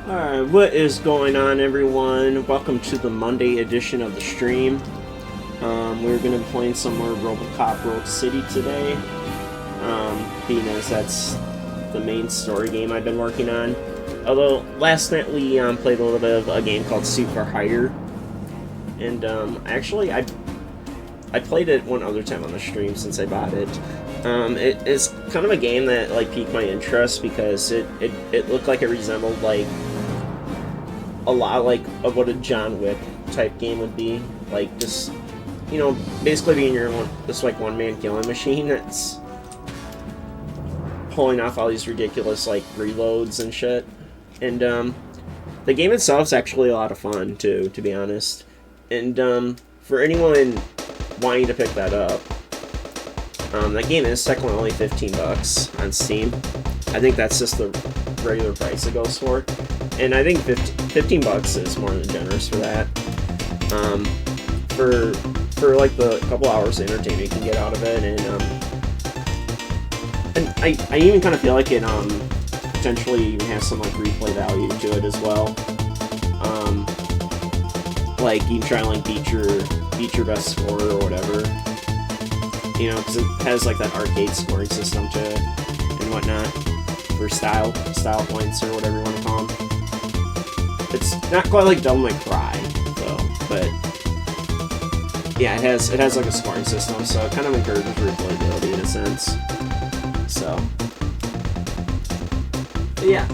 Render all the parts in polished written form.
Alright, what is going on, everyone? Welcome to the Monday edition of the stream. We're going to be playing some more Robocop Rogue City today, being as that's the main story game I've been working on. Although, last night we played a little bit of a game called Suit for Hire, and actually I played it one other time on the stream since I bought it. It is kind of a game that like piqued my interest because it looked like it resembled like a lot like of what a John Wick type game would be, like just, you know, basically being your this like one-man killing machine that's pulling off all these ridiculous like reloads and shit. And the game itself is actually a lot of fun too, to be honest. And for anyone wanting to pick that up, that game is technically only $15 on Steam. I think that's just the regular price it goes for, and I think $15 is more than generous for that. For like the couple hours of entertainment you can get out of it, and I even kind of feel like it potentially even has some like replay value to it as well. Like you try and like beat your best score or whatever, you know, because it has like that arcade scoring system to it and whatnot for style points or whatever you want to call them. It's not quite like Devil May Cry though, but yeah, it has like a scoring system, so it kind of encourages replayability in a sense. So but yeah.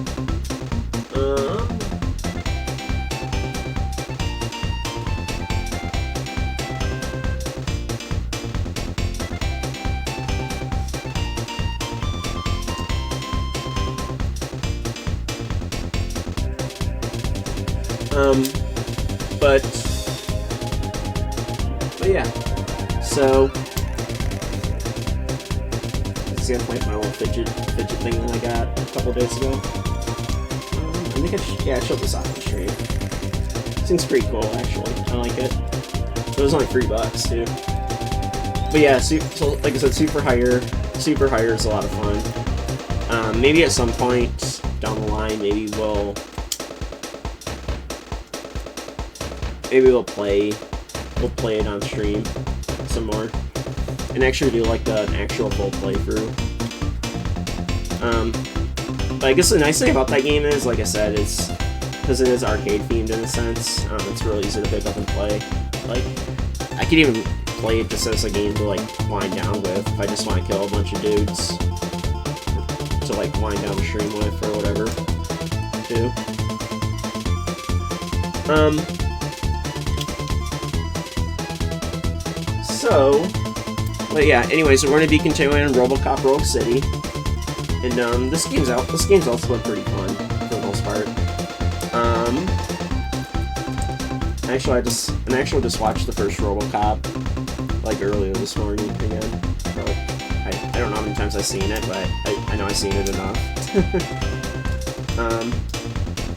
But yeah, so let's see, I'm playing my little fidget thing that I got a couple days ago. I think I showed this off on the stream. Seems pretty cool, actually. I like it. It was only $3 too. But yeah, so like I said, Super Hire is a lot of fun. Maybe at some point down the line, maybe we'll play it on stream some more and actually do like an actual full playthrough. But I guess the nice thing about that game is, like I said, it's because it is arcade themed in a sense. It's really easy to pick up and play. Like I could even play it just as a game to like wind down with if I just want to kill a bunch of dudes to like wind down the stream with or whatever too. So, but yeah, anyways, we're going to be continuing on Robocop Rogue City, and this game's also been pretty fun for the most part. Actually, I just watched the first Robocop like earlier this morning again. So I don't know how many times I've seen it, but I know I've seen it enough.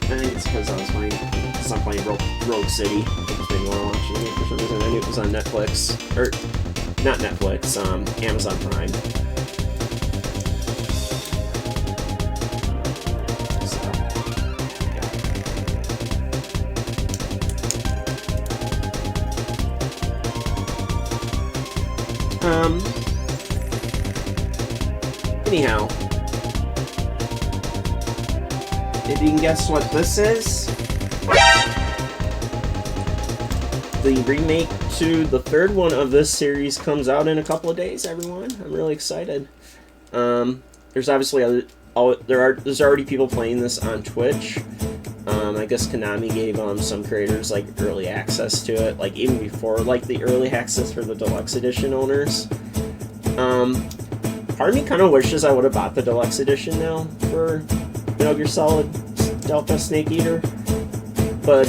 I think it's because I'm playing Rogue City. I just didn't want to watch it for some reason. I knew it was on Netflix, or not Netflix, Amazon Prime. So, yeah. Anyhow, if you can guess what this is, the remake to the third one of this series comes out in a couple of days, everyone. I'm really excited. There's obviously there's already people playing this on Twitch. I guess Konami gave some creators like early access to it, like even before like the early access for the deluxe edition owners. Part of me kind of wishes I would have bought the deluxe edition now for Metal Gear Solid Delta Snake Eater, but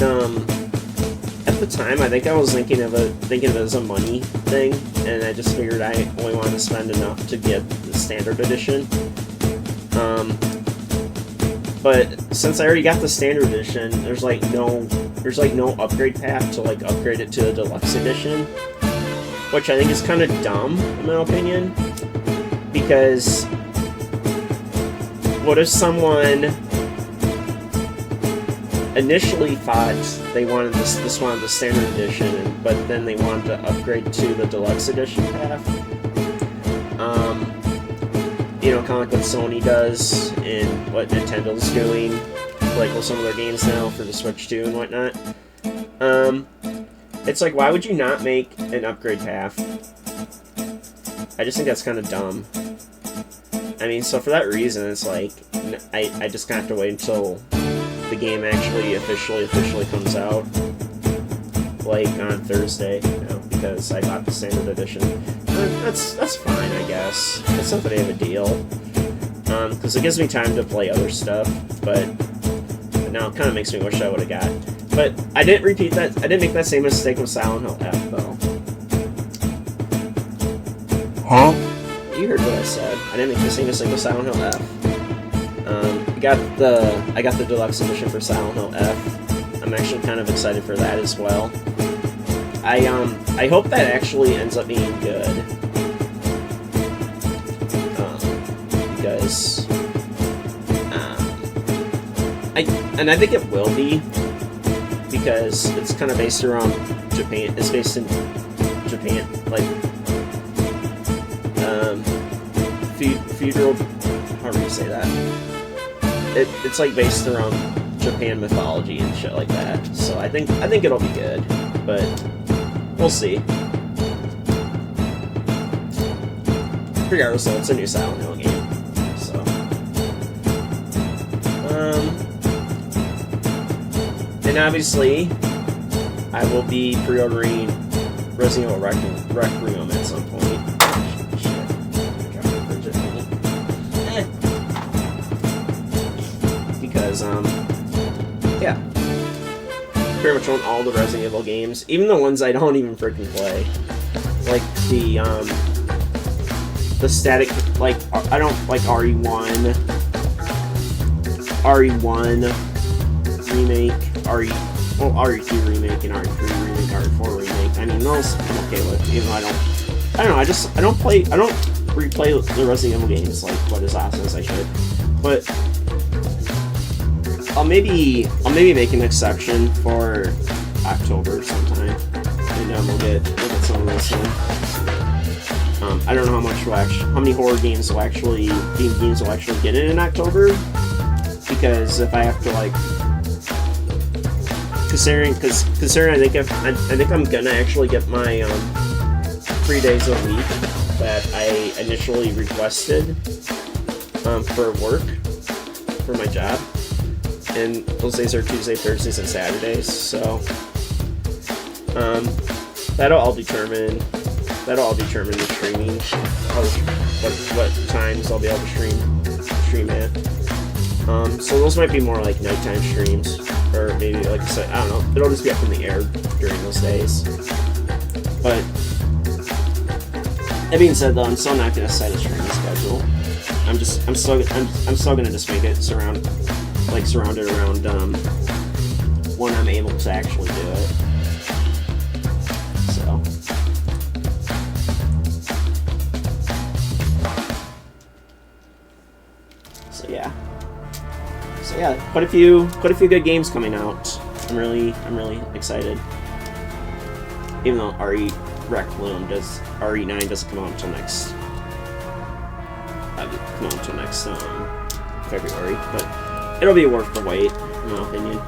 at the time I think I was thinking of it as a money thing, and I just figured I only wanted to spend enough to get the standard edition. But since I already got the standard edition, there's like no upgrade path to like upgrade it to the deluxe edition, which I think is kind of dumb in my opinion, because what if someone initially thought they wanted this wanted the standard edition, but then they wanted to upgrade to the deluxe edition path. You know, kind of like what Sony does and what Nintendo's doing, like with some of their games now for the Switch 2 and whatnot. It's like, why would you not make an upgrade path? I just think that's kind of dumb. I mean, so for that reason, it's like, I just kind of have to wait until the game actually officially comes out, like on Thursday, you know, because I bought the standard edition. That's fine, I guess. It's not that big of a deal, because it gives me time to play other stuff, but now it kind of makes me wish I would have got. But I didn't repeat that. I didn't make that same mistake with Silent Hill F, though. Huh? You heard what I said. I didn't make the same mistake with Silent Hill F. I got the deluxe edition for Silent Hill F. I'm actually kind of excited for that as well. I hope that actually ends up being good. Because I think it will be, because it's kind of based around Japan. It's based in Japan, like feudal. How do you say that? It's like based around Japan mythology and shit like that. So I think it'll be good, but we'll see. Regardless, though, it's a new Silent Hill game. So, and obviously, I will be pre-ordering Resident Evil Requiem at some point. Because, yeah. Pretty much own all the Resident Evil games, even the ones I don't even freaking play. Like the static, like, I don't like RE1 remake, RE2 remake, and RE3 remake, RE4 remake. I mean, those I'm okay with, even though I don't know, I don't replay the Resident Evil games like what is awesome as I should. But I'll maybe make an exception for October sometime, and we'll get some of this in. I don't know how many horror games will actually get it in October, because if I have to, like, considering I think I'm gonna actually get my 3 days a week that I initially requested for work for my job. And those days are Tuesday, Thursdays, and Saturdays, so that'll all determine the streaming, what times I'll be able to stream at. So those might be more like nighttime streams, or maybe, like I said, I don't know. It'll just be up in the air during those days. But that being said, though, I'm still not gonna set a streaming schedule. I'm still gonna just make it surrounded around when I'm able to actually do it. So yeah, quite a few good games coming out. I'm really excited. Even though RE9 doesn't come out until next February, but it'll be worth the wait, in my opinion.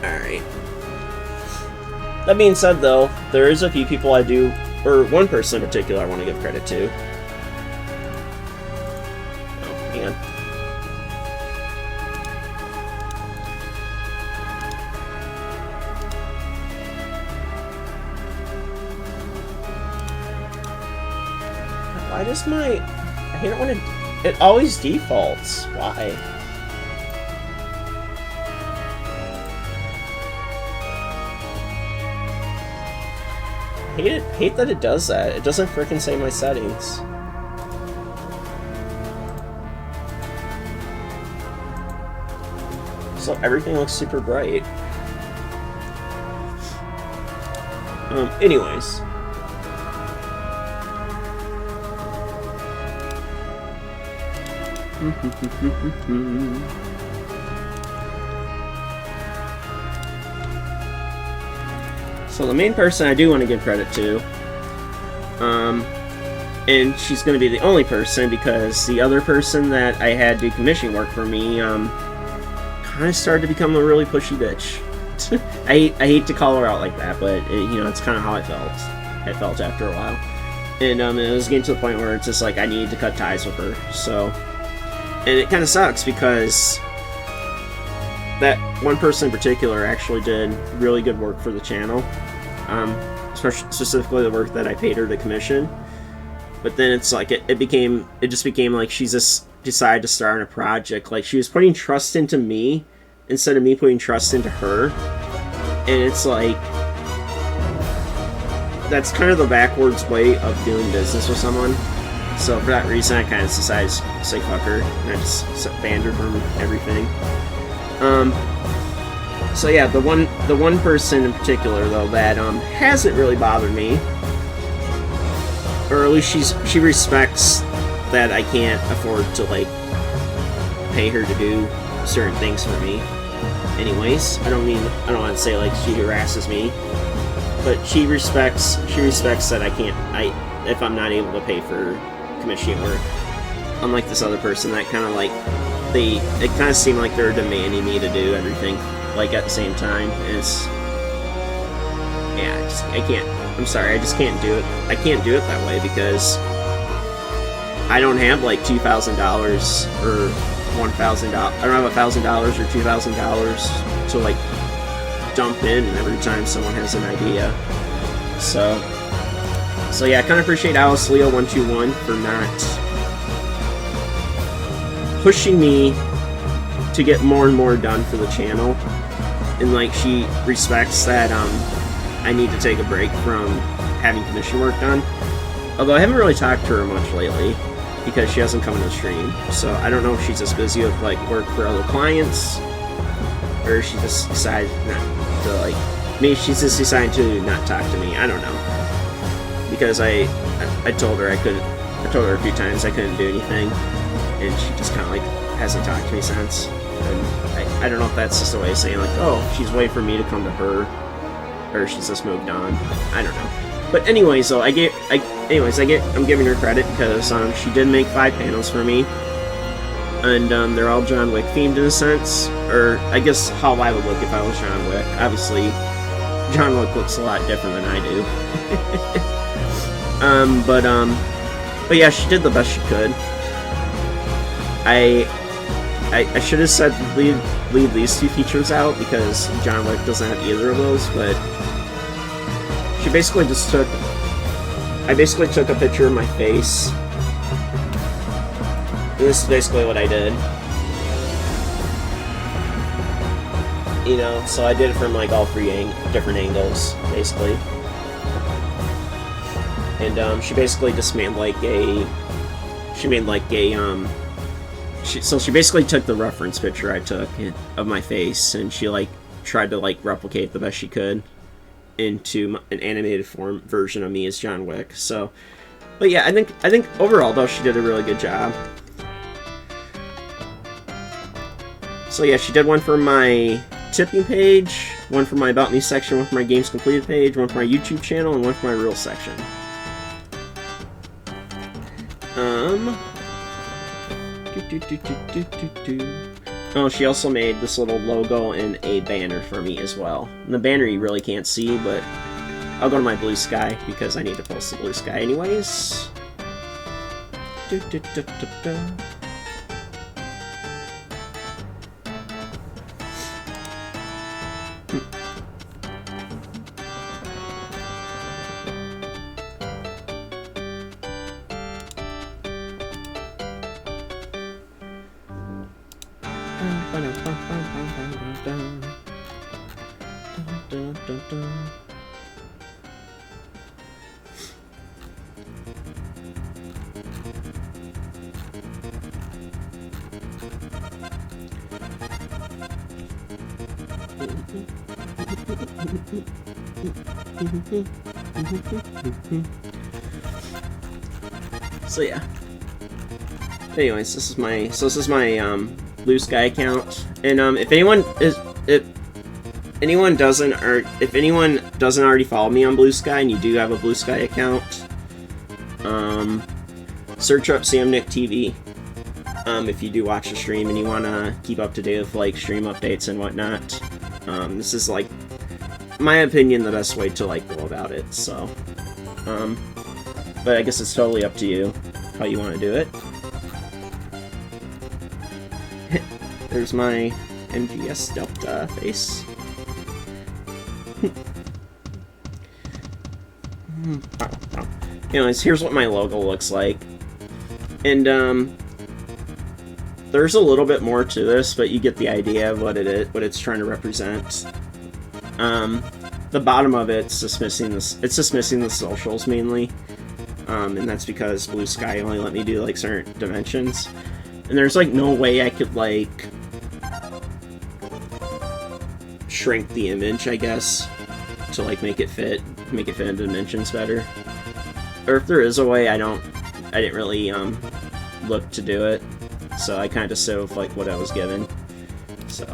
Alright. That being said, though, there is a few people or one person in particular I want to give credit to. Oh, hang on. Why does I hate it when it always defaults. Why? Hate that it does that. It doesn't frickin' say my settings. So everything looks super bright. Anyways. So the main person I do want to give credit to, and she's going to be the only person because the other person that I had do commission work for me kind of started to become a really pushy bitch. I hate to call her out like that, but it's kind of how I felt. I felt after a while, and it was getting to the point where it's just like I needed to cut ties with her. So, and it kind of sucks because that one person in particular actually did really good work for the channel, specifically the work that I paid her to commission. But then it's like it just became like she just decided to start on a project. Like she was putting trust into me instead of me putting trust into her. And it's like that's kind of the backwards way of doing business with someone. So for that reason, I kind of decided to say fuck her, and I just banned her from everything. So yeah, the one person in particular though that hasn't really bothered me, or at least she respects that I can't afford to like pay her to do certain things for me. Anyways, I don't want to say like she harasses me, but she respects that I can't if I'm not able to pay for commission work. Unlike this other person that kind of like it kind of seemed like they're demanding me to do everything like at the same time, and it's I can't. I'm sorry, I just can't do it. I can't do it that way because I don't have like $2,000 or $1,000. I don't have $1,000 or $2,000 to like dump in every time someone has an idea. So yeah, I kind of appreciate Alice Leo 121 for not pushing me to get more and more done for the channel, and like she respects that I need to take a break from having commission work done. Although I haven't really talked to her much lately because she hasn't come to the stream. So I don't know if she's just busy with like work for other clients, or she just decided not to like. Maybe she's just decided to not talk to me. I don't know, because I told her I couldn't. I told her a few times I couldn't do anything, and she just kind of like hasn't talked to me since. And I don't know if that's just a way of saying like, oh, she's waiting for me to come to her, or she's just moved on. I don't know. But anyways, though, I'm giving her credit because she did make 5 panels for me, and they're all John Wick themed in a sense, or I guess how I would look if I was John Wick. Obviously, John Wick looks a lot different than I do. But yeah, she did the best she could. I should have said leave these 2 features out because John Wick doesn't have either of those, but she basically just took... I basically took a picture of my face. And this is basically what I did. So I did it from like all 3 different angles, basically. And she basically just made like a... So she basically took the reference picture I took of my face, and she like tried to like replicate the best she could into an animated version of me as John Wick. So, but yeah, I think overall though she did a really good job. So yeah, she did one for my tipping page, one for my About Me section, one for my Games Completed page, one for my YouTube channel, and one for my Reels section. Oh, she also made this little logo and a banner for me as well. And the banner you really can't see, but I'll go to my Blue Sky because I need to post the Blue Sky anyways. So yeah. Anyways, this is my Blue Sky account, and if anyone doesn't already follow me on Blue Sky, and you do have a Blue Sky account, search up Sam Nick TV. If you do watch the stream and you want to keep up to date with like stream updates and whatnot, this is like, my opinion, the best way to like go about it. So, but I guess it's totally up to you how you want to do it. There's my MGS Delta face. Anyways, here's what my logo looks like, and there's a little bit more to this, but you get the idea of what it is, what it's trying to represent. The bottom of it's just missing this. It's just missing the socials mainly, and that's because Blue Sky only let me do like certain dimensions, and there's like no way I could like shrink the image, I guess, to like make it fit into dimensions better. Or if there is a way, I didn't really look to do it, so I kind of just with like what I was given. So.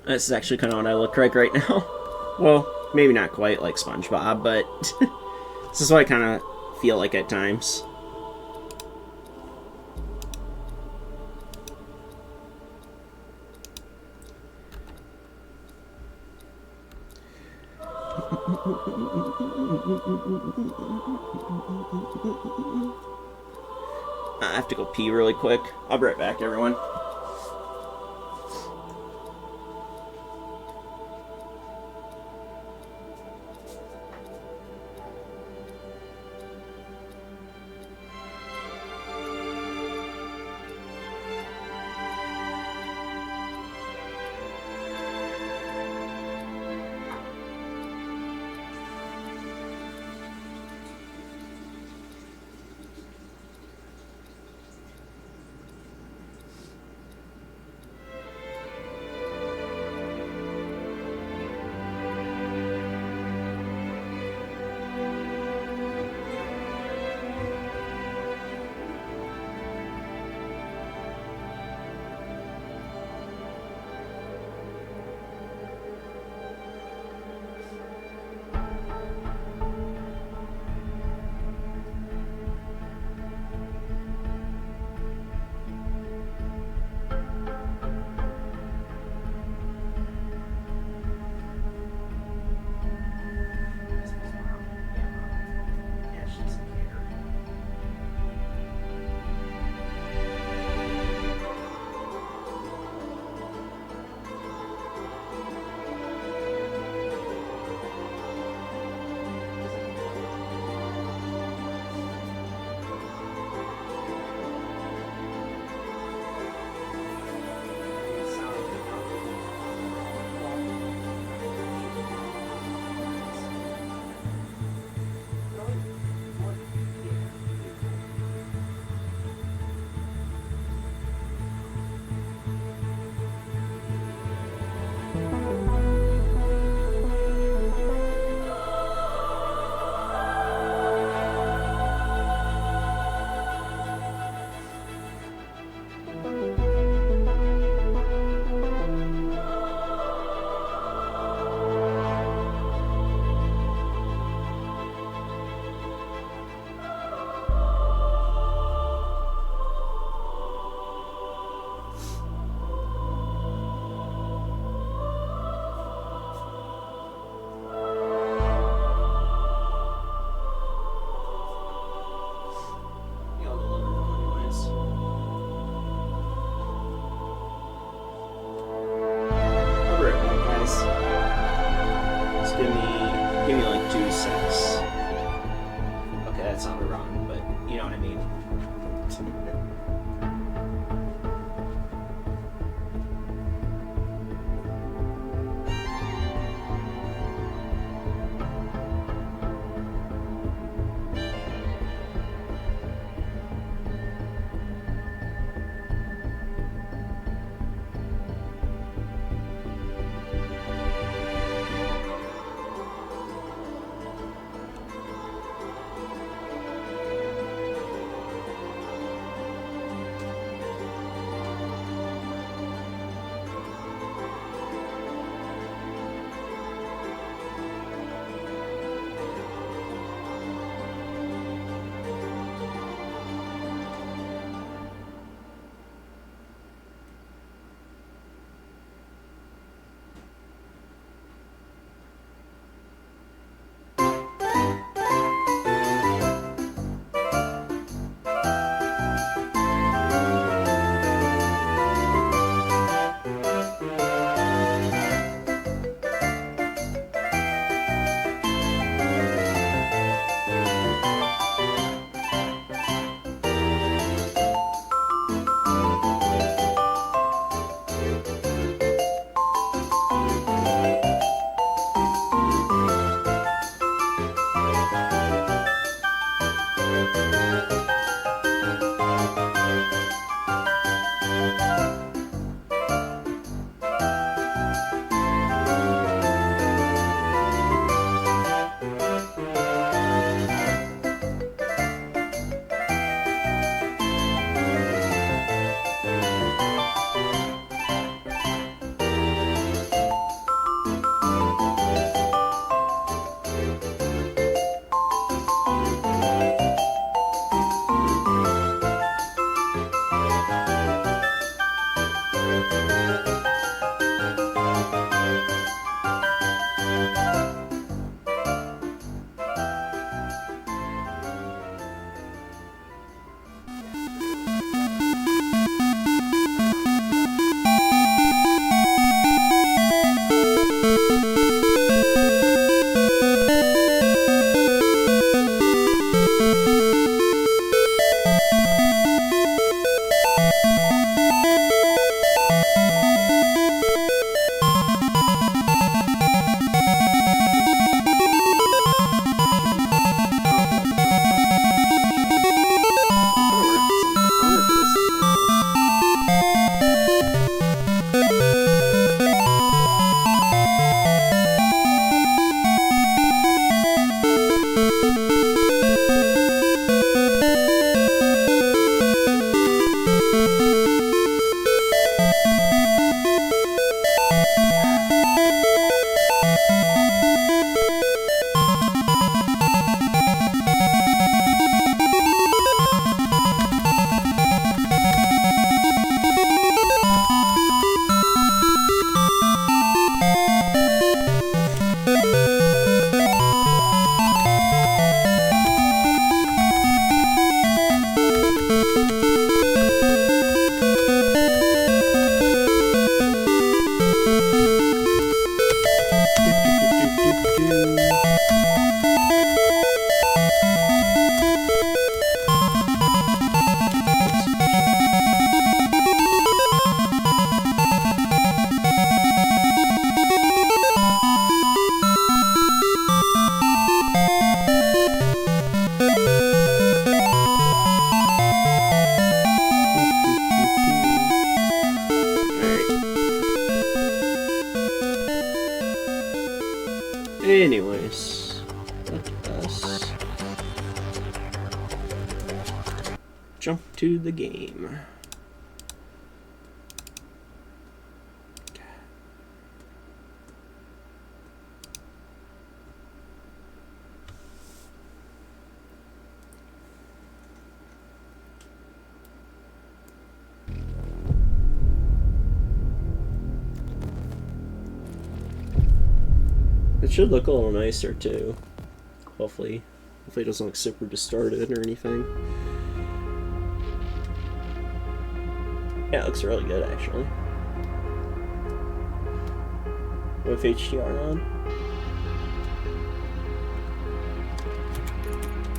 This is actually kind of what I look like right now. Well, maybe not quite like SpongeBob, but this is what I kind of feel like at times. I have to go pee really quick. I'll be right back, everyone. please. Just give me like 2 secs. Okay, that sounded wrong, but you know what I mean. Anyways, let us jump to the game. It should look a little nicer too. Hopefully it doesn't look super distorted or anything. Yeah, it looks really good actually. with HDR on.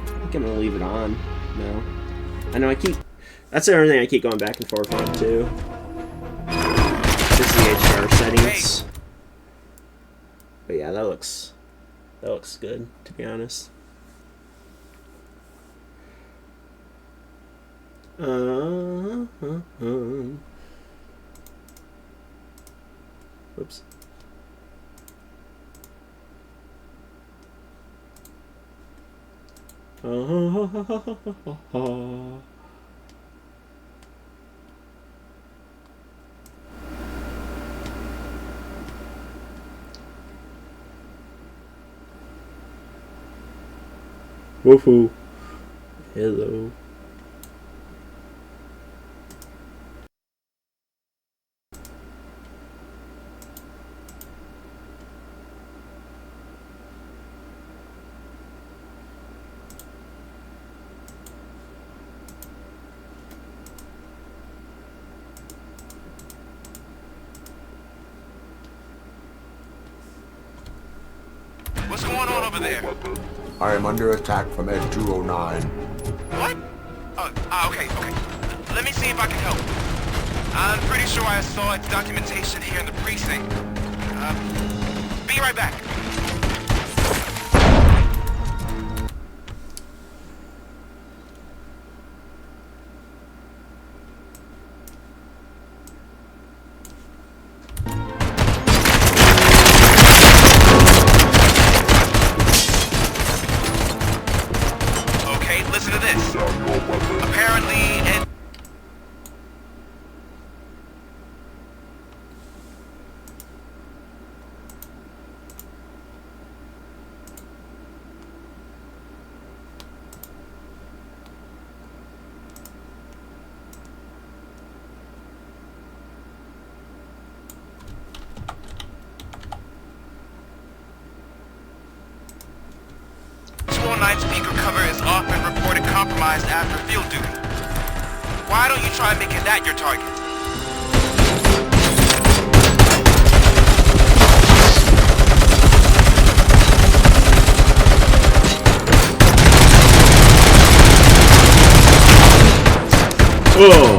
I think I'm gonna leave it on now. I know that's the other thing I keep going back and forth on too. Just the HDR settings. But yeah, that looks good, to be honest. Whoops. Woohoo. Hello. What's going on over there? I am under attack from Ed 209. What? Okay. Let me see if I can help. I'm pretty sure I saw its documentation here in the precinct. Be right back. Okay, listen to this. Apparently, speaker cover is off and reported compromised after field duty. Why don't you try making that your target? Whoa.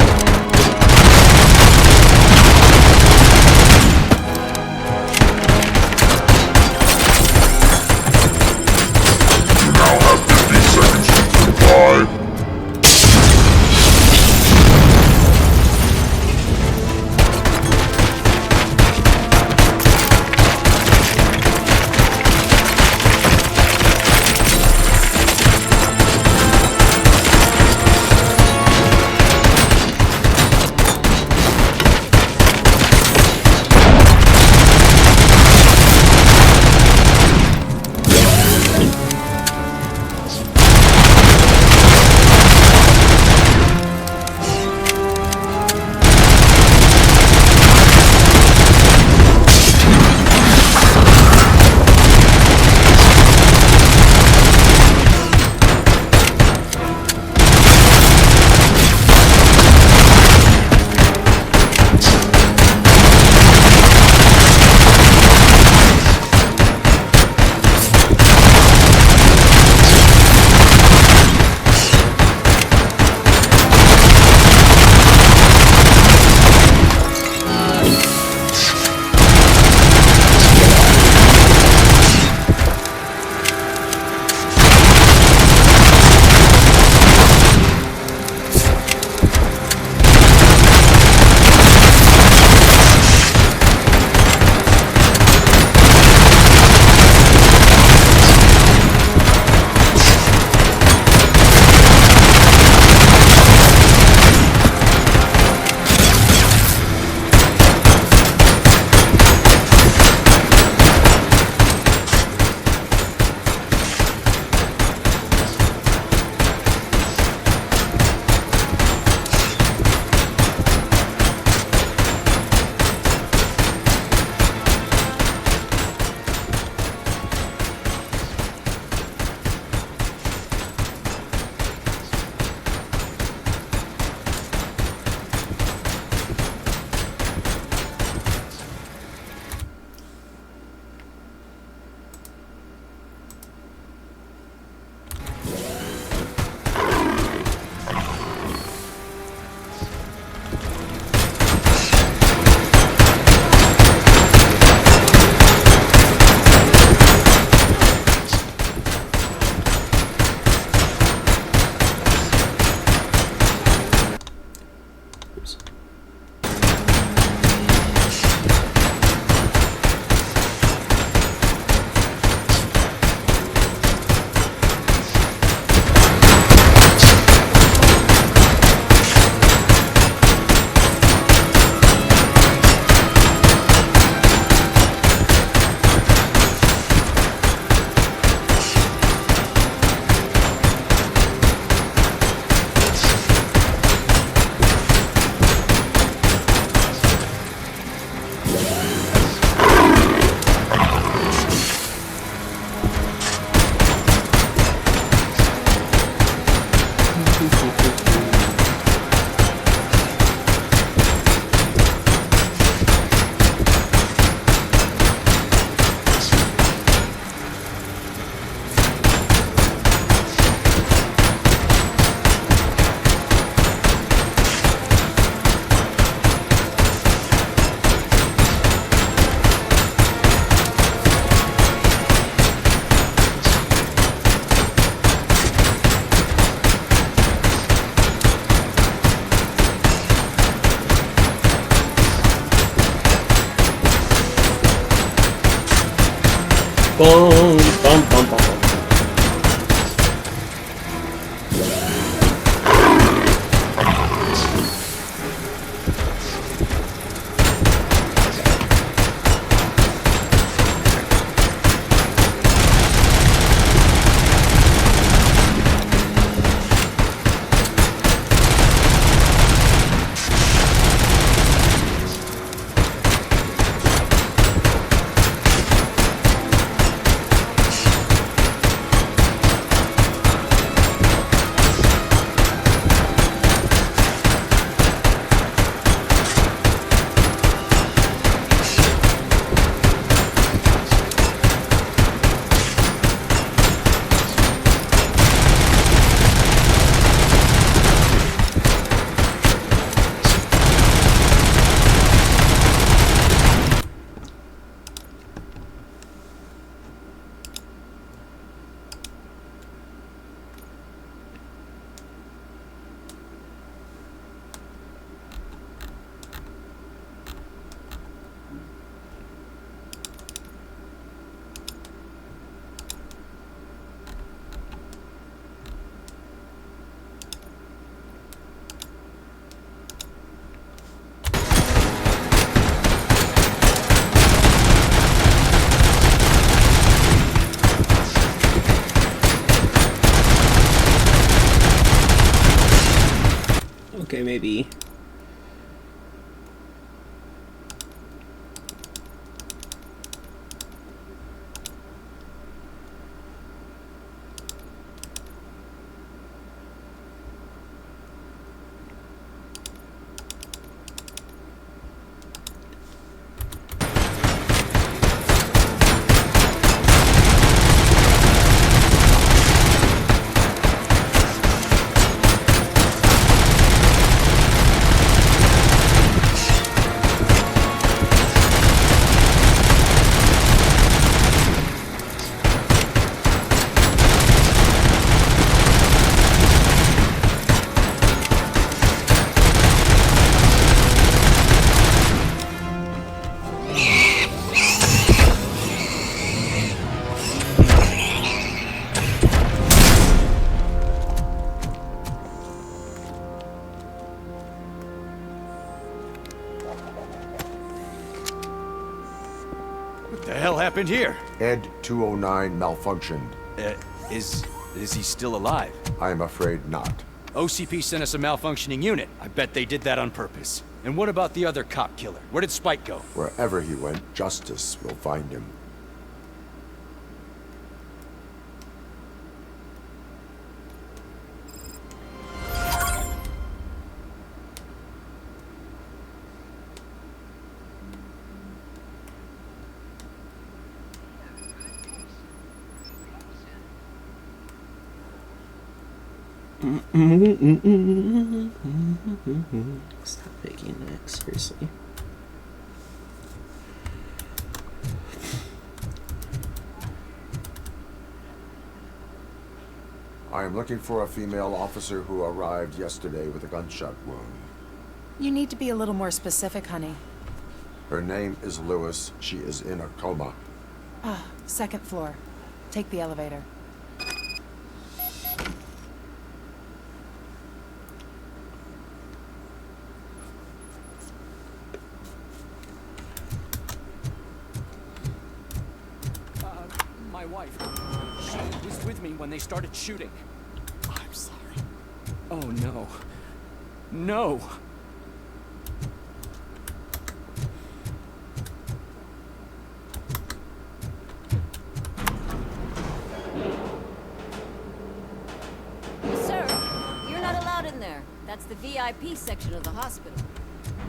Boom, bum, bum, bum. Okay, maybe. What the hell happened here? Ed 209 malfunctioned. Is he still alive? I am afraid not. OCP sent us a malfunctioning unit. I bet they did that on purpose. And what about the other cop killer? Where did Spike go? Wherever he went, justice will find him. Stop making that, seriously. I am looking for a female officer who arrived yesterday with a gunshot wound. You need to be a little more specific, honey. Her name is Lewis. She is in a coma. Ah, second floor. Take the elevator. My wife. She was with me when they started shooting. I'm sorry. Oh, no. No! Sir, you're not allowed in there. That's the VIP section of the hospital.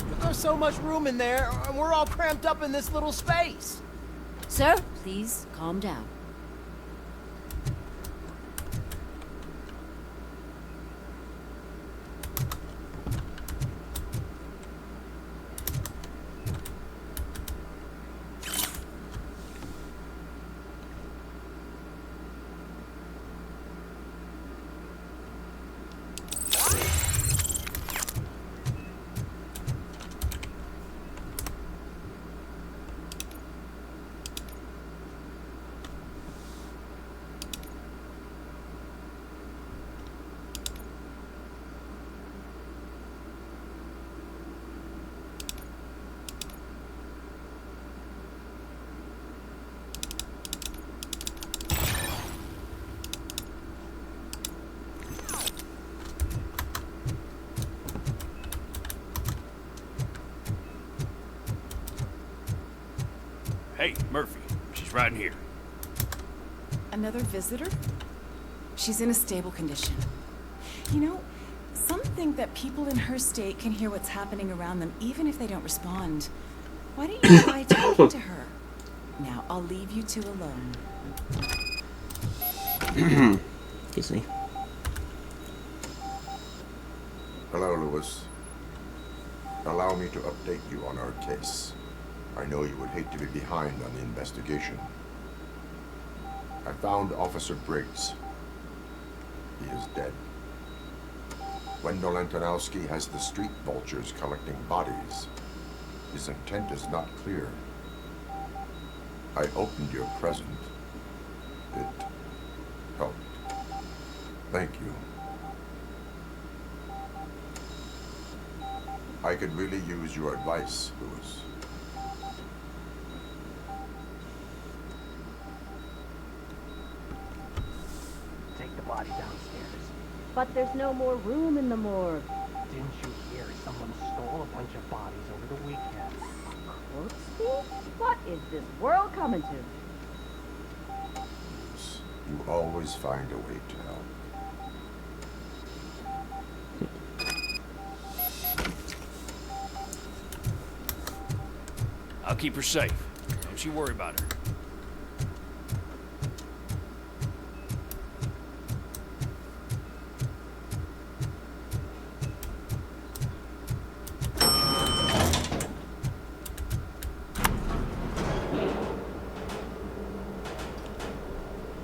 But there's so much room in there, and we're all cramped up in this little space. Sir, please calm down. Hey, Murphy. She's right in here. Another visitor? She's in a stable condition. You know, some think that people in her state can hear what's happening around them even if they don't respond. Why don't you try talking to her? Now, I'll leave you two alone. Excuse me. Hello, Lewis. Allow me to update you on our case. I know you would hate to be behind on the investigation. I found Officer Briggs. He is dead. Wendell Antonowski has the street vultures collecting bodies. His intent is not clear. I opened your present. It helped. Thank you. I could really use your advice, Lewis. Take the body downstairs. But there's no more room in the morgue. Didn't you hear someone stole a bunch of bodies over the weekend? Corpse thief? What is this world coming to? Lewis, you always find a way to help. I'll keep her safe. Don't you worry about her.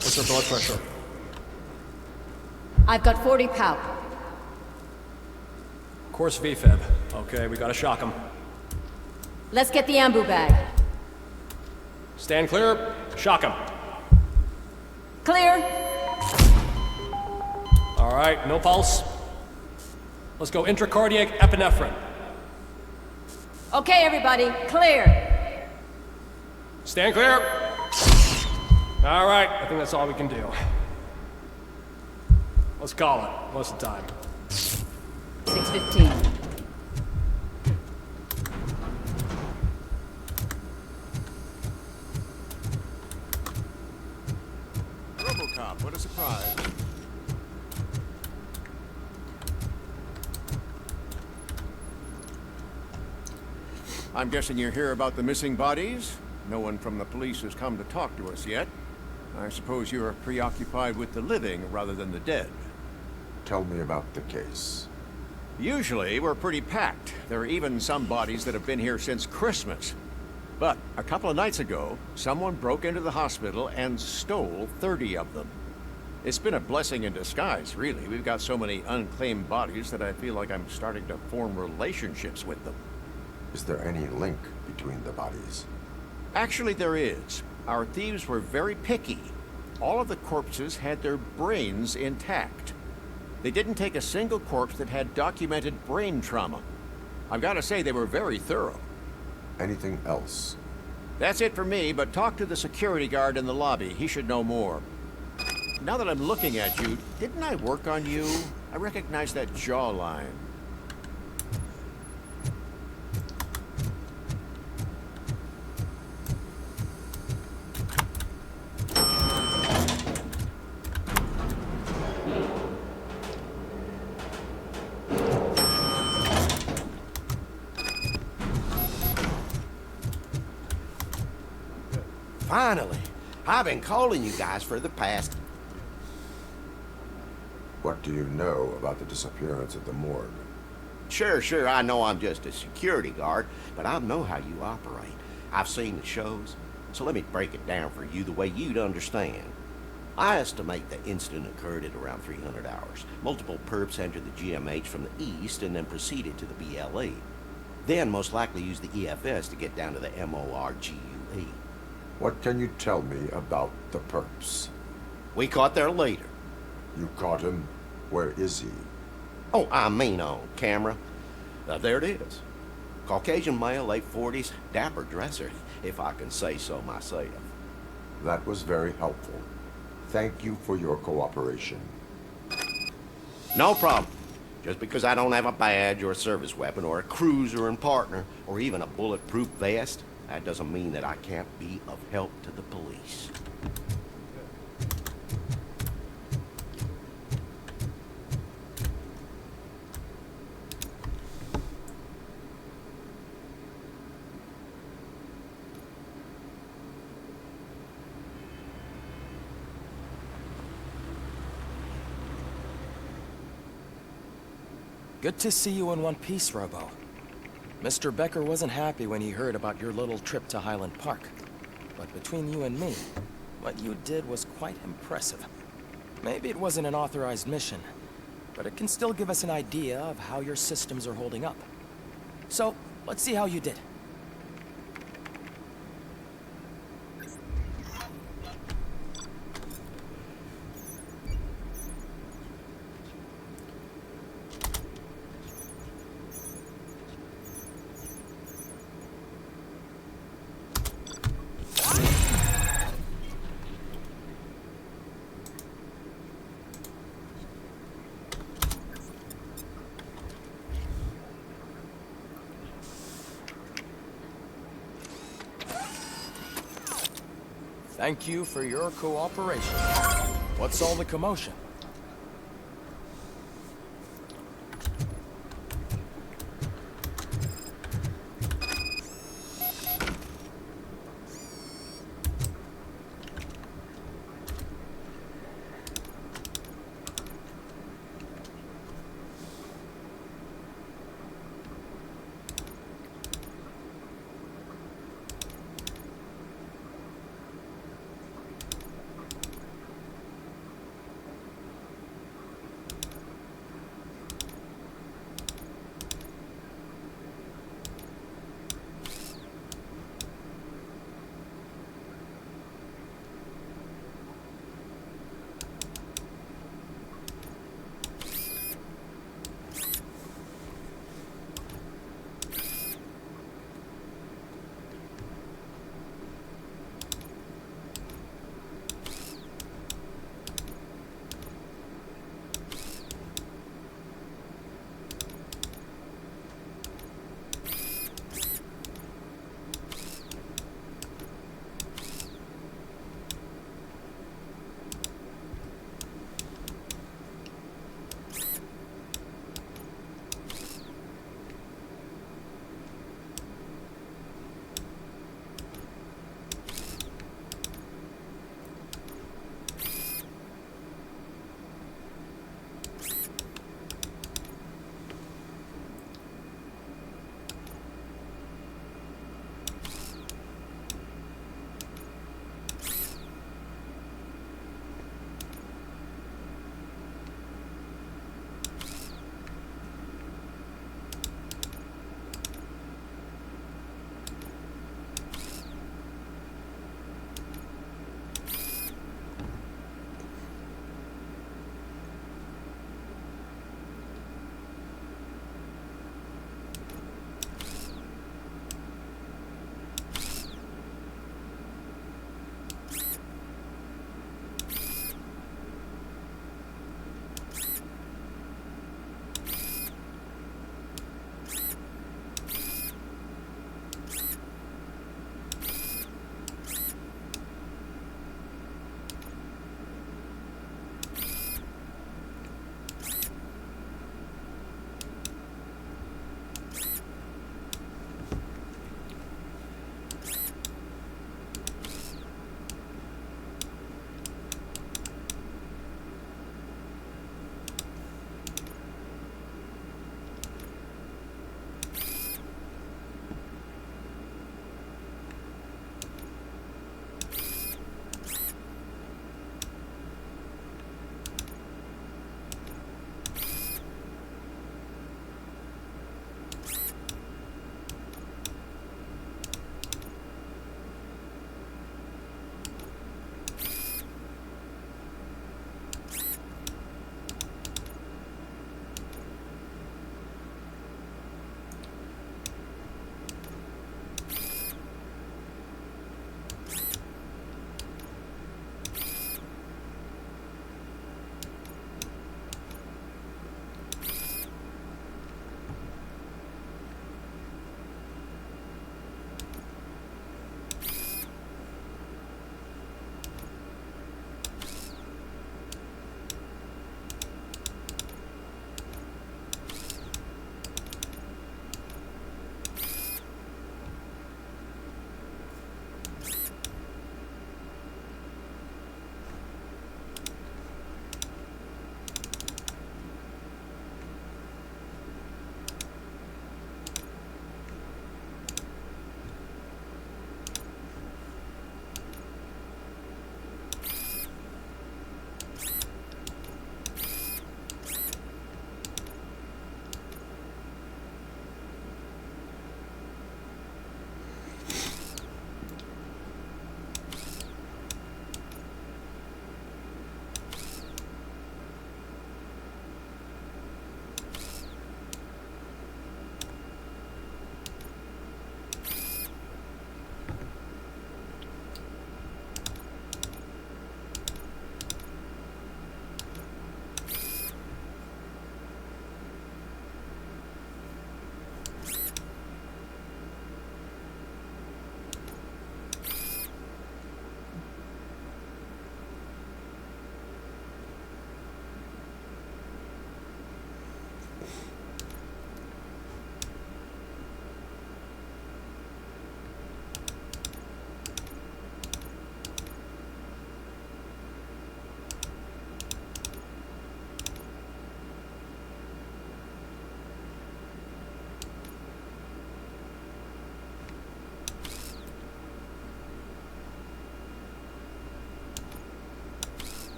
What's her blood pressure? I've got 40 pout. Course VFib. Okay, we gotta shock him. Let's get the ambu bag. Stand clear. Shock him. Clear. All right, no pulse. Let's go intracardiac epinephrine. Okay, everybody, clear. Stand clear. All right, I think that's all we can do. Let's call it. What's the time? 6:15. Robocop, what a surprise. I'm guessing you're here about the missing bodies? No one from the police has come to talk to us yet. I suppose you're preoccupied with the living rather than the dead. Tell me about the case. Usually, we're pretty packed. There are even some bodies that have been here since Christmas. But a couple of nights ago, someone broke into the hospital and stole 30 of them. It's been a blessing in disguise, really. We've got so many unclaimed bodies that I feel like I'm starting to form relationships with them. Is there any link between the bodies? Actually, there is. Our thieves were very picky. All of the corpses had their brains intact. They didn't take a single corpse that had documented brain trauma. I've got to say, they were very thorough. Anything else? That's it for me, but talk to the security guard in the lobby. He should know more. Now that I'm looking at you, didn't I work on you? I recognize that jawline. Finally. I've been calling you guys for the past... What do you know about the disappearance at the morgue? Sure, I know I'm just a security guard, but I know how you operate. I've seen the shows, so let me break it down for you the way you'd understand. I estimate the incident occurred at around 300 hours. Multiple perps entered the GMH from the east and then proceeded to the BLE. Then most likely used the EFS to get down to the MORGUE. What can you tell me about the perps? We caught their leader. You caught him? Where is he? Oh, I mean on camera. There it is. Caucasian male, late 40s, dapper dresser, if I can say so myself. That was very helpful. Thank you for your cooperation. No problem. Just because I don't have a badge or a service weapon or a cruiser and partner or even a bulletproof vest That doesn't mean that I can't be of help to the police. Good to see you in one piece, Robo. Mr. Becker wasn't happy when he heard about your little trip to Highland Park. But between you and me, what you did was quite impressive. Maybe it wasn't an authorized mission, but it can still give us an idea of how your systems are holding up. So, let's see how you did. Thank you for your cooperation. What's all the commotion?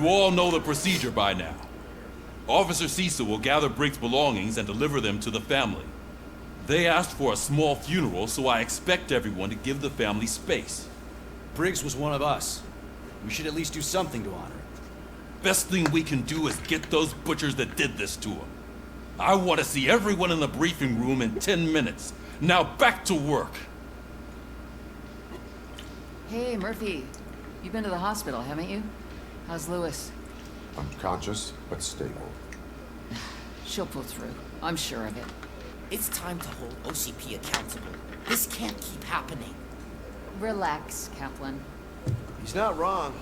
You all know the procedure by now. Officer Cecil will gather Briggs' belongings and deliver them to the family. They asked for a small funeral, so I expect everyone to give the family space. Briggs was one of us. We should at least do something to honor him. Best thing we can do is get those butchers that did this to him. I want to see everyone in the briefing room in 10 minutes. Now back to work. Hey, Murphy. You've been to the hospital, haven't you? How's Lewis? Unconscious, but stable. She'll pull through. I'm sure of it. It's time to hold OCP accountable. This can't keep happening. Relax, Kaplan. He's not wrong.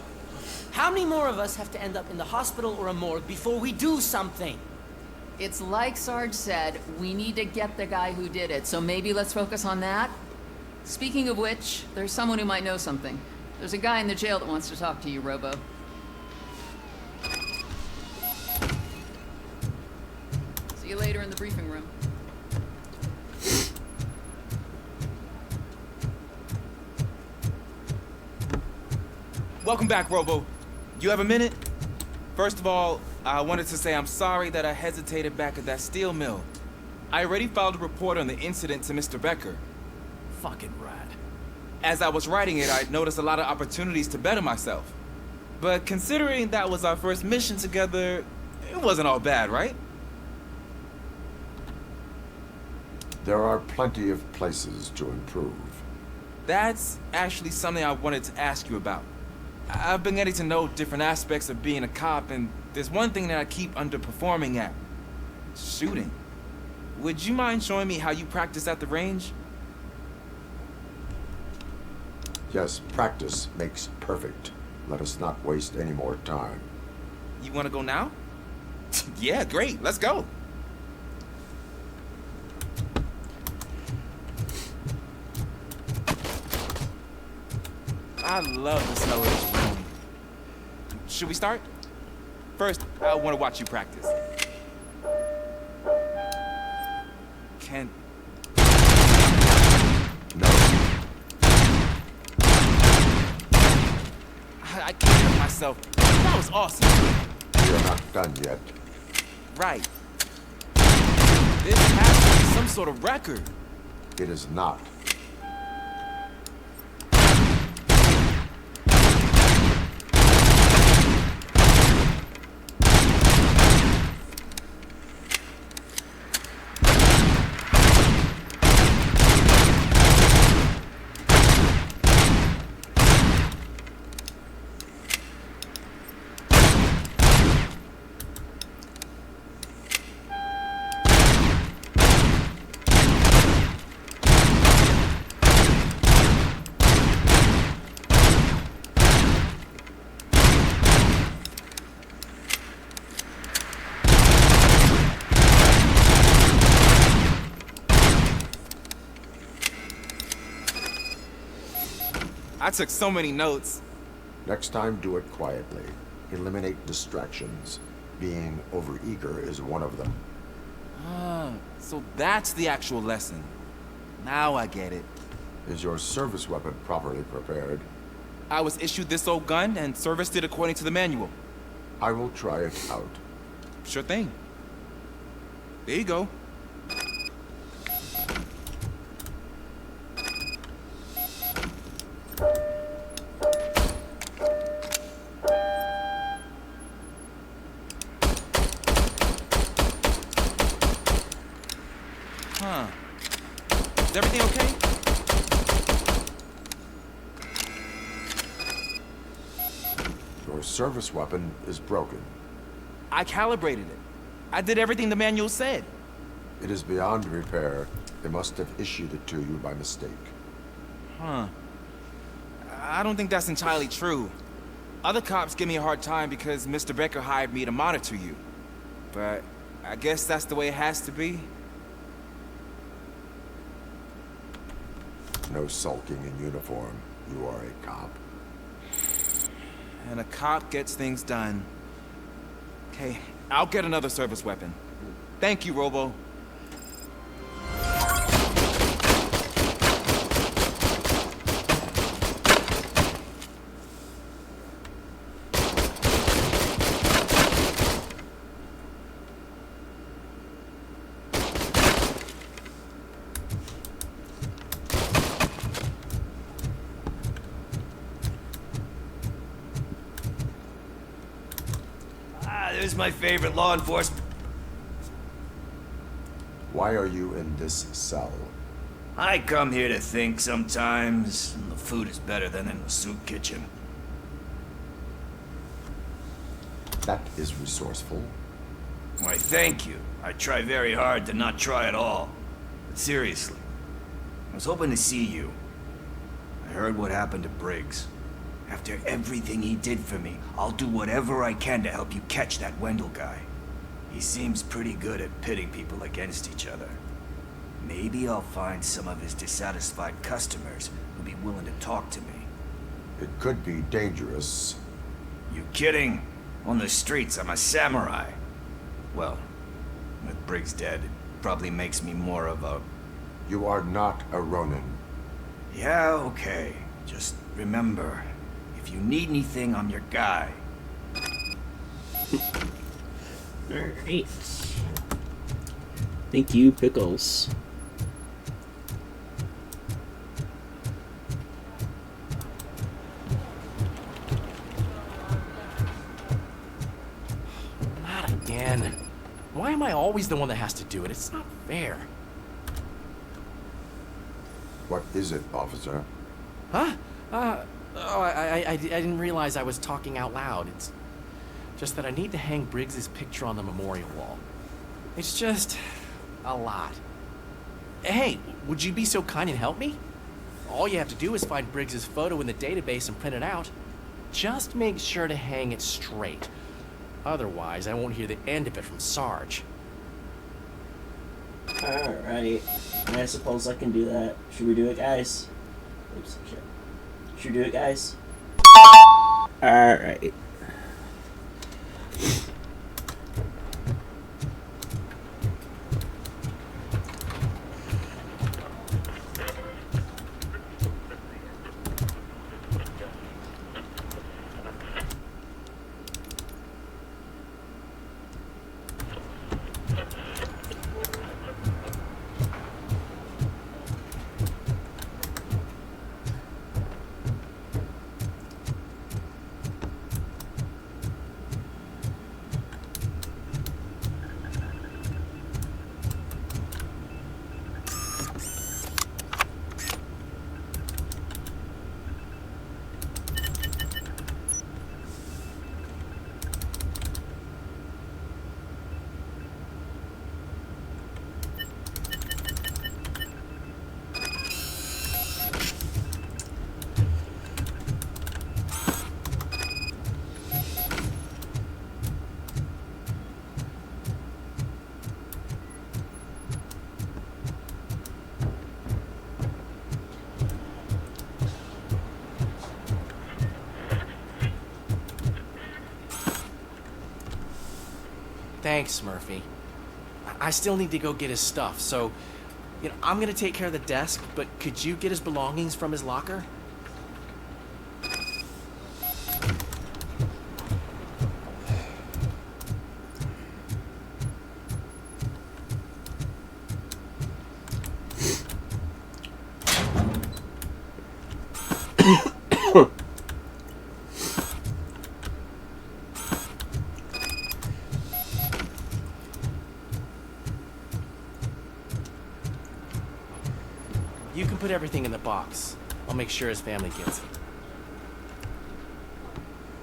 How many more of us have to end up in the hospital or a morgue before we do something? It's like Sarge said, we need to get the guy who did it, so maybe let's focus on that? Speaking of which, there's someone who might know something. There's a guy in the jail that wants to talk to you, Robo. See you later in the briefing room. Welcome back, Robo. You have a minute? First of all, I wanted to say I'm sorry that I hesitated back at that steel mill. I already filed a report on the incident to Mr. Becker. Fucking rad. As I was writing it, I noticed a lot of opportunities to better myself. But considering that was our first mission together, it wasn't all bad, right? There are plenty of places to improve. That's actually something I wanted to ask you about. I've been getting to know different aspects of being a cop, and there's one thing that I keep underperforming at. Shooting. Would you mind showing me how you practice at the range? Yes, practice makes perfect. Let us not waste any more time. You want to go now? Yeah, great. Let's go. I love the smell of this room. Should we start? First, I want to watch you practice. Can... No. I can't help myself. That was awesome. We are not done yet. Right. This has to be some sort of record. It is not. I took so many notes. Next time, do it quietly. Eliminate distractions. Being overeager is one of them. Ah, so that's the actual lesson. Now I get it. Is your service weapon properly prepared? I was issued this old gun and serviced it according to the manual. I will try it out. Sure thing. There you go. Huh. Is everything okay? Your service weapon is broken. I calibrated it. I did everything the manual said. It is beyond repair. They must have issued it to you by mistake. Huh. I don't think that's entirely true. Other cops give me a hard time because Mr. Becker hired me to monitor you. But I guess that's the way it has to be. No sulking in uniform. You are a cop. And a cop gets things done. Okay, I'll get another service weapon. Thank you, Robo. There's my favorite law enforcement. Why are you in this cell? I come here to think sometimes, and the food is better than in the soup kitchen. That is resourceful. Why, thank you. I try very hard to not try at all. But seriously, I was hoping to see you. I heard what happened to Briggs. After everything he did for me, I'll do whatever I can to help you catch that Wendell guy. He seems pretty good at pitting people against each other. Maybe I'll find some of his dissatisfied customers who'll be willing to talk to me. It could be dangerous. You kidding? On the streets, I'm a samurai. Well, with Briggs dead, it probably makes me more of a... You are not a Ronin. Yeah, okay. Just remember, if you need anything, I'm your guy. Alright. Thank you, Pickles. Not again. Why am I always the one that has to do it? It's not fair. What is it, officer? Huh? I didn't realize I was talking out loud. It's just that I need to hang Briggs's picture on the memorial wall. It's just a lot. Hey, would you be so kind and help me? All you have to do is find Briggs's photo in the database and print it out. Just make sure to hang it straight. Otherwise, I won't hear the end of it from Sarge. Alright. I suppose I can do that. Should we do it, guys? Oops, shit. Should we do it, guys? Alright. Thanks, Murphy. I still need to go get his stuff, so, I'm gonna take care of the desk, but could you get his belongings from his locker? You can put everything in the box. I'll make sure his family gets it.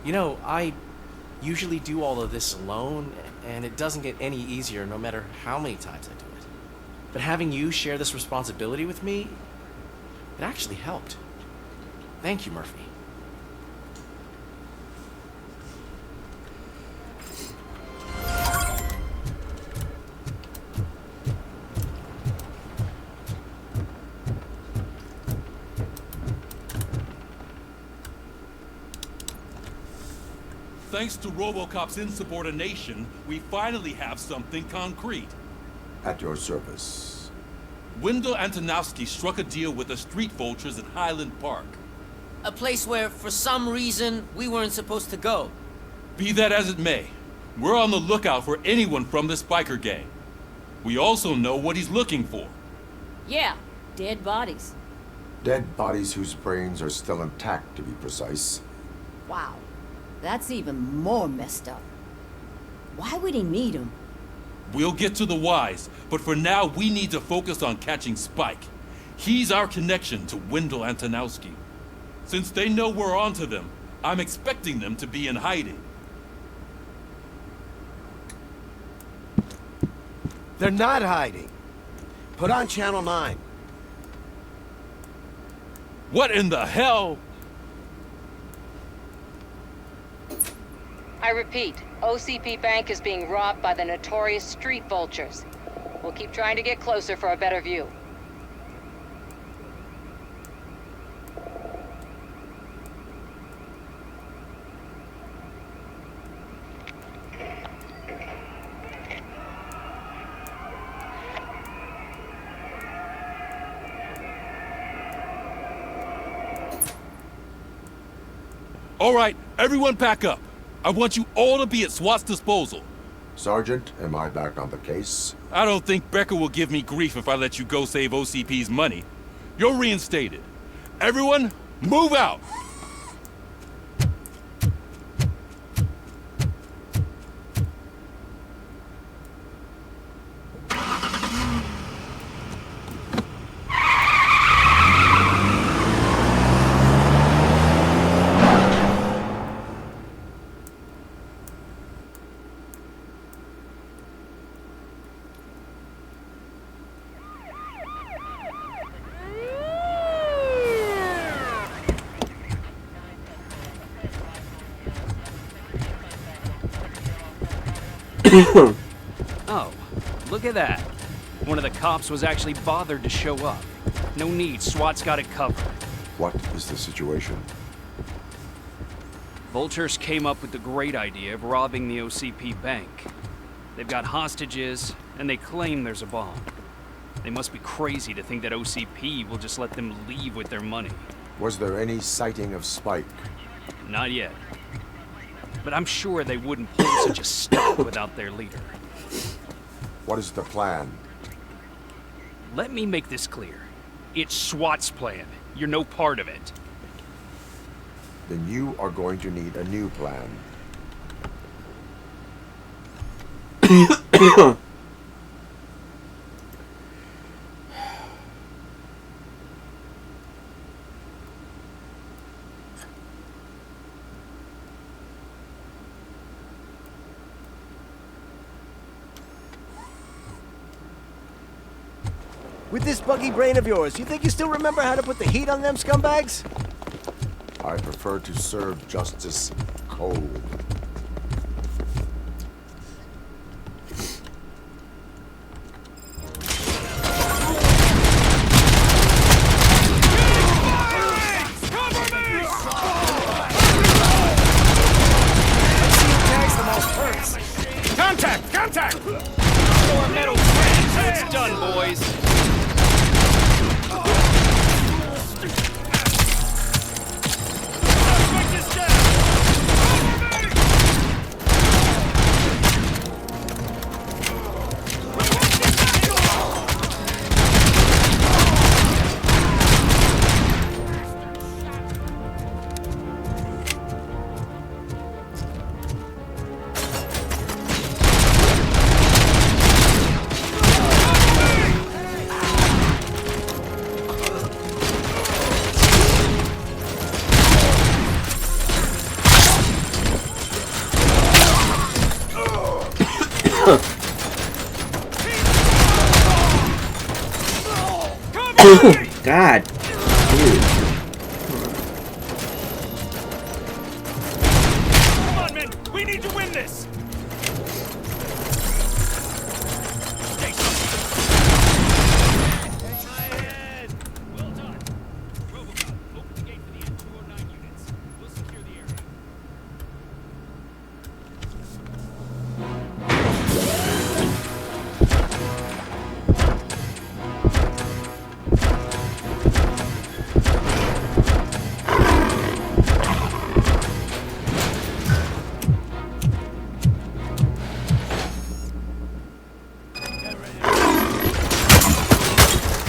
You know, I usually do all of this alone, and it doesn't get any easier no matter how many times I do it. But having you share this responsibility with me, it actually helped. Thank you, Murphy. Thanks to Robocop's insubordination, we finally have something concrete. At your service. Wendell Antonowski struck a deal with the street vultures at Highland Park. A place where, for some reason, we weren't supposed to go. Be that as it may, we're on the lookout for anyone from this biker gang. We also know what he's looking for. Yeah, dead bodies. Dead bodies whose brains are still intact, to be precise. Wow, that's even more messed up. Why would he need them? We'll get to the whys, but for now we need to focus on catching Spike. He's our connection to Wendell Antonowski. Since they know we're onto them, I'm expecting them to be in hiding. They're not hiding. Put on Channel 9. What in the hell? I repeat, OCP Bank is being robbed by the notorious street vultures. We'll keep trying to get closer for a better view. All right, everyone pack up. I want you all to be at SWAT's disposal. Sergeant, am I back on the case? I don't think Becker will give me grief if I let you go save OCP's money. You're reinstated. Everyone, move out! Oh, look at that. One of the cops was actually bothered to show up. No need, SWAT's got it covered. What is the situation? Vultures came up with the great idea of robbing the OCP bank. They've got hostages, and they claim there's a bomb. They must be crazy to think that OCP will just let them leave with their money. Was there any sighting of Spike? Not yet. But I'm sure they wouldn't pull such a stunt without their leader. What is the plan? Let me make this clear. It's SWAT's plan. You're no part of it. Then you are going to need a new plan. With this buggy brain of yours, you think you still remember how to put the heat on them scumbags? I prefer to serve justice cold. Contact! Contact! Four metal frames, it's done, boys. Suspect is down! God. Dude. Come on, men! We need to win this! Well done. Robocop, open the gate for the N209 units. We'll secure the area.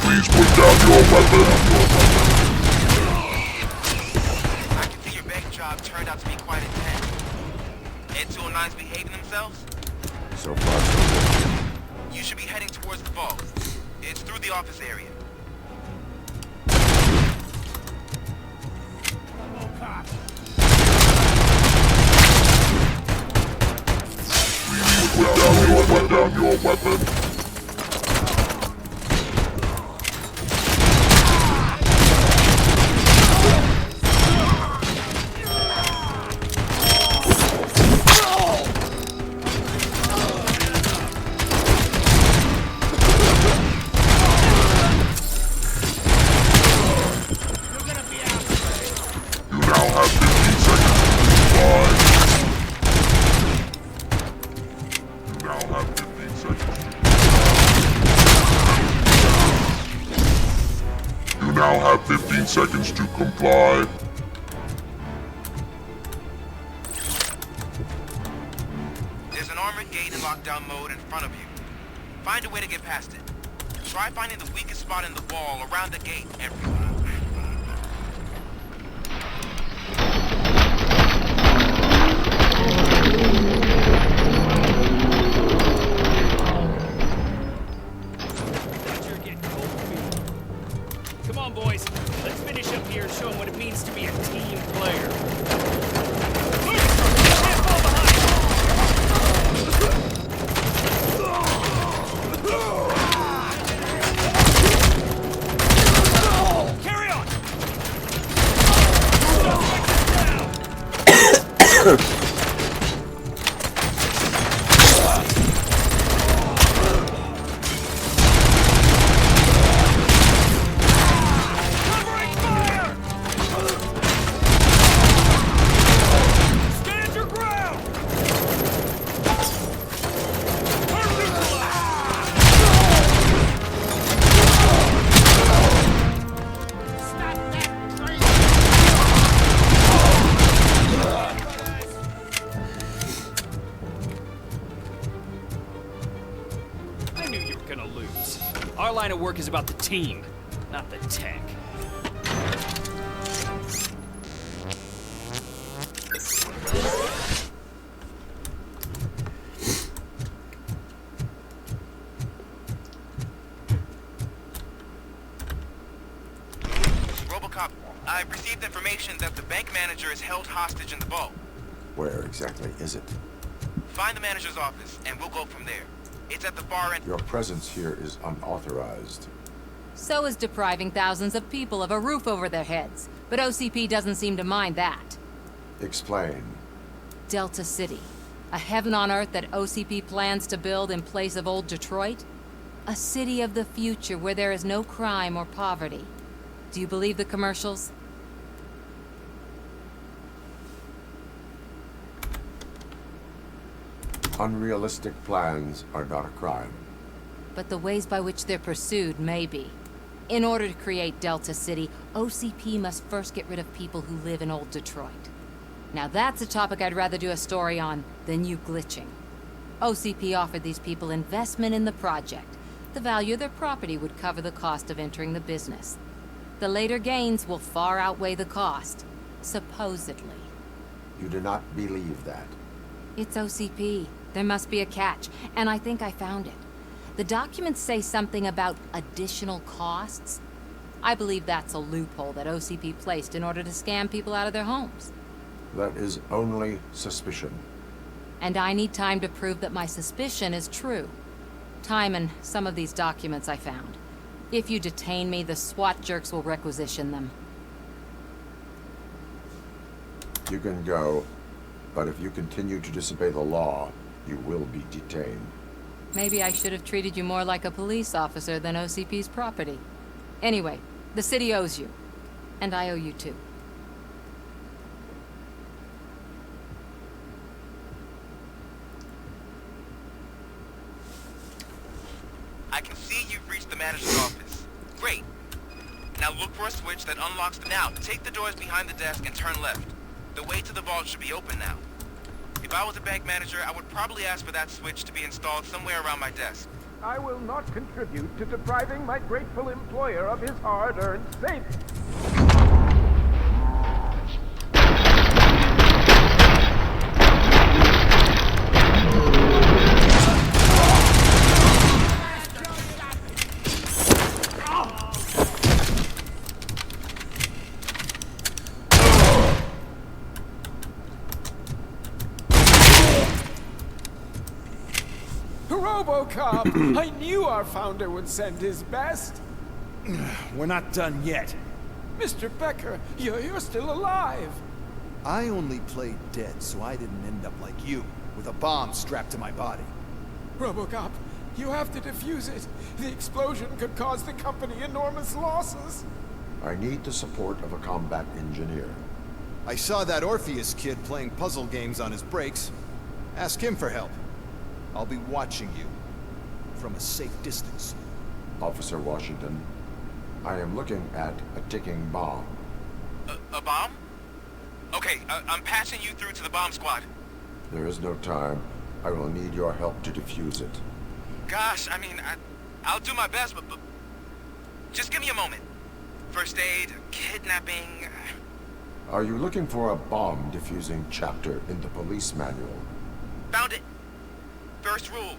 Please put down your weapon. I can see your bank job turned out to be quite intense. N209's behaving themselves? So far, so good. You should be heading towards the vault. It's through the office area. Put down your weapon. You now have 15 seconds to comply. There's an armored gate in lockdown mode in front of you. Find a way to get past it. Try finding the weakest spot in the wall around the gate, everyone. Come on, boys. Let's finish up here and show them what it means to be a team player. Carry on! Stand your ground! I knew you were gonna lose. Our line of work is about the team, not the tech. Robocop, I've received information that the bank manager is held hostage in the vault. Where exactly is it? Find the manager's office, and we'll go from there. It's at the far end. Your presence here is unauthorized. So is depriving thousands of people of a roof over their heads. But OCP doesn't seem to mind that. Explain. Delta City. A heaven on earth that OCP plans to build in place of old Detroit? A city of the future where there is no crime or poverty. Do you believe the commercials? Unrealistic plans are not a crime. But the ways by which they're pursued may be. In order to create Delta City, OCP must first get rid of people who live in old Detroit. Now that's a topic I'd rather do a story on than you glitching. OCP offered these people investment in the project. The value of their property would cover the cost of entering the business. The later gains will far outweigh the cost, supposedly. You do not believe that. It's OCP. There must be a catch, and I think I found it. The documents say something about additional costs. I believe that's a loophole that OCP placed in order to scam people out of their homes. That is only suspicion. And I need time to prove that my suspicion is true. Time and some of these documents I found. If you detain me, the SWAT jerks will requisition them. You can go, but if you continue to disobey the law, you will be detained. Maybe I should have treated you more like a police officer than OCP's property. Anyway, the city owes you. And I owe you too. I can see you've reached the manager's office. Great. Now look for a switch that unlocks the... Now, take the doors behind the desk and turn left. The way to the vault should be open now. If I was a bank manager, I would probably ask for that switch to be installed somewhere around my desk. I will not contribute to depriving my grateful employer of his hard-earned savings. Robocop! I knew our founder would send his best. We're not done yet. Mr. Becker, you're still alive. I only played dead so I didn't end up like you, with a bomb strapped to my body. Robocop, you have to defuse it. The explosion could cause the company enormous losses. I need the support of a combat engineer. I saw that Orpheus kid playing puzzle games on his breaks. Ask him for help. I'll be watching you from a safe distance. Officer Washington, I am looking at a ticking bomb. A bomb? Okay, I'm passing you through to the bomb squad. There is no time. I will need your help to defuse it. Gosh, I mean, I'll do my best, but just give me a moment. First aid, kidnapping... Are you looking for a bomb defusing chapter in the police manual? Found it. First rule,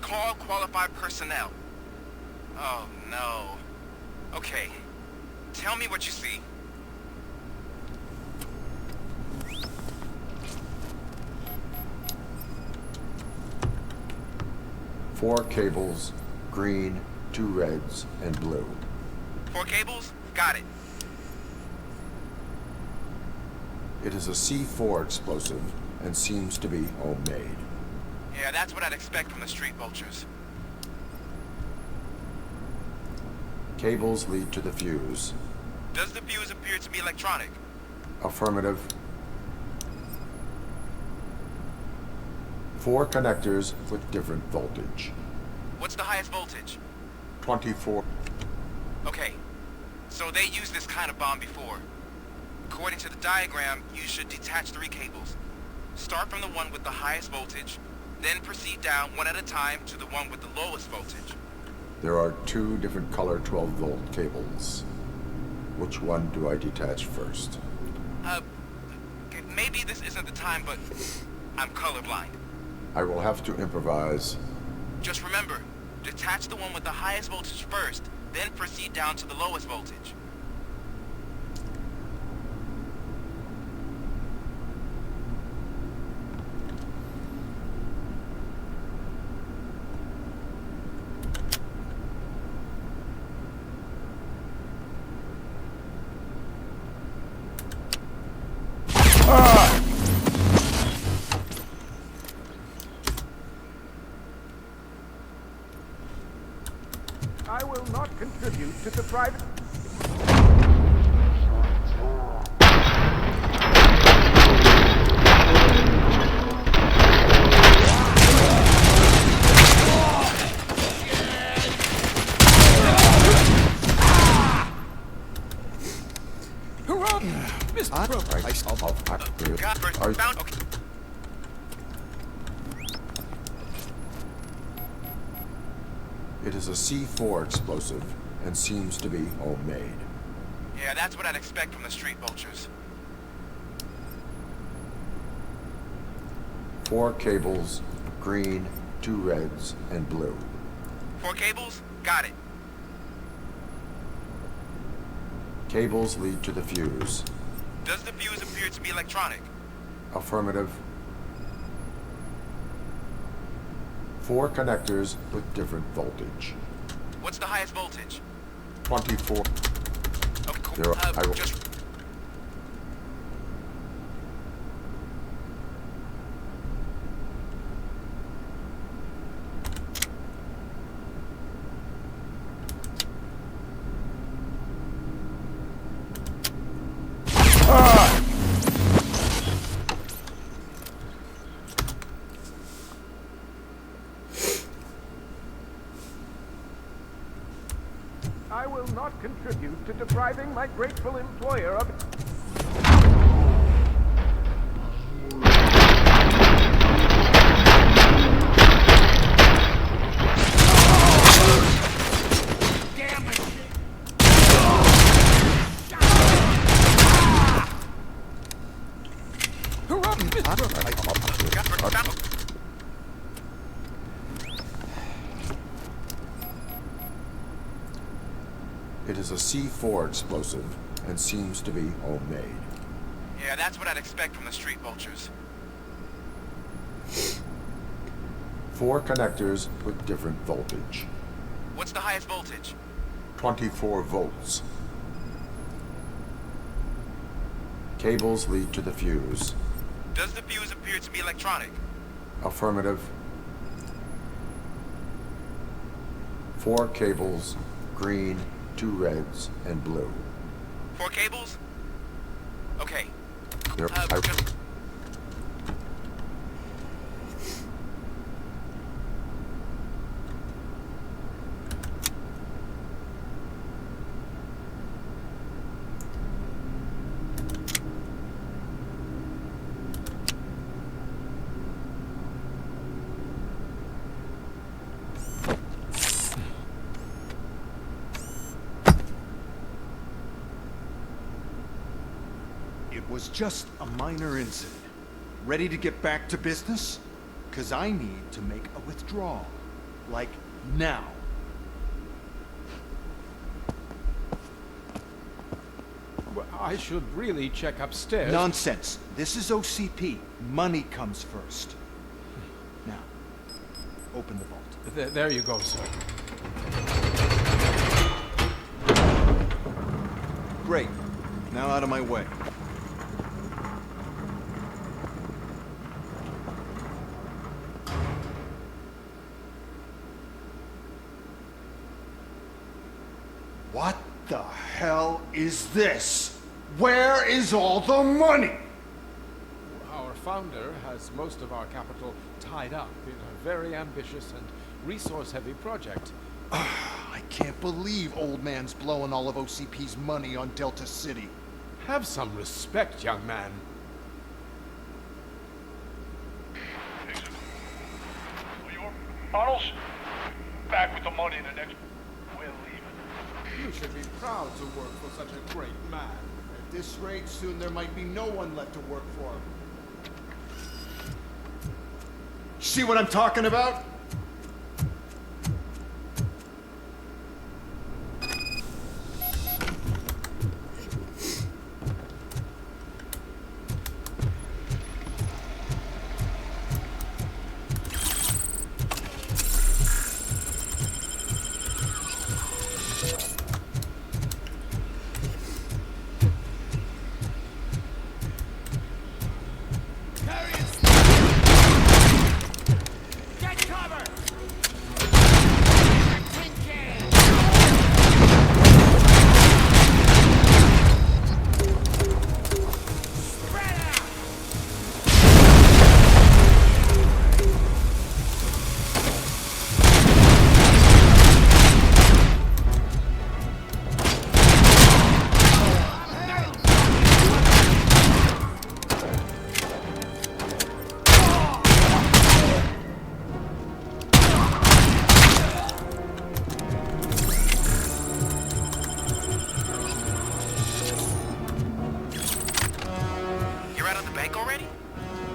call qualified personnel. Oh, no. Okay, tell me what you see. Four cables, green, 2 reds, and blue. 4 cables? Got it. It is a C4 explosive and seems to be homemade. Yeah, that's what I'd expect from the street vultures. Cables lead to the fuse. Does the fuse appear to be electronic? Affirmative. 4 connectors with different voltage. What's the highest voltage? 24. Okay, so they used this kind of bomb before. According to the diagram, you should detach 3 cables. Start from the one with the highest voltage, then proceed down one at a time to the one with the lowest voltage. There are 2 different color 12-volt cables. Which one do I detach first? Okay, maybe this isn't the time, but I'm colorblind. I will have to improvise. Just remember, detach the one with the highest voltage first, then proceed down to the lowest voltage. I will not contribute to the private... It is a C4 explosive and seems to be homemade. Yeah, that's what I'd expect from the street vultures. 4 cables, green, 2 reds, and blue. 4 cables? Got it. Cables lead to the fuse. Does the fuse appear to be electronic? Affirmative. 4 connectors with different voltage. What's the highest voltage? 24. There are, I will. I will not contribute to depriving my grateful employer of... It is a C4 explosive and seems to be homemade. Yeah, that's what I'd expect from the street vultures. 4 connectors with different voltage. What's the highest voltage? 24 volts. Cables lead to the fuse. Does the fuse appear to be electronic? Affirmative. 4 cables, green, 2 reds, and blue. 4 cables? Okay. There, It was just a minor incident. Ready to get back to business? 'Cause I need to make a withdrawal. Like, now. Well, I should really check upstairs. Nonsense. This is OCP. Money comes first. Now, open the vault. There you go, sir. Great. Now out of my way. What the hell is this? Where is all the money? Our founder has most of our capital tied up in a very ambitious and resource-heavy project. I can't believe old man's blowing all of OCP's money on Delta City. Have some respect, young man. Arnold's back with the money in the next... We're leaving. You should be proud to work for such a great man. At this rate, soon there might be no one left to work for him. See what I'm talking about?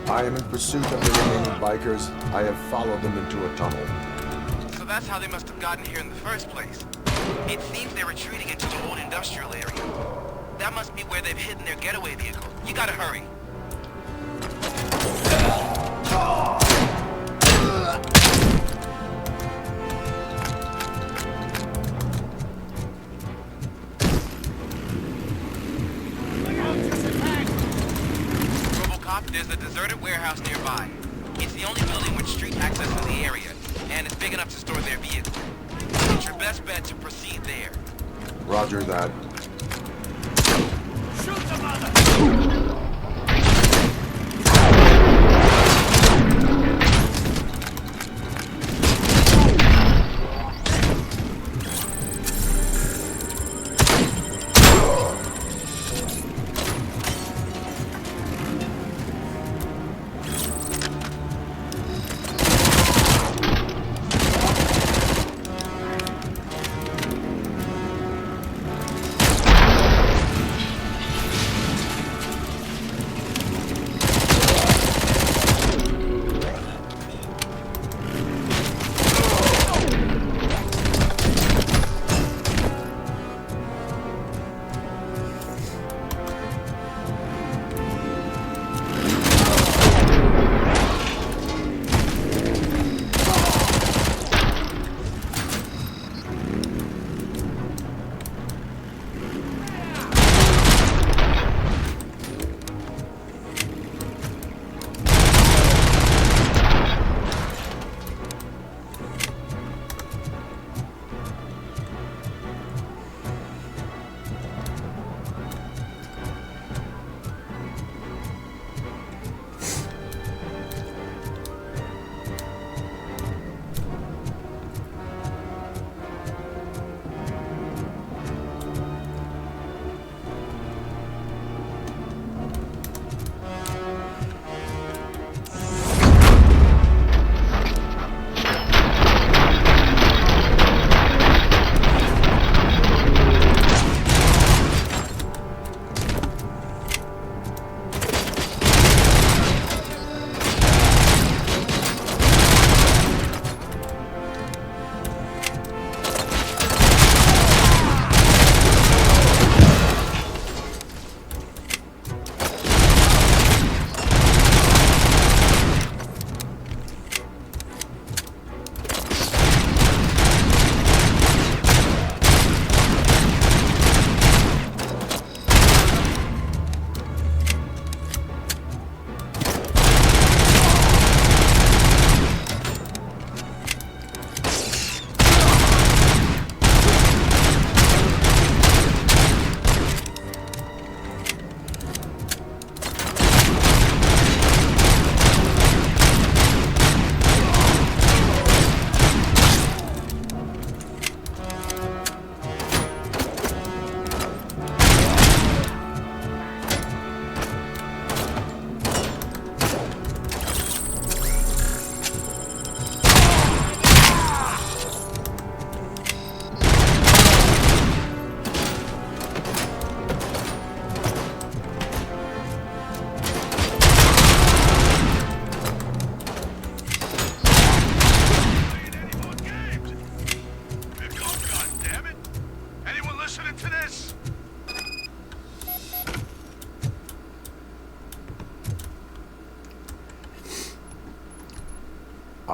I am in pursuit of the remaining bikers. I have followed them into a tunnel. So that's how they must have gotten here in the first place. It seems they're retreating into the old industrial area. That must be where they've hidden their getaway vehicle. You gotta hurry. top, there's a deserted warehouse nearby. It's the only building with street access in the area, and it's big enough to store their vehicle. It's your best bet to proceed there. Roger that. Shoot the mother!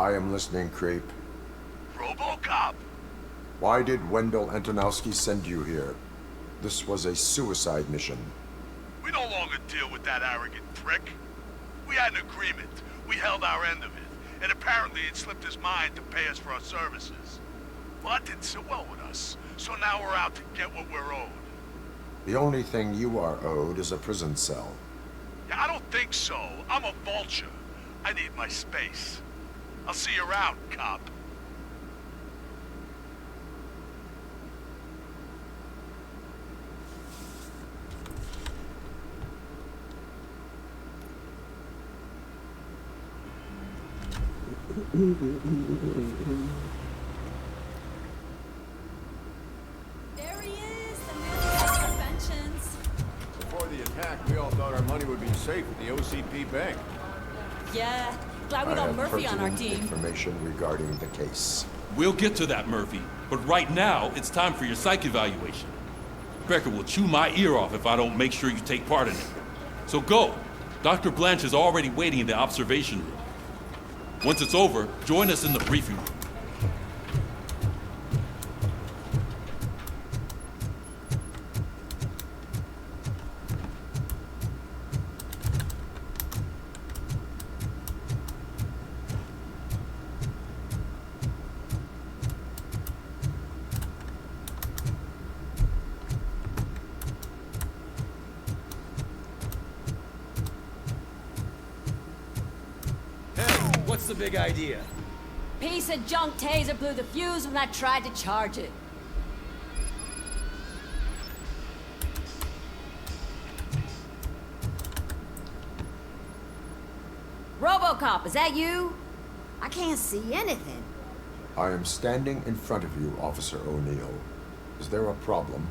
I am listening, Creep. Robocop! Why did Wendell Antonowski send you here? This was a suicide mission. We no longer deal with that arrogant prick. We had an agreement. We held our end of it. And apparently it slipped his mind to pay us for our services. Well, that didn't sit well with us. So now we're out to get what we're owed. The only thing you are owed is a prison cell. Yeah, I don't think so. I'm a vulture. I need my space. I'll see you around, cop. There he is, the man of conventions. Before the attack, we all thought our money would be safe at the OCP bank. Yeah, glad we I got have Murphy on our pertinent team. information regarding the case. We'll get to that, Murphy. But right now, it's time for your psych evaluation. Becker will chew my ear off if I don't make sure you take part in it. So go. Dr. Blanche is already waiting in the observation room. Once it's over, join us in the briefing room. What's the big idea? Piece of junk taser blew the fuse when I tried to charge it. Robocop, is that you? I can't see anything. I am standing in front of you, Officer O'Neill. Is there a problem?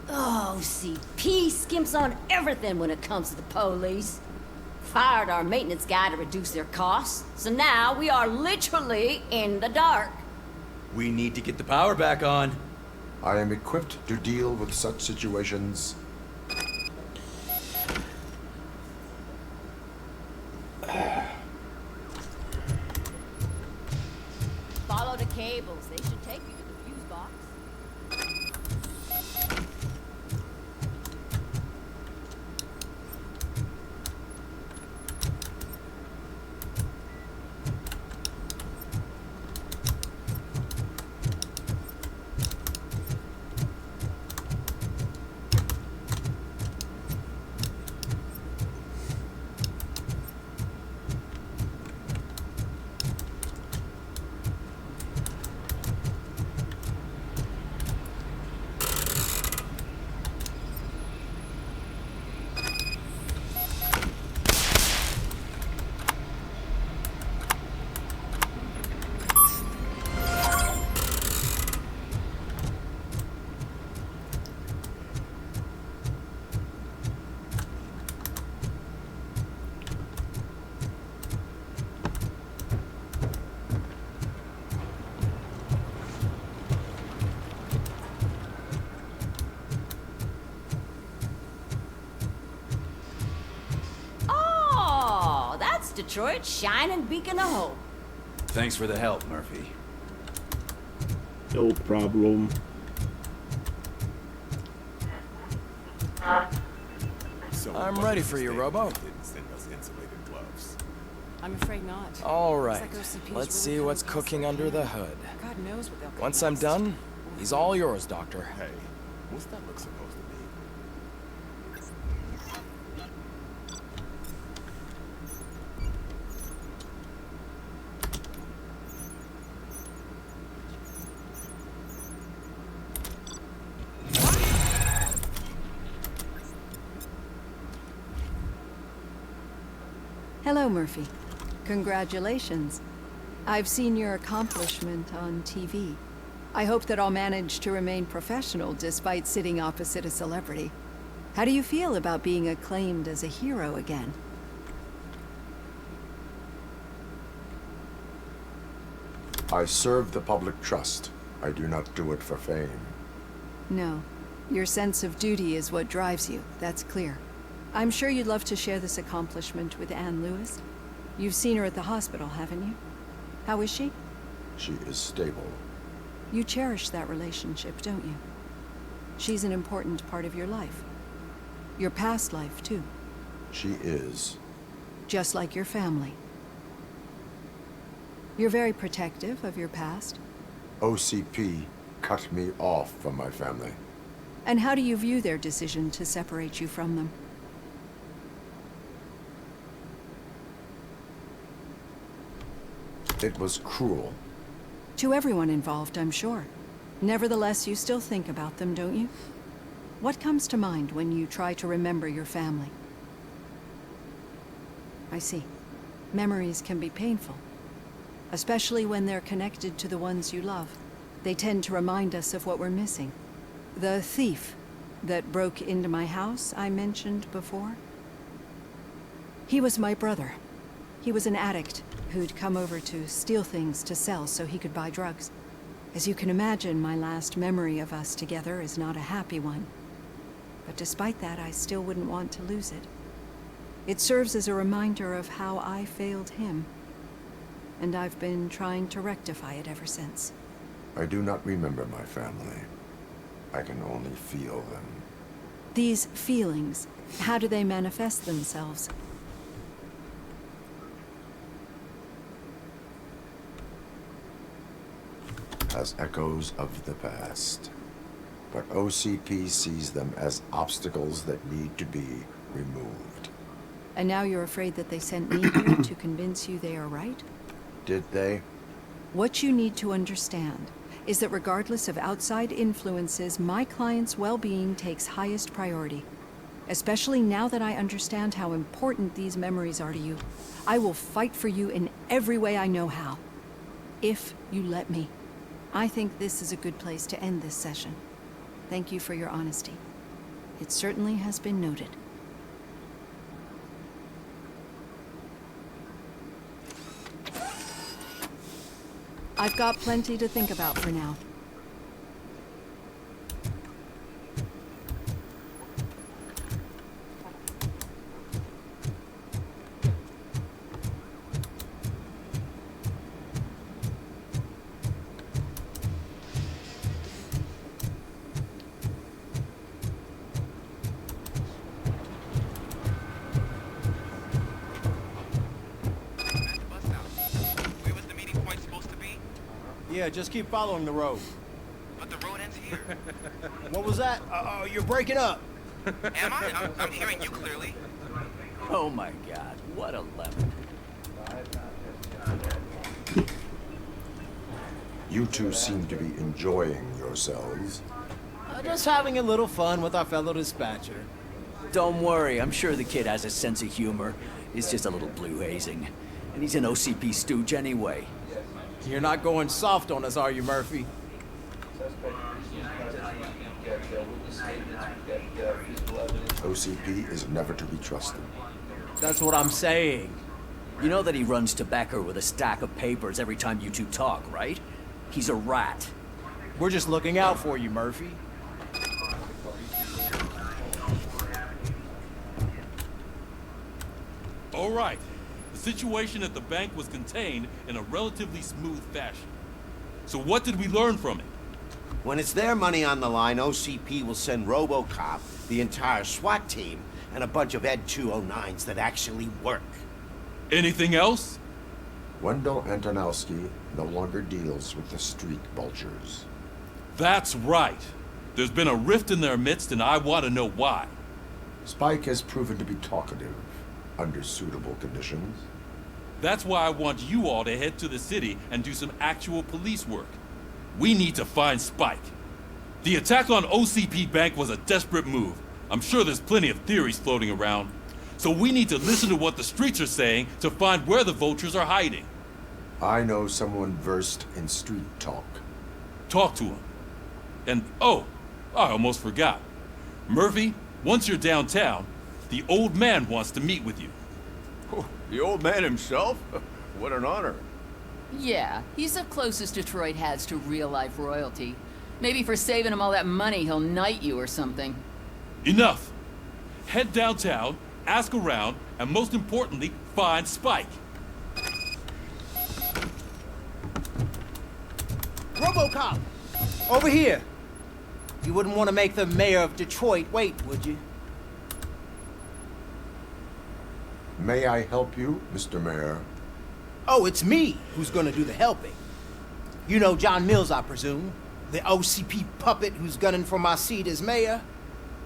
Oh, CP skimps on everything when it comes to the police. Fired our maintenance guy to reduce their costs, so now we are literally in the dark. We need to get the power back on. I am equipped to deal with such situations. Follow the cables. They should take you to the fuse box. Detroit's shining beacon of hope. Thanks for the help, Murphy. No problem. I'm ready for you, Robo. I'm afraid not. All right. Looks like OCP is Let's see really what's coming across cooking their under the plan. hood. God knows what they'll come Once I'm next. done, he's all yours, Doctor. Hey, what's that look supposed to be? Hello, Murphy. Congratulations. I've seen your accomplishment on TV. I hope that I'll manage to remain professional despite sitting opposite a celebrity. How do you feel about being acclaimed as a hero again? I serve the public trust. I do not do it for fame. No. Your sense of duty is what drives you, that's clear. I'm sure you'd love to share this accomplishment with Anne Lewis. You've seen her at the hospital, haven't you? How is she? She is stable. You cherish that relationship, don't you? She's an important part of your life. Your past life, too. She is. Just like your family. You're very protective of your past. OCP cut me off from my family. And how do you view their decision to separate you from them? It was cruel. To everyone involved, I'm sure. Nevertheless, you still think about them, don't you? What comes to mind when you try to remember your family? I see. Memories can be painful, especially when they're connected to the ones you love. They tend to remind us of what we're missing. The thief that broke into my house I mentioned before? He was my brother. He was an addict who'd come over to steal things to sell so he could buy drugs. As you can imagine, my last memory of us together is not a happy one. But despite that, I still wouldn't want to lose it. It serves as a reminder of how I failed him. And I've been trying to rectify it ever since. I do not remember my family. I can only feel them. These feelings, how do they manifest themselves? As echoes of the past. But OCP sees them as obstacles that need to be removed. And now you're afraid that they sent me here to convince you they are right? Did they? What you need to understand is that regardless of outside influences, my client's well-being takes highest priority. Especially now that I understand how important these memories are to you. I will fight for you in every way I know how. If you let me. I think this is a good place to end this session. Thank you for your honesty. It certainly has been noted. I've got plenty to think about for now. Yeah, just keep following the road. But the road ends here. What was that? You're breaking up. Am I? I'm hearing you clearly. Oh my god, what a lemon. You two seem to be enjoying yourselves. Just having a little fun with our fellow dispatcher. Don't worry, I'm sure the kid has a sense of humor. He's just a little blue hazing. And he's an OCP stooge anyway. You're not going soft on us, are you, Murphy? OCP is never to be trusted. That's what I'm saying. You know that he runs to Becker with a stack of papers every time you two talk, right? He's a rat. We're just looking out for you, Murphy. All right. The situation at the bank was contained in a relatively smooth fashion. So what did we learn from it? When it's their money on the line, OCP will send Robocop, the entire SWAT team, and a bunch of Ed 209s that actually work. Anything else? Wendell Antonowski no longer deals with the street vultures. That's right. There's been a rift in their midst, and I want to know why. Spike has proven to be talkative under suitable conditions. That's why I want you all to head to the city and do some actual police work. We need to find Spike. The attack on OCP Bank was a desperate move. I'm sure there's plenty of theories floating around. So we need to listen to what the streets are saying to find where the vultures are hiding. I know someone versed in street talk. Talk to him. And, oh, I almost forgot. Murphy, once you're downtown, the old man wants to meet with you. Oh, the old man himself? What an honor. Yeah, he's the closest Detroit has to real-life royalty. Maybe for saving him all that money, he'll knight you or something. Enough! Head downtown, ask around, and most importantly, find Spike. Robocop! Over here! You wouldn't want to make the mayor of Detroit wait, would you? May I help you, Mr. Mayor? Oh, it's me who's gonna do the helping. You know John Mills, I presume? The OCP puppet who's gunning for my seat as mayor?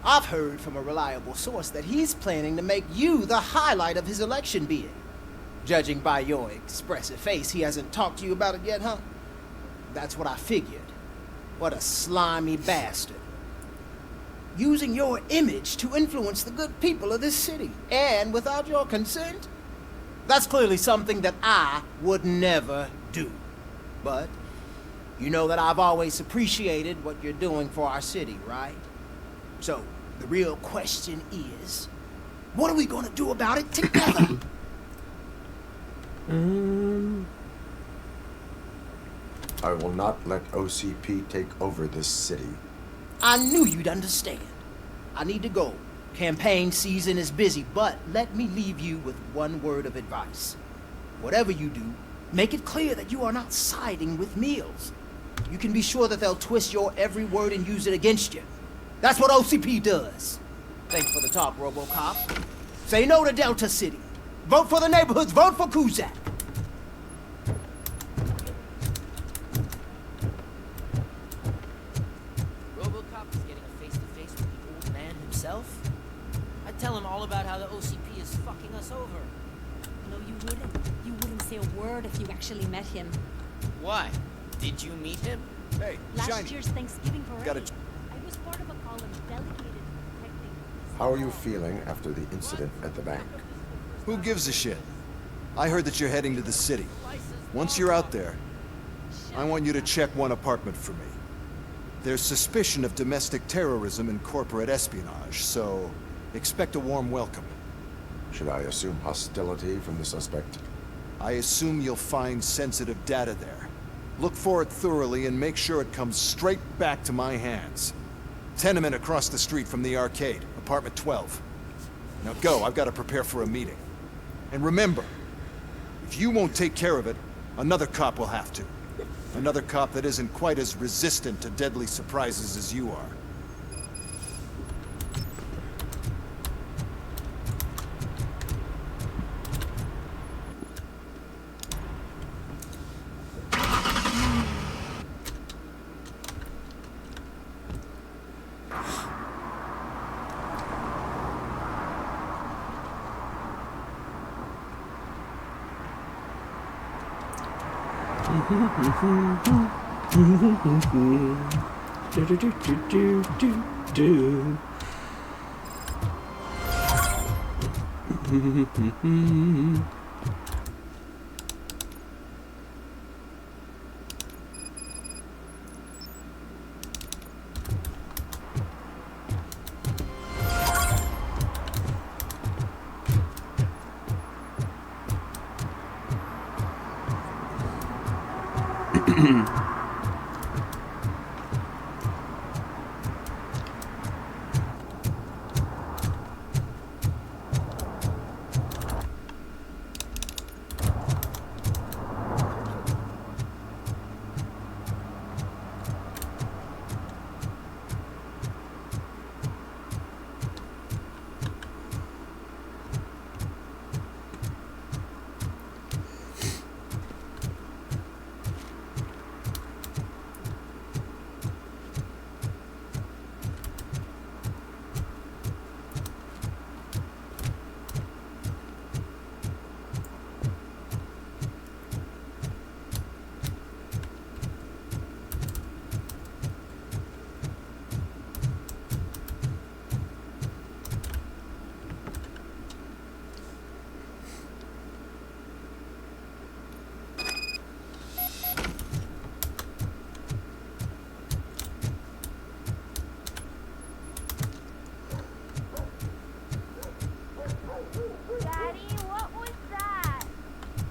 I've heard from a reliable source that he's planning to make you the highlight of his election bid. Judging by your expressive face, he hasn't talked to you about it yet, huh? That's what I figured. What a slimy bastard. Using your image to influence the good people of this city, and without your consent? That's clearly something that I would never do. But you know that I've always appreciated what you're doing for our city, right? So, the real question is, what are we gonna do about it together? I will not let OCP take over this city. I knew you'd understand. I need to go. Campaign season is busy, but let me leave you with one word of advice. Whatever you do, make it clear that you are not siding with Mills. You can be sure that they'll twist your every word and use it against you. That's what OCP does. Thanks for the talk, Robocop. Say no to Delta City. Vote for the neighborhoods. Vote for Kuzak. Robocop is getting a face-to-face with the old man himself? I'd tell him all about how the OCP is fucking us over. No, you wouldn't. You wouldn't say a word if you actually met him. Why? Did you meet him? Hey, Last Shiny. year's Thanksgiving parade. Got a... I was part of a column delegated to protecting... How are you feeling after the incident at the bank? Who gives a shit? I heard that you're heading to the city. Once you're out there, I want you to check one apartment for me. There's suspicion of domestic terrorism and corporate espionage, so expect a warm welcome. Should I assume hostility from the suspect? I assume you'll find sensitive data there. Look for it thoroughly and make sure it comes straight back to my hands. Tenement across the street from the arcade, apartment 12. Now go, I've got to prepare for a meeting. And remember, if you won't take care of it, another cop will have to. Another cop that isn't quite as resistant to deadly surprises as you are.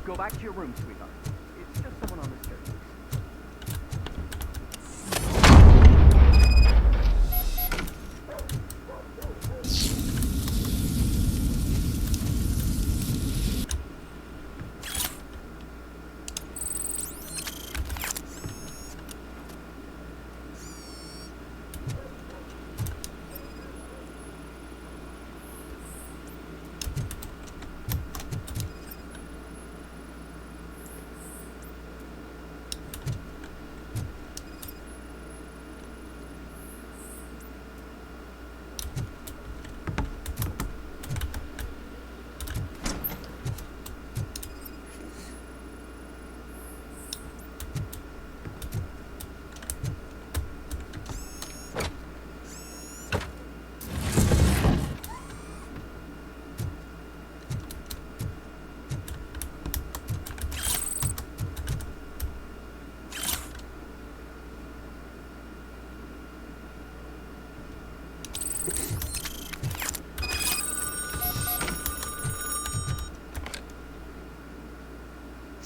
Go back to your room, sweetheart. It's just someone on the stairs.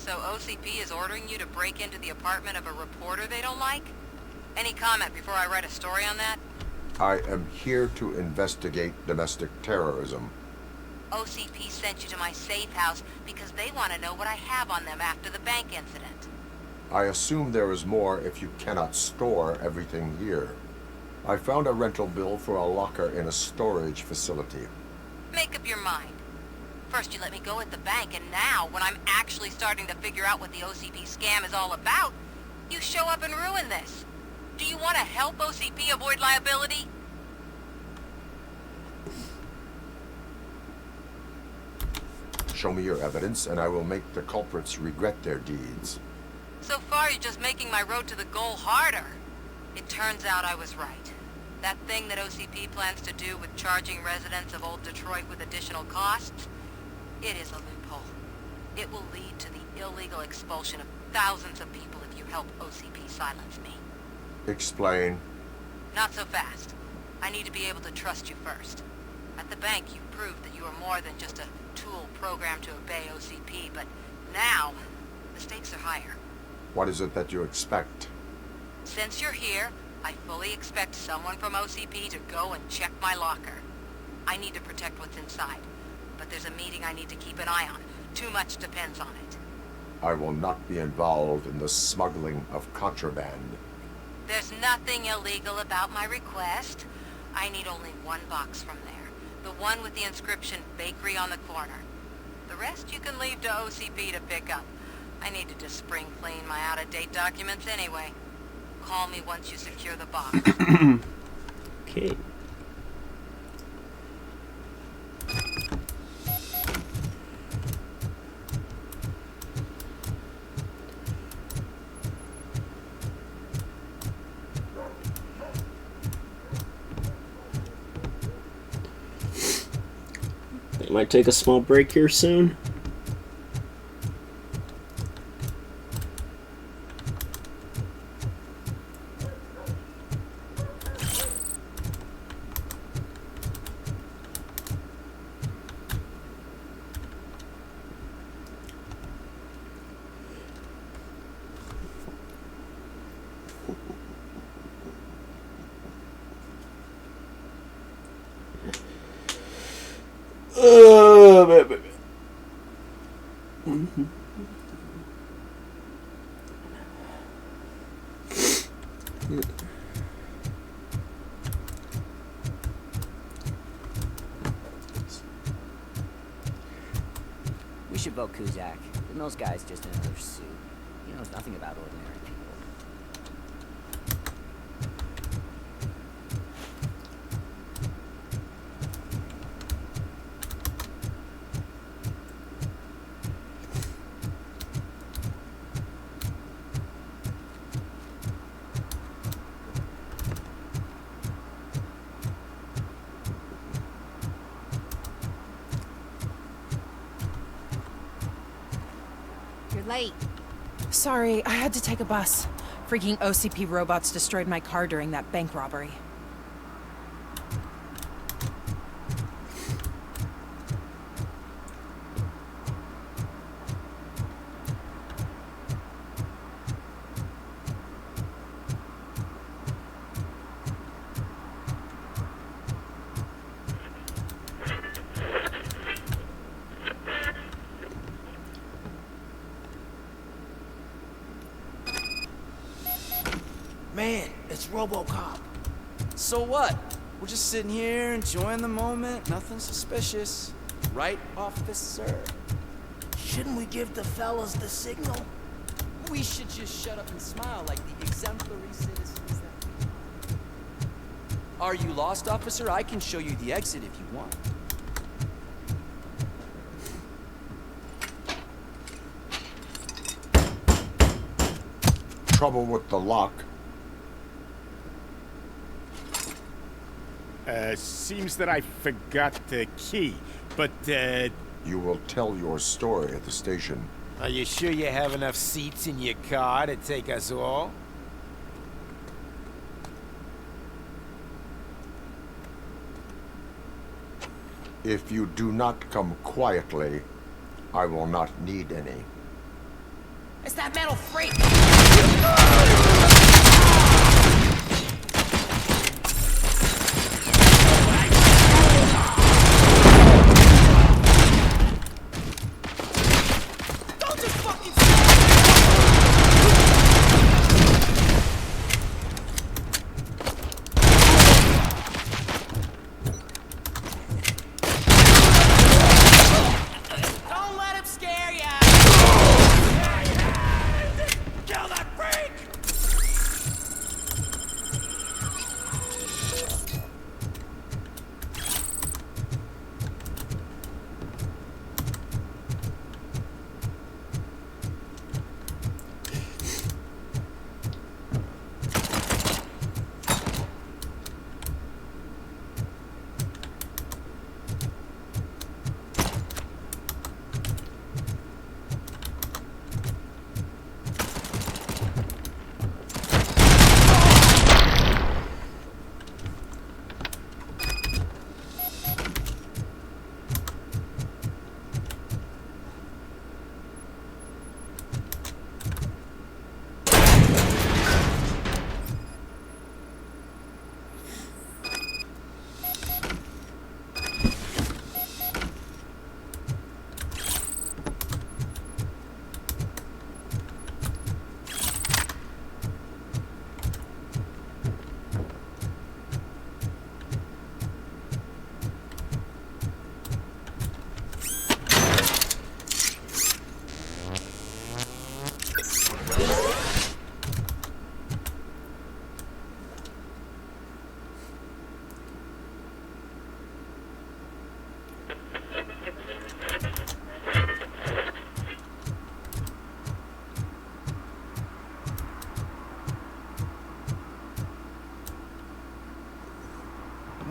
So OCP is ordering you to break into the apartment of a reporter they don't like? Any comment before I write a story on that? I am here to investigate domestic terrorism. OCP sent you to my safe house because they want to know what I have on them after the bank incident. I assume there is more if you cannot store everything here. I found a rental bill for a locker in a storage facility. Make up your mind. First you let me go at the bank, and now, when I'm actually starting to figure out what the OCP scam is all about, you show up and ruin this. Do you want to help OCP avoid liability? Show me your evidence, and I will make the culprits regret their deeds. So far, you're just making my road to the goal harder. It turns out I was right. That thing that OCP plans to do with charging residents of Old Detroit with additional costs, it is a loophole. It will lead to the illegal expulsion of thousands of people if you help OCP silence me. Explain. Not so fast. I need to be able to trust you first. At the bank, you proved that you are more than just a tool programmed to obey OCP, but now, the stakes are higher. What is it that you expect? Since you're here, I fully expect someone from OCP to go and check my locker. I need to protect what's inside, but there's a meeting I need to keep an eye on. Too much depends on it. I will not be involved in the smuggling of contraband. There's nothing illegal about my request. I need only one box from there. The one with the inscription Bakery on the corner. The rest you can leave to OCP to pick up. I need to just spring clean my out-of-date documents anyway. Call me once you secure the box. Okay. I might take a small break here soon. We should vote Kuzak. The Mills guy's just in another suit. He knows nothing about ordinary people. Late. Sorry, I had to take a bus. Freaking OCP robots destroyed my car during that bank robbery. Man, it's Robocop. So what? We're just sitting here enjoying the moment. Nothing suspicious. Right, officer? Shouldn't we give the fellas the signal? We should just shut up and smile like the exemplary citizens that we are. Are you lost, officer? I can show you the exit if you want. Trouble with the lock. Seems that I forgot the key, but, You will tell your story at the station. Are you sure you have enough seats in your car to take us all? If you do not come quietly, I will not need any. It's that metal freak!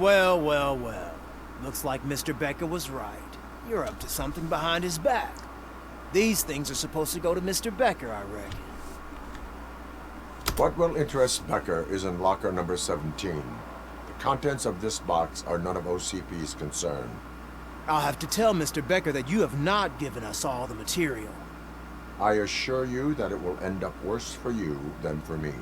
Well, well, well. Looks like Mr. Becker was right. You're up to something behind his back. These things are supposed to go to Mr. Becker, I reckon. What will interest Becker is in locker number 17. The contents of this box are none of OCP's concern. I'll have to tell Mr. Becker that you have not given us all the material. I assure you that it will end up worse for you than for me.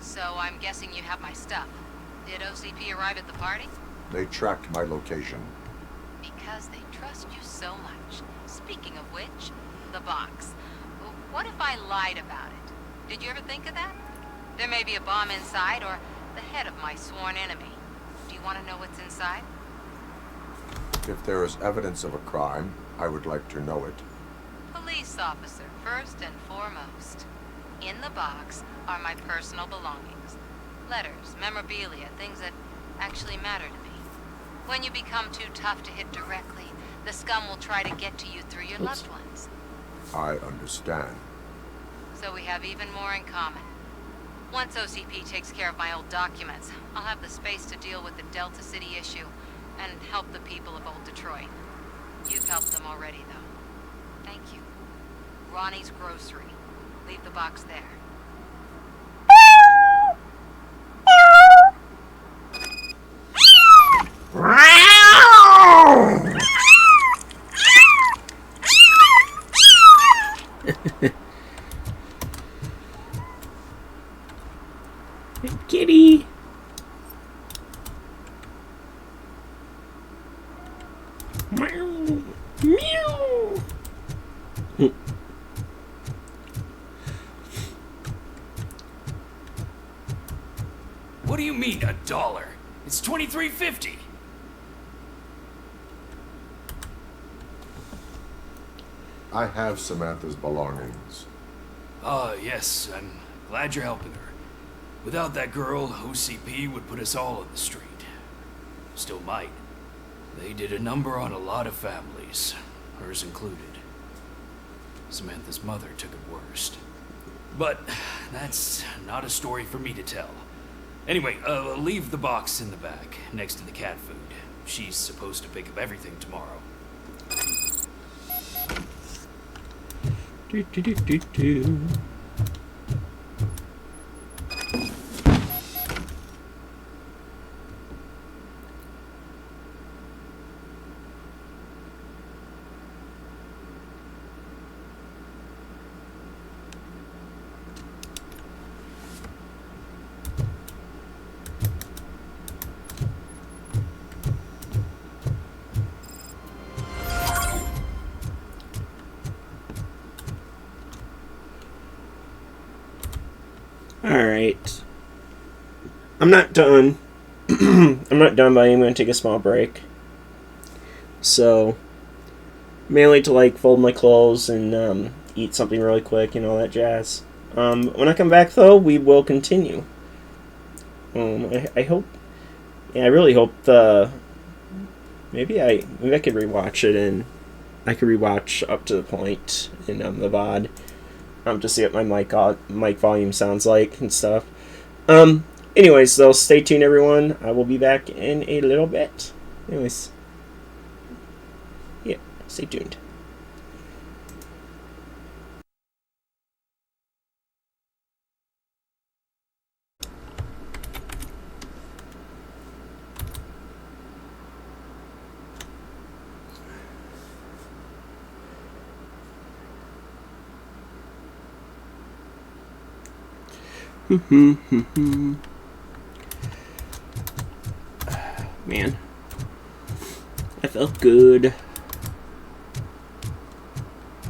So I'm guessing you have my stuff. Did OCP arrive at the party? They tracked my location. Because they trust you so much. Speaking of which, the box. What if I lied about it? Did you ever think of that? There may be a bomb inside, or the head of my sworn enemy. Do you want to know what's inside? If there is evidence of a crime, I would like to know it. Police officer, first and foremost. In the box are my personal belongings. Letters, memorabilia, things that actually matter to me. When you become too tough to hit directly, the scum will try to get to you through your loved ones. I understand. So we have even more in common. Once OCP takes care of my old documents, I'll have the space to deal with the Delta City issue and help the people of Old Detroit. You've helped them already, though. Thank you. Ronnie's Grocery. Leave the box there. Kitty. Meow. Meow. What do you mean, $1? It's $23.50. I have Samantha's belongings. Ah, yes, I'm glad you're helping her. Without that girl, OCP would put us all on the street. Still might. They did a number on a lot of families, hers included. Samantha's mother took it worst. But that's not a story for me to tell. Anyway, leave the box in the back, next to the cat food. She's supposed to pick up everything tomorrow. Do, do, do, do, do. Alright. I'm not done. I'm not done, but I'm going to take a small break. So, mainly to like fold my clothes and eat something really quick and all that jazz. When I come back though, we will continue. I hope, yeah, I really hope maybe I could rewatch it, and I could rewatch up to the point in the VOD. To see what my mic volume sounds like and stuff. Anyways, so stay tuned, everyone. I will be back in a little bit. Anyways, yeah, stay tuned. Man, I felt good.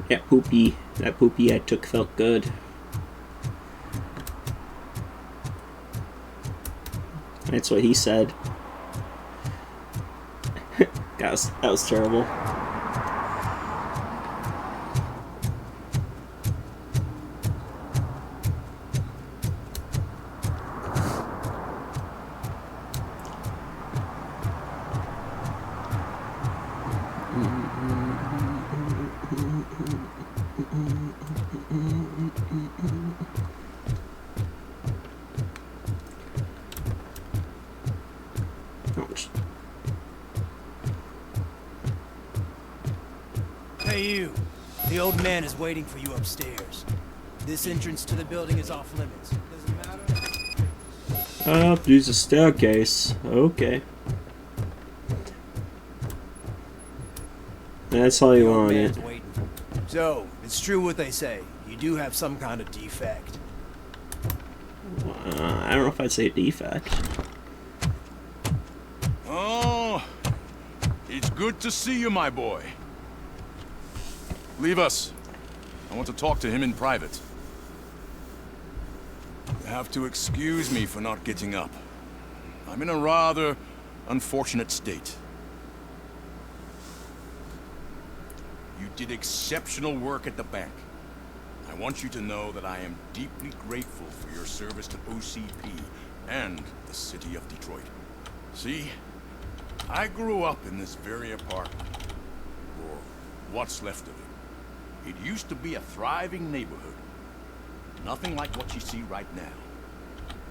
That poopy I took felt good. That's what he said. That was terrible. Hey, you. The old man is waiting for you upstairs. This entrance to the building is off limits. Doesn't matter. Up, use a staircase. Okay. That's how you want it. So, it's true what they say. You do have some kind of defect. I don't know if I'd say defect. Oh, it's good to see you, my boy. Leave us. I want to talk to him in private. You have to excuse me for not getting up. I'm in a rather unfortunate state. You did exceptional work at the bank. I want you to know that I am deeply grateful for your service to OCP and the city of Detroit. See, I grew up in this very apartment, or what's left of it. It used to be a thriving neighborhood. Nothing like what you see right now.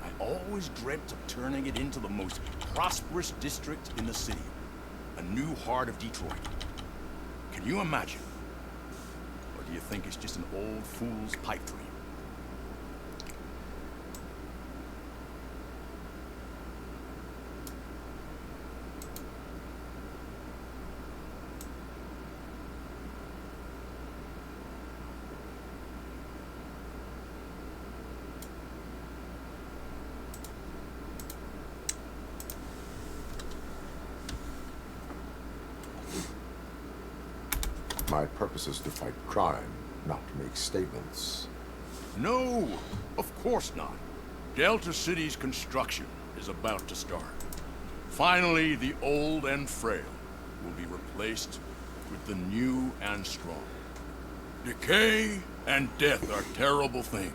I always dreamt of turning it into the most prosperous district in the city. A new heart of Detroit. Can you imagine? Or do you think it's just an old fool's pipe dream? My purpose is to fight crime, not to make statements. No, of course not. Delta City's construction is about to start. Finally, the old and frail will be replaced with the new and strong. Decay and death are terrible things.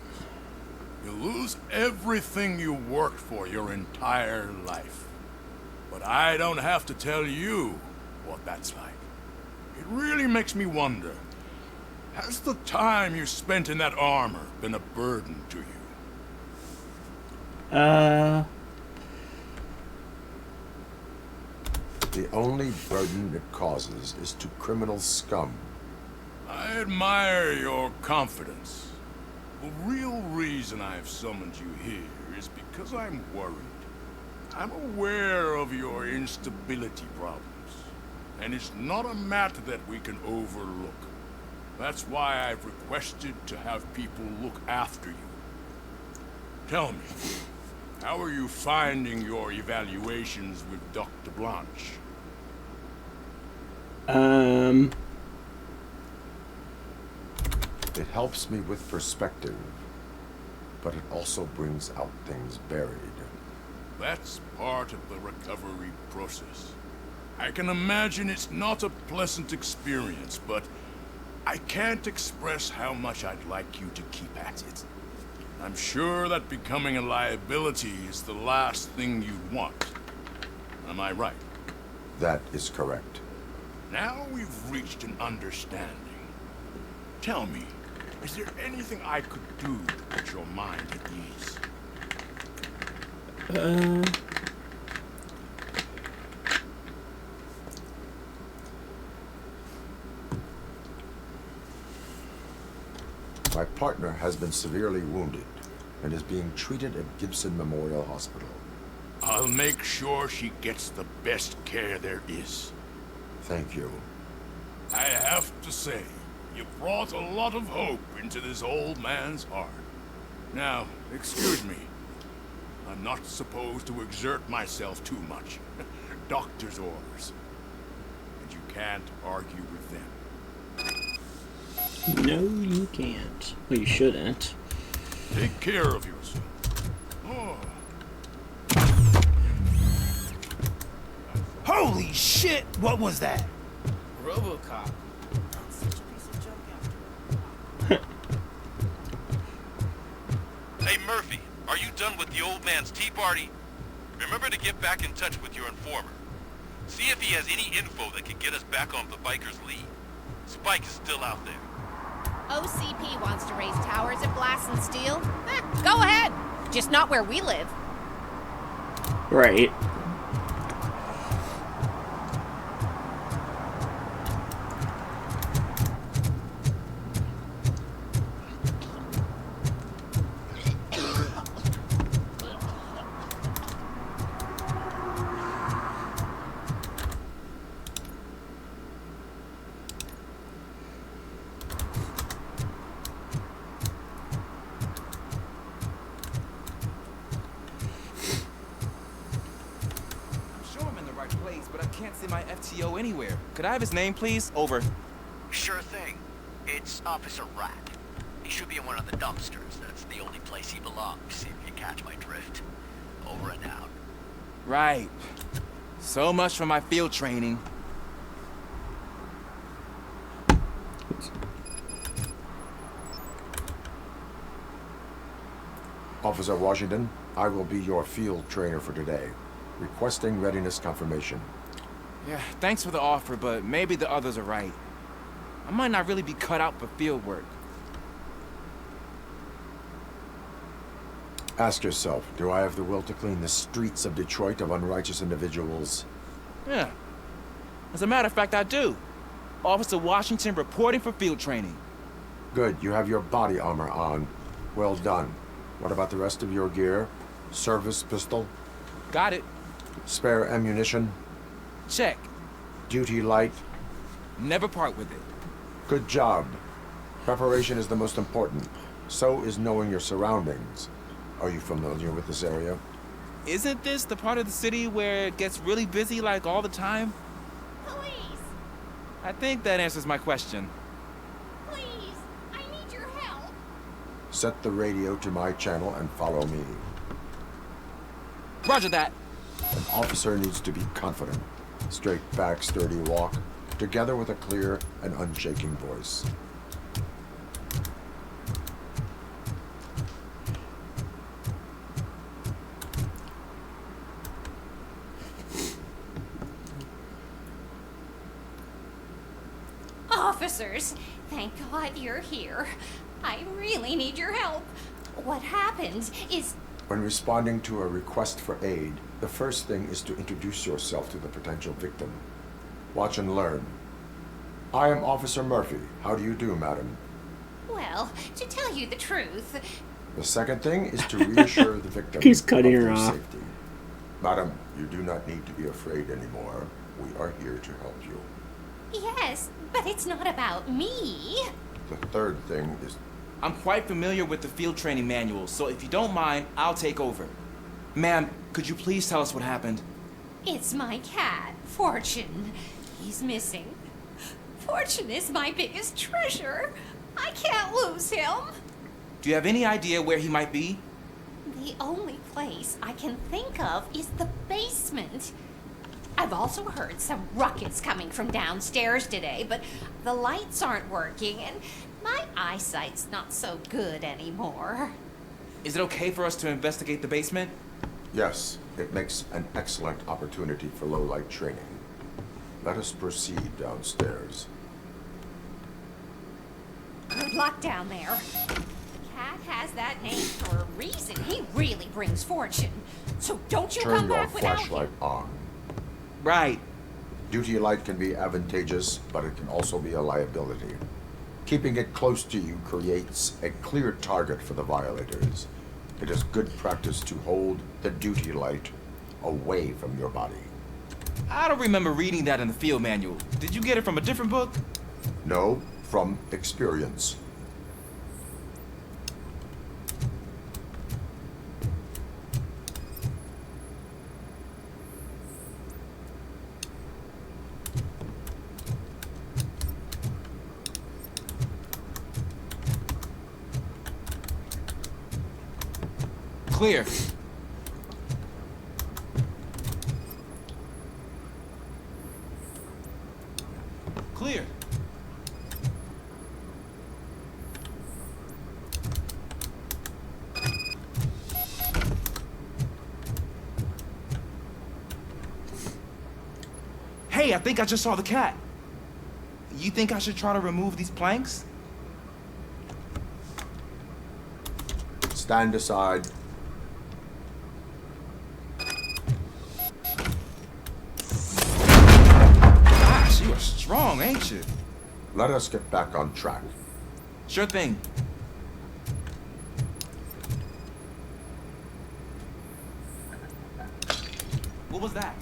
You lose everything you worked for your entire life. But I don't have to tell you what that's like. It really makes me wonder, has the time you spent in that armor been a burden to you? The only burden it causes is to criminal scum. I admire your confidence. The real reason I've summoned you here is because I'm worried. I'm aware of your instability problems. And it's not a matter that we can overlook. That's why I've requested to have people look after you. Tell me, how are you finding your evaluations with Dr. Blanche? It helps me with perspective, but it also brings out things buried. That's part of the recovery process. I can imagine it's not a pleasant experience, but I can't express how much I'd like you to keep at it. I'm sure that becoming a liability is the last thing you'd want. Am I right? That is correct. Now we've reached an understanding. Tell me, is there anything I could do to put your mind at ease? My partner has been severely wounded and is being treated at Gibson Memorial Hospital. I'll make sure she gets the best care there is. Thank you. I have to say, you brought a lot of hope into this old man's heart. Now, excuse me. I'm not supposed to exert myself too much. Doctor's orders. And you can't argue with them. No, you can't. Well, you shouldn't. Take care of yourself. Oh. Holy shit! What was that? Robocop. Hey, Murphy, are you done with the old man's tea party? Remember to get back in touch with your informer. See if he has any info that could get us back on the biker's lead. Spike is still out there. OCP wants to raise towers at Blast and Steel. Go ahead. Just not where we live. Right. But I can't see my FTO anywhere. Could I have his name, please? Over. Sure thing. It's Officer Rat. He should be in one of the dumpsters. That's the only place he belongs, if you catch my drift. Over and out. Right. So much for my field training. Officer Washington, I will be your field trainer for today. Requesting readiness confirmation. Yeah, thanks for the offer, but maybe the others are right. I might not really be cut out for field work. Ask yourself, do I have the will to clean the streets of Detroit of unrighteous individuals? Yeah. As a matter of fact, I do. Officer Washington reporting for field training. Good, you have your body armor on. Well done. What about the rest of your gear? Service pistol? Got it. Spare ammunition? Check. Duty light? Never part with it. Good job. Preparation is the most important. So is knowing your surroundings. Are you familiar with this area? Isn't this the part of the city where it gets really busy like all the time? Please! I think that answers my question. Please! I need your help! Set the radio to my channel and follow me. Roger that. An officer needs to be confident. Straight back, sturdy walk, together with a clear and unshaking voice. Officers, thank God you're here. I really need your help. What happened is... When responding to a request for aid, the first thing is to introduce yourself to the potential victim. Watch and learn. I am Officer Murphy. How do you do, madam? Well, to tell you the truth... The second thing is to reassure the victim He's cutting of her their off. safety. Madam, you do not need to be afraid anymore. We are here to help you. Yes, but it's not about me. The third thing is... I'm quite familiar with the field training manual, so if you don't mind, I'll take over. Ma'am, could you please tell us what happened? It's my cat, Fortune. He's missing. Fortune is my biggest treasure. I can't lose him. Do you have any idea where he might be? The only place I can think of is the basement. I've also heard some ruckus coming from downstairs today, but the lights aren't working and my eyesight's not so good anymore. Is it okay for us to investigate the basement? Yes, it makes an excellent opportunity for low-light training. Let us proceed downstairs. Good luck down there. The cat has that name for a reason. He really brings fortune. So don't you Turn come your back without him. flashlight on. Right. Duty light can be advantageous, but it can also be a liability. Keeping it close to you creates a clear target for the violators. It is good practice to hold the duty light away from your body. I don't remember reading that in the field manual. Did you get it from a different book? No, from experience. Clear. Clear. Hey, I think I just saw the cat. You think I should try to remove these planks? Stand aside. Gosh, you are strong, ain't you? Let us get back on track. Sure thing. What was that?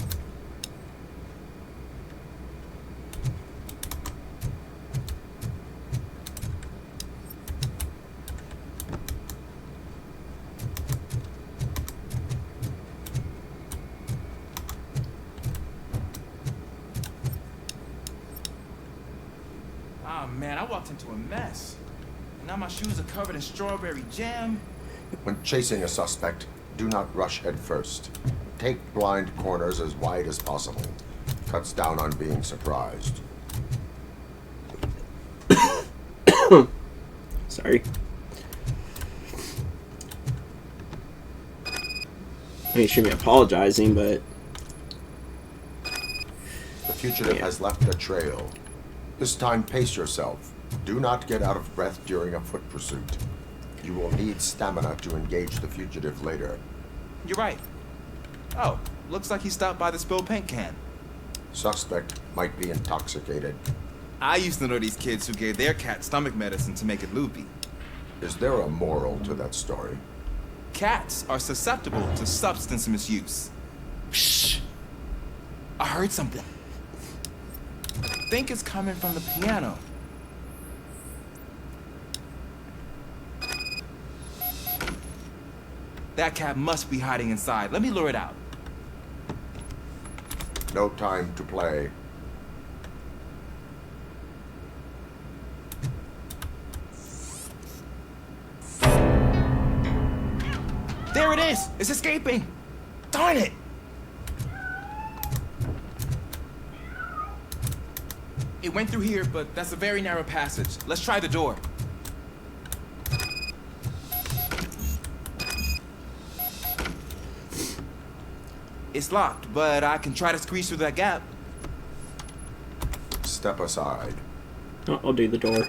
Oh man, I walked into a mess. Now my shoes are covered in strawberry jam. When chasing a suspect, do not rush head first. Take blind corners as wide as possible. Cuts down on being surprised. Sorry. I mean, you shouldn't be apologizing, but... The fugitive has left a trail. This time, pace yourself. Do not get out of breath during a foot pursuit. You will need stamina to engage the fugitive later. You're right. Oh, looks like he stopped by the spilled paint can. Suspect might be intoxicated. I used to know these kids who gave their cat stomach medicine to make it loopy. Is there a moral to that story? Cats are susceptible to substance misuse. Shh! I heard something. I think it's coming from the piano. That cat must be hiding inside. Let me lure it out. No time to play. There it is! It's escaping! Darn it! It went through here, but that's a very narrow passage. Let's try the door. It's locked, but I can try to squeeze through that gap. Step aside. I'll do the door.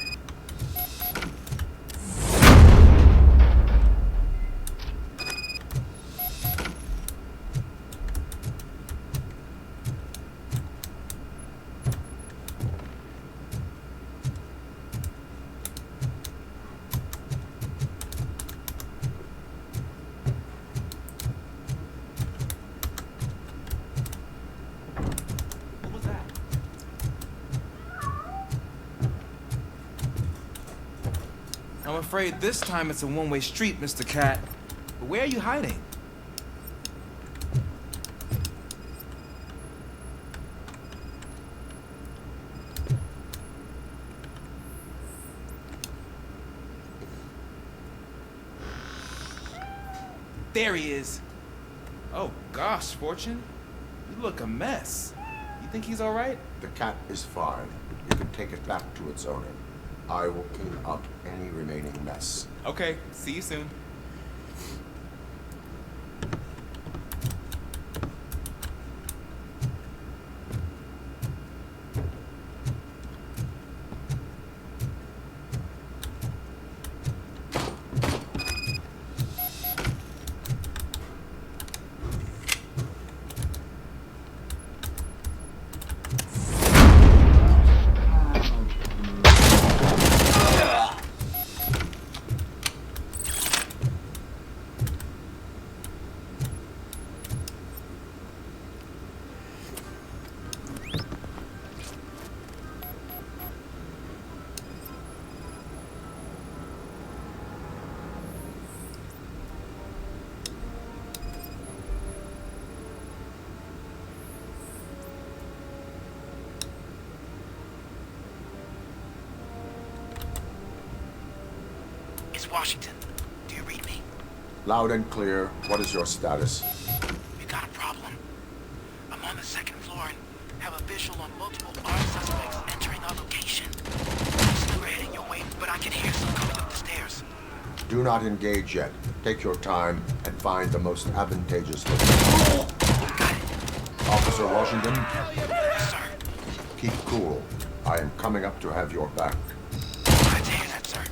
I'm afraid this time it's a one-way street, Mr. Cat. But where are you hiding? There he is. Oh gosh, Fortune. You look a mess. You think he's all right? The cat is fine. You can take it back to its owner. I will clean up any remaining mess. Okay, see you soon. Washington, do you read me? Loud and clear. What is your status? We got a problem. I'm on the second floor and have a visual on multiple armed suspects entering our location. It's never heading your way, but I can hear some coming up the stairs. Do not engage yet. Take your time and find the most advantageous location. Got it. Officer Washington? Yes, sir. Keep cool. I am coming up to have your back. Glad to hear that, sir.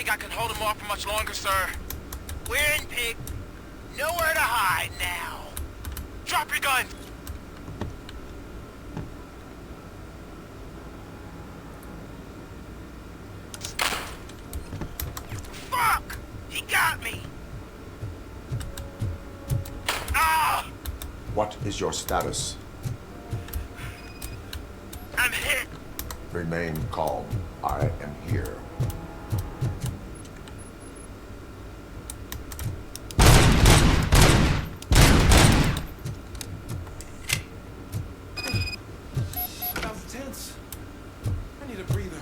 think I can hold him off for much longer, sir. We're in, pig. Nowhere to hide now. Drop your gun! Fuck! He got me! Ah! What is your status? I'm hit! Remain calm. I am here. That was tense. I need a breather.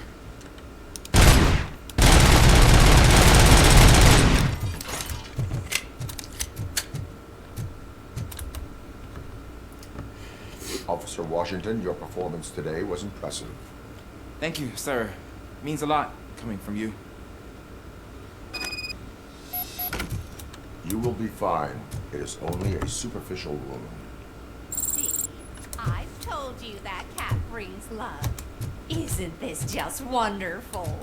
Officer Washington, your performance today was impressive. Thank you, sir. Means a lot coming from you. You will be fine. It is only a superficial wound. See, I've told you that cat brings luck. Isn't this just wonderful?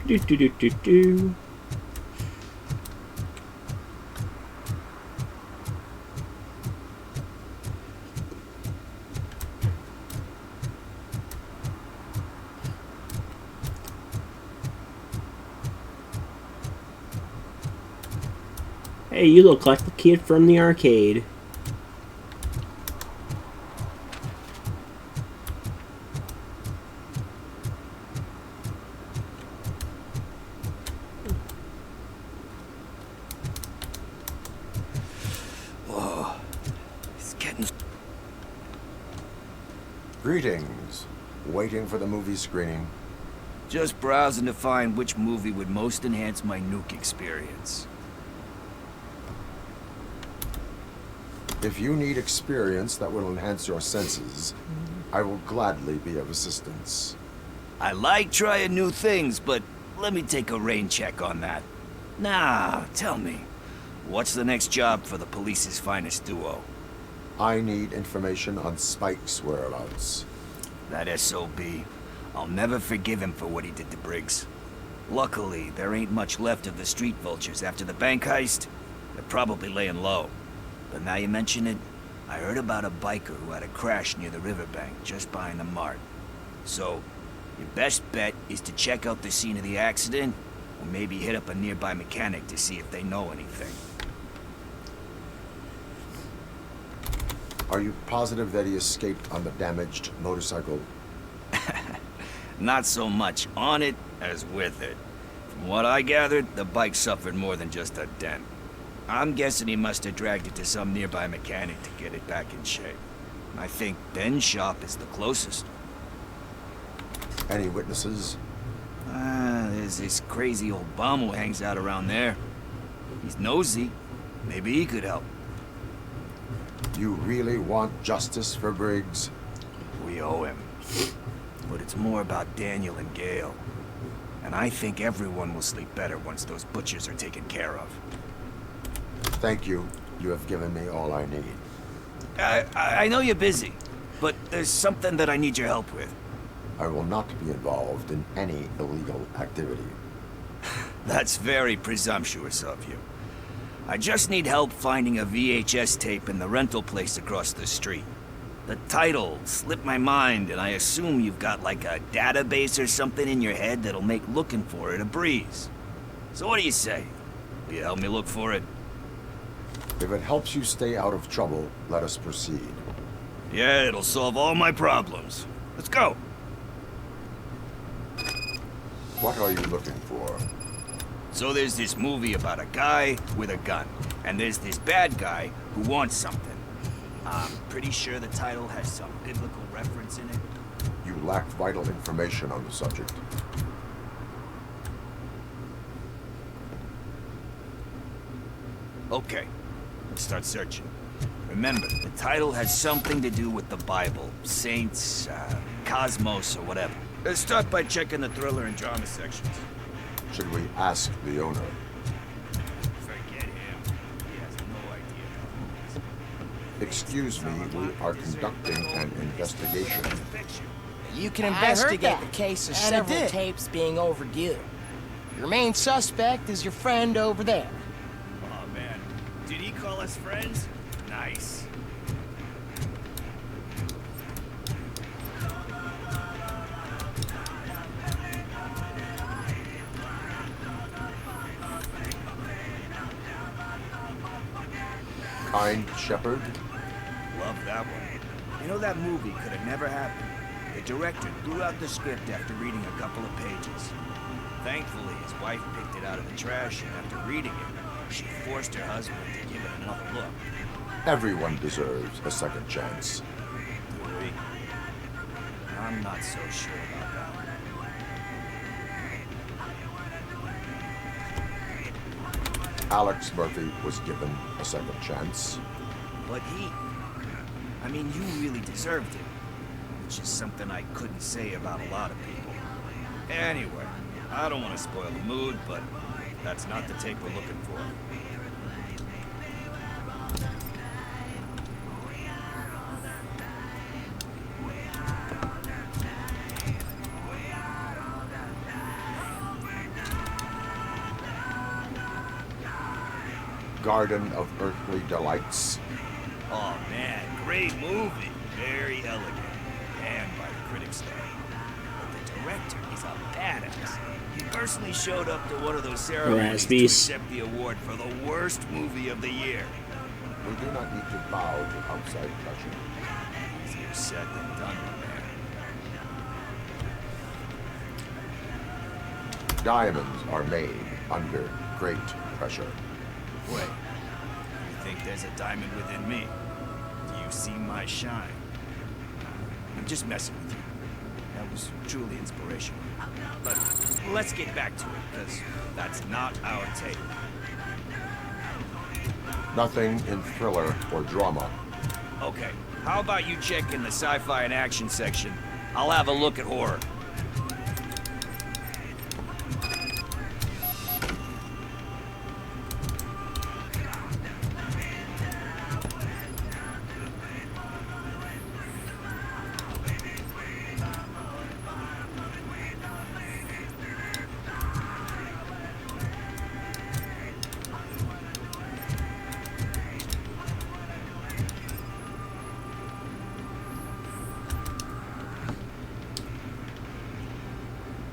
Do do do do do. Hey, you look like the kid from the arcade. Whoa. It's getting... Greetings. Waiting for the movie screening. Just browsing to find which movie would most enhance my nuke experience. If you need experience that will enhance your senses, I will gladly be of assistance. I like trying new things, but let me take a rain check on that. Now, tell me, what's the next job for the police's finest duo? I need information on Spike's whereabouts. That SOB. I'll never forgive him for what he did to Briggs. Luckily, there ain't much left of the street vultures after the bank heist. They're probably laying low. But now you mention it, I heard about a biker who had a crash near the riverbank just behind the mart. So, your best bet is to check out the scene of the accident, or maybe hit up a nearby mechanic to see if they know anything. Are you positive that he escaped on the damaged motorcycle? Not so much on it as with it. From what I gathered, the bike suffered more than just a dent. I'm guessing he must have dragged it to some nearby mechanic to get it back in shape. I think Ben's shop is the closest. Any witnesses? There's this crazy old bum who hangs out around there. He's nosy. Maybe he could help. You really want justice for Briggs? We owe him. But it's more about Daniel and Gale. And I think everyone will sleep better once those butchers are taken care of. Thank you. You have given me all I need. I know you're busy, but there's something that I need your help with. I will not be involved in any illegal activity. That's very presumptuous of you. I just need help finding a VHS tape in the rental place across the street. The title slipped my mind, and I assume you've got like a database or something in your head that'll make looking for it a breeze. So what do you say? Will you help me look for it? If it helps you stay out of trouble, let us proceed. Yeah, it'll solve all my problems. Let's go. What are you looking for? So there's this movie about a guy with a gun, and there's this bad guy who wants something. I'm pretty sure the title has some biblical reference in it. You lack vital information on the subject. Okay, let's start searching. Remember, the title has something to do with the Bible, saints, cosmos, or whatever. Let's start by checking the thriller and drama sections. Should we ask the owner? Forget him. He has no idea. Excuse me, we are conducting an investigation. You can I heard investigate that, the case of and I several did. tapes being overdue. Your main suspect is your friend over there. Oh man, did he call us friends? Nice. Kind Shepherd? Love that one. You know, that movie could have never happened. The director threw out the script after reading a couple of pages. Thankfully, his wife picked it out of the trash, and after reading it, she forced her husband to give it another look. Everyone deserves a second chance. Do we? I'm not so sure about that. Alex Murphy was given a second chance. But I mean, you really deserved it. Which is something I couldn't say about a lot of people. Anyway, I don't want to spoil the mood, but that's not the tape we're looking for. Garden of Earthly Delights. Oh man, great movie. Very elegant. Panned by the critics though. But the director is a badass. He personally showed up to one of those ceremonies to accept the award for the worst movie of the year. We do not need to bow to outside pressure. Easier said than done, man. Diamonds are made under great pressure. Wait, you think there's a diamond within me? Do you see my shine? I'm just messing with you. That was truly inspirational. But let's get back to it, because that's not our tape. Nothing in thriller or drama. Okay, how about you check in the sci-fi and action section? I'll have a look at horror.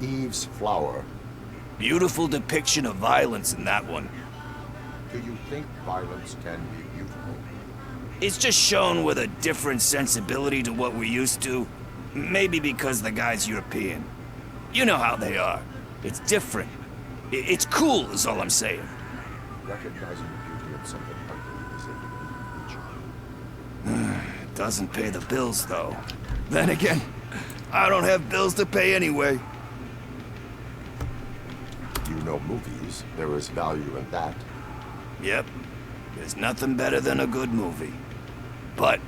Eve's Flower. Beautiful depiction of violence in that one. Do you think violence can be beautiful? It's just shown with a different sensibility to what we're used to. Maybe because the guy's European. You know how they are. It's different. It's cool, is all I'm saying. Recognizing the beauty of something ugly is a human nature. It doesn't pay the bills, though. Then again, I don't have bills to pay anyway. You know movies. There is value in that. Yep. There's nothing better than a good movie. But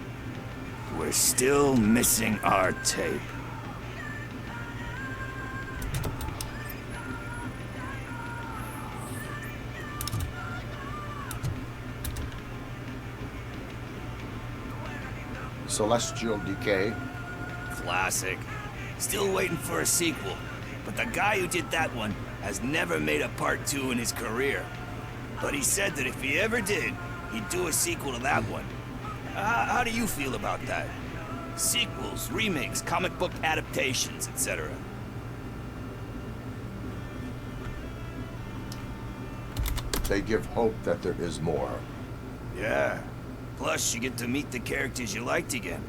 we're still missing our tape. Celestial Decay. Classic. Still waiting for a sequel. But the guy who did that one has never made a part 2 in his career. But he said that if he ever did, he'd do a sequel to that one. How do you feel about that? Sequels, remakes, comic book adaptations, etc. They give hope that there is more. Yeah. Plus, you get to meet the characters you liked again.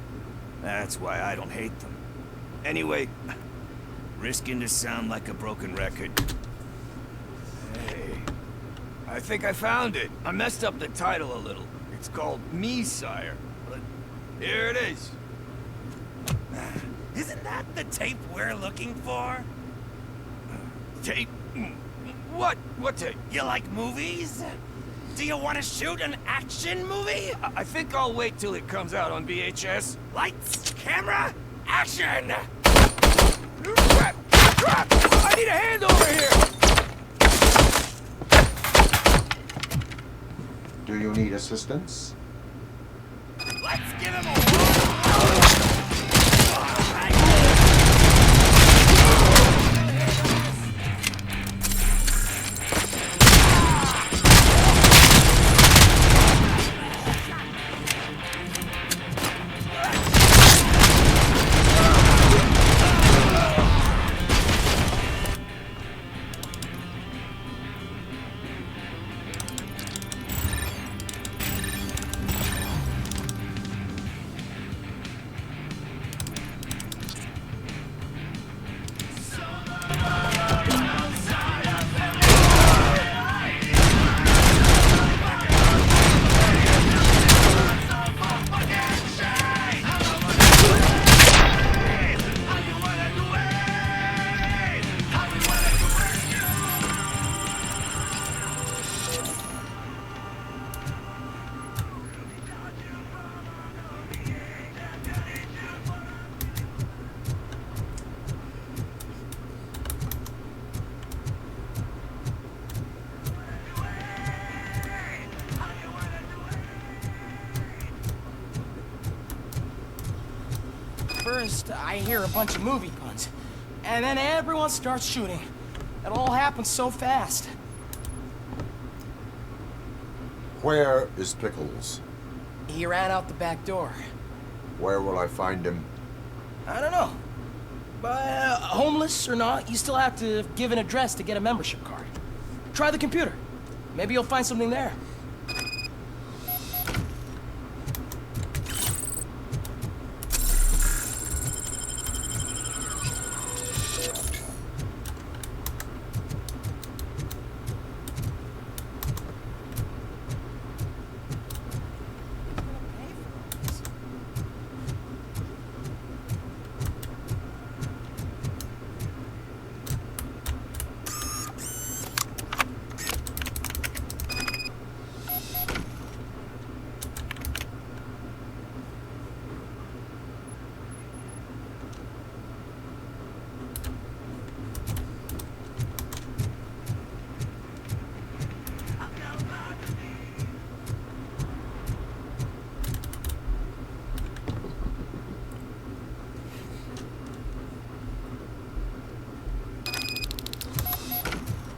That's why I don't hate them. Anyway, risking to sound like a broken record. Hey, I think I found it. I messed up the title a little. It's called Me, Sire. But Here it is. Isn't that the tape we're looking for? Tape? What? What tape? You like movies? Do you want to shoot an action movie? I think I'll wait till it comes out on VHS. Lights, camera, action! I need a hand over here! Do you need assistance? Let's give him a First, I hear a bunch of movie puns, and then everyone starts shooting. It all happens so fast. Where is Pickles? He ran out the back door. Where will I find him? I don't know. But homeless or not, you still have to give an address to get a membership card. Try the computer. Maybe you'll find something there.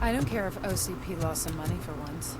I don't care if OCP lost some money for once.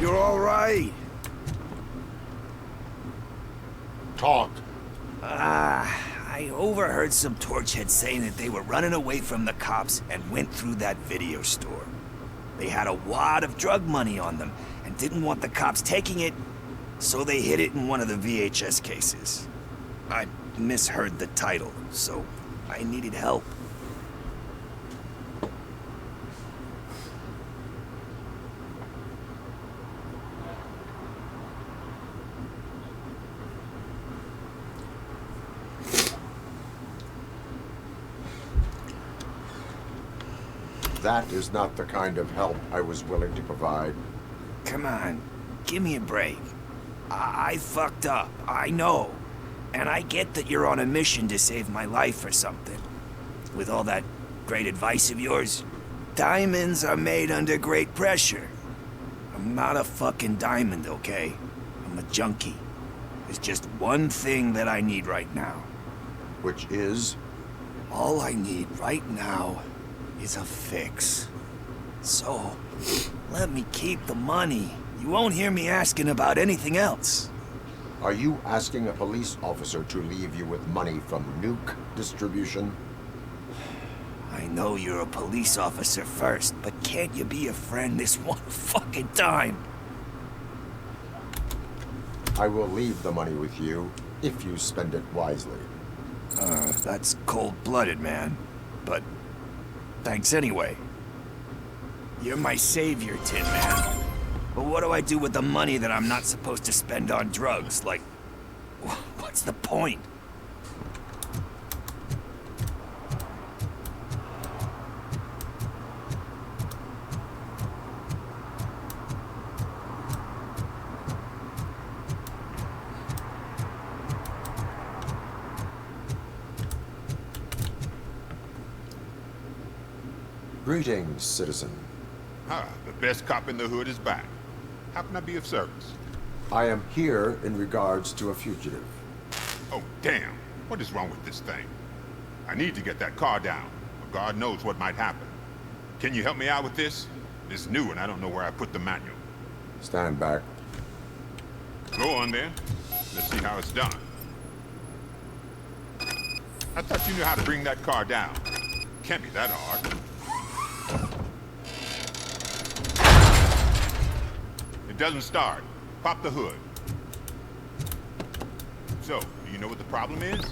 You're all right. Talk. I overheard some torchheads saying that they were running away from the cops and went through that video store. They had a wad of drug money on them and didn't want the cops taking it, so they hid it in one of the VHS cases. I misheard the title, so I needed help. That is not the kind of help I was willing to provide. Come on, give me a break. I fucked up, I know. And I get that you're on a mission to save my life or something. With all that great advice of yours, diamonds are made under great pressure. I'm not a fucking diamond, okay? I'm a junkie. There's just one thing that I need right now. Which is? All I need right now is a fix. So, let me keep the money. You won't hear me asking about anything else. Are you asking a police officer to leave you with money from nuke distribution? I know you're a police officer first, but can't you be a friend this one fucking time? I will leave the money with you if you spend it wisely. That's cold-blooded, man. But thanks anyway. You're my savior, Tin Man. But what do I do with the money that I'm not supposed to spend on drugs? Like, what's the point? Greetings, citizen. The best cop in the hood is back. How can I be of service? I am here in regards to a fugitive. Oh, damn. What is wrong with this thing? I need to get that car down, but God knows what might happen. Can you help me out with this? It's new and I don't know where I put the manual. Stand back. Go on then. Let's see how it's done. I thought you knew how to bring that car down. Can't be that hard. It doesn't start. Pop the hood. So, do you know what the problem is?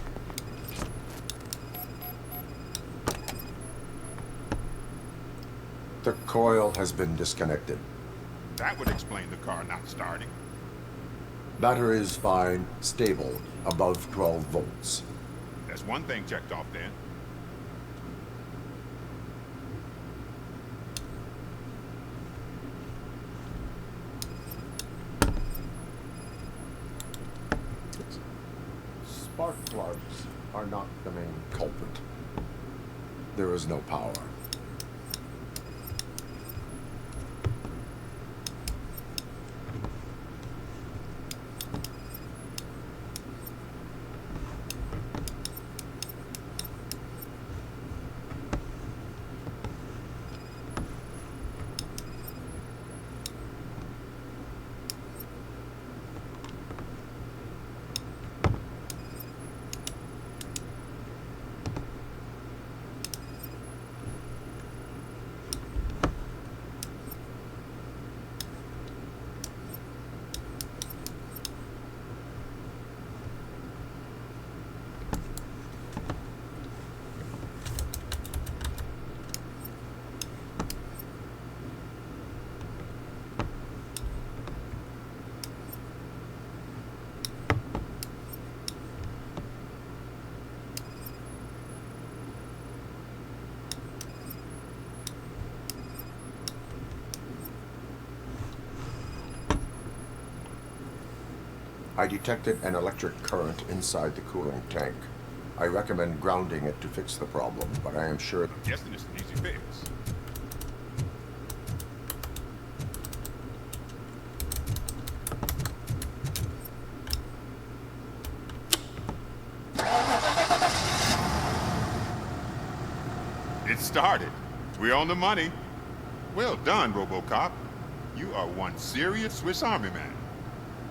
The coil has been disconnected. That would explain the car not starting. Battery is fine, stable, above 12 volts. That's one thing checked off then. Spark plugs are not the main culprit. There is no power. I detected an electric current inside the cooling tank. I recommend grounding it to fix the problem, but I am sure... I'm guessing it's an easy fix. It started. We're on the money. Well done, Robocop. You are one serious Swiss Army man.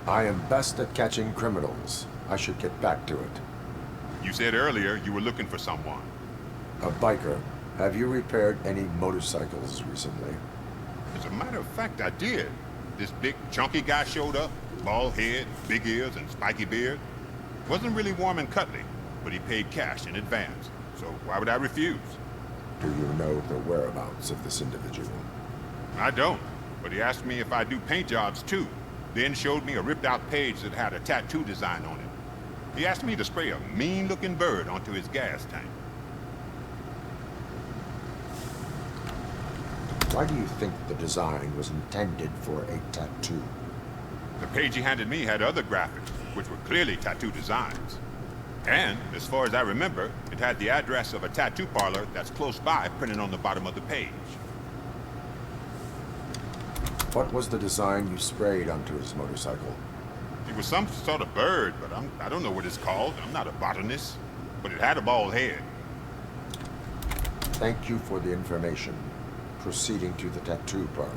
I am best at catching criminals. I should get back to it. You said earlier you were looking for someone. A biker. Have you repaired any motorcycles recently? As a matter of fact, I did. This big, chunky guy showed up. Bald head, big ears, and spiky beard. Wasn't really warm and cuddly, but he paid cash in advance. So why would I refuse? Do you know the whereabouts of this individual? I don't, but he asked me if I do paint jobs too. Then showed me a ripped-out page that had a tattoo design on it. He asked me to spray a mean-looking bird onto his gas tank. Why do you think the design was intended for a tattoo? The page he handed me had other graphics, which were clearly tattoo designs. And, as far as I remember, it had the address of a tattoo parlor that's close by printed on the bottom of the page. What was the design you sprayed onto his motorcycle? It It was some sort of bird, but I don't know what it's called. I'm not a botanist. But it had a bald head. Thank you for the information. Proceeding to the tattoo parlor.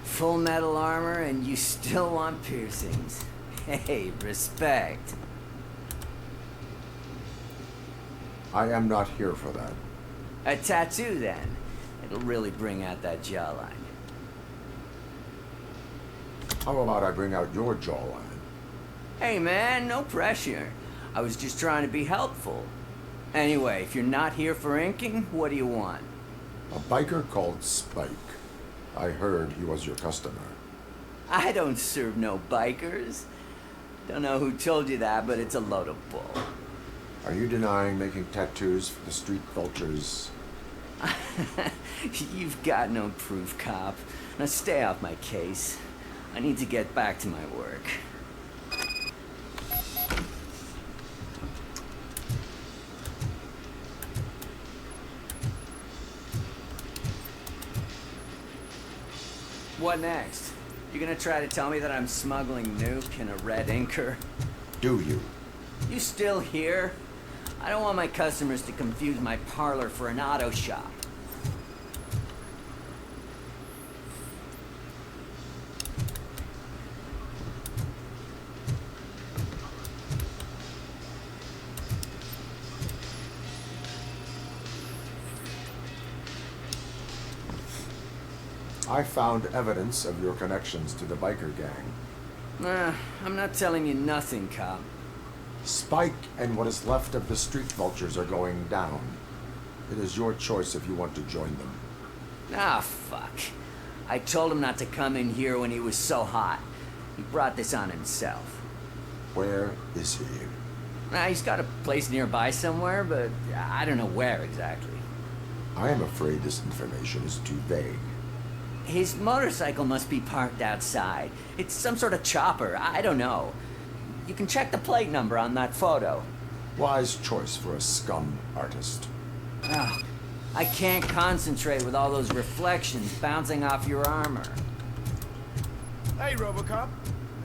Full metal armor and you still want piercings. Hey, respect. I am not here for that. A tattoo, then. It'll really bring out that jawline. How about I bring out your jawline? Hey, man, no pressure. I was just trying to be helpful. Anyway, if you're not here for inking, what do you want? A biker called Spike. I heard he was your customer. I don't serve no bikers. Don't know who told you that, but it's a load of bull. Are you denying making tattoos for the street vultures? You've got no proof, cop. Now stay off my case. I need to get back to my work. What next? You gonna try to tell me that I'm smuggling nuke in a red inker? Do you? You still here? I don't want my customers to confuse my parlor for an auto shop. I found evidence of your connections to the biker gang. I'm not telling you nothing, cop. Spike and what is left of the street vultures are going down. It is your choice if you want to join them. Ah, fuck. I told him not to come in here when he was so hot. He brought this on himself. Where is he? He's got a place nearby somewhere, but I don't know where exactly. I am afraid this information is too vague. His motorcycle must be parked outside. It's some sort of chopper. I don't know. You can check the plate number on that photo. Wise choice for a scum artist. Oh, I can't concentrate with all those reflections bouncing off your armor. Hey, Robocop.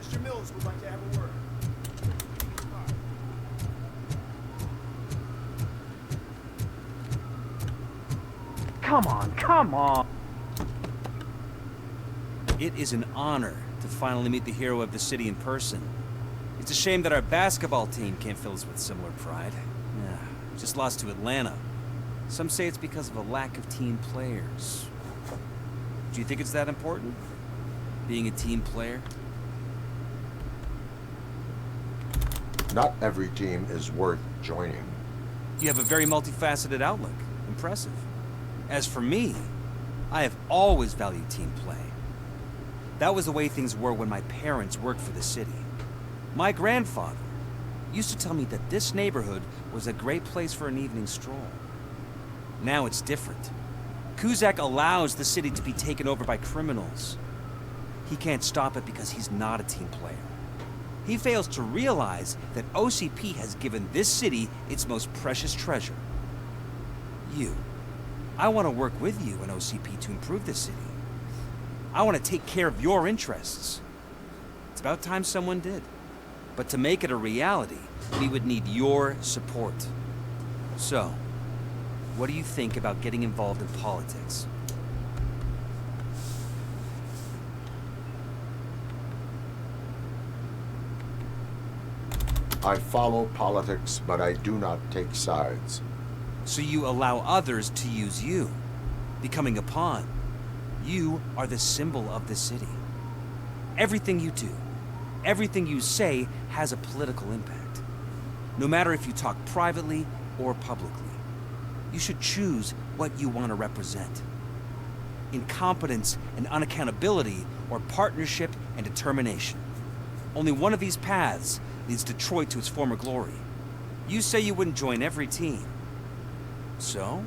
Mr. Mills would like to have a word. Come on, come on! It is an honor to finally meet the hero of the city in person. It's a shame that our basketball team can't fill us with similar pride. Yeah, just lost to Atlanta. Some say it's because of a lack of team players. Do you think it's that important? Being a team player? Not every team is worth joining. You have a very multifaceted outlook. Impressive. As for me, I have always valued team play. That was the way things were when my parents worked for the city. My grandfather used to tell me that this neighborhood was a great place for an evening stroll. Now it's different. Kuzak allows the city to be taken over by criminals. He can't stop it because he's not a team player. He fails to realize that OCP has given this city its most precious treasure. You. I want to work with you and OCP to improve the city. I want to take care of your interests. It's about time someone did. But to make it a reality, we would need your support. So, what do you think about getting involved in politics? I follow politics, but I do not take sides. So you allow others to use you, becoming a pawn. You are the symbol of the city. Everything you do, everything you say has a political impact. No matter if you talk privately or publicly, you should choose what you want to represent. Incompetence and unaccountability, or partnership and determination. Only one of these paths leads Detroit to its former glory. You say you wouldn't join every team. So,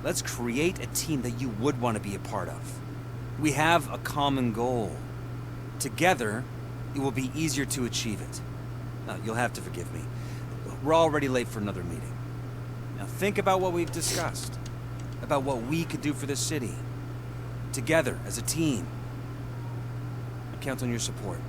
let's create a team that you would want to be a part of. We have a common goal. Together, it will be easier to achieve it. Now, you'll have to forgive me. We're already late for another meeting. Now think about what we've discussed. About what we could do for this city. Together, as a team. I count on your support.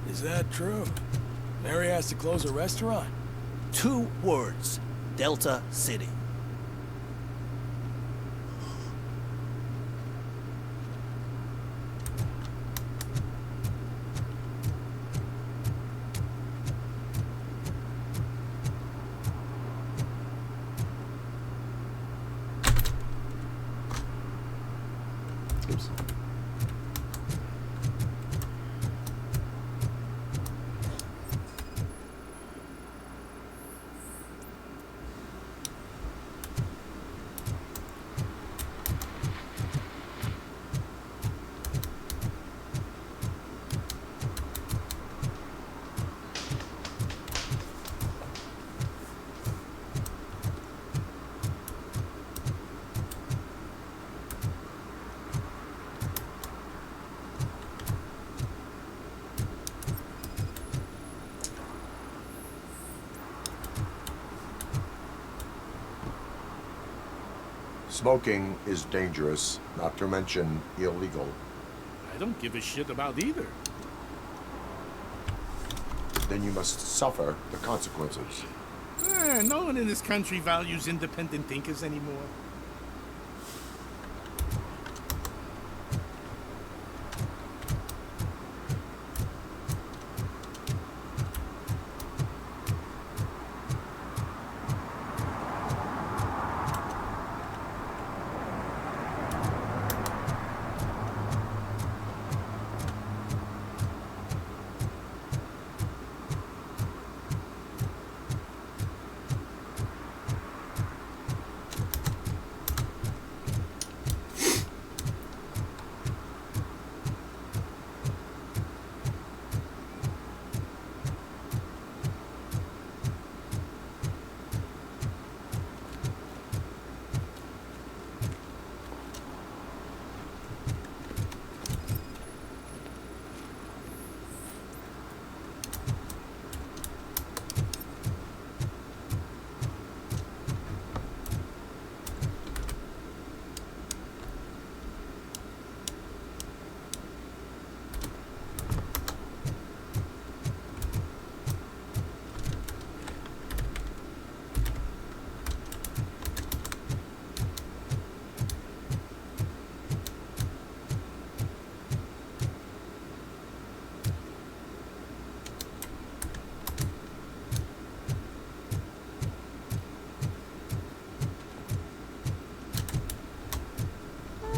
Is that true? Mary has to close a restaurant? 2 words. Delta City. Oops. Smoking is dangerous, not to mention illegal. I don't give a shit about either. Then you must suffer the consequences. No one in this country values independent thinkers anymore.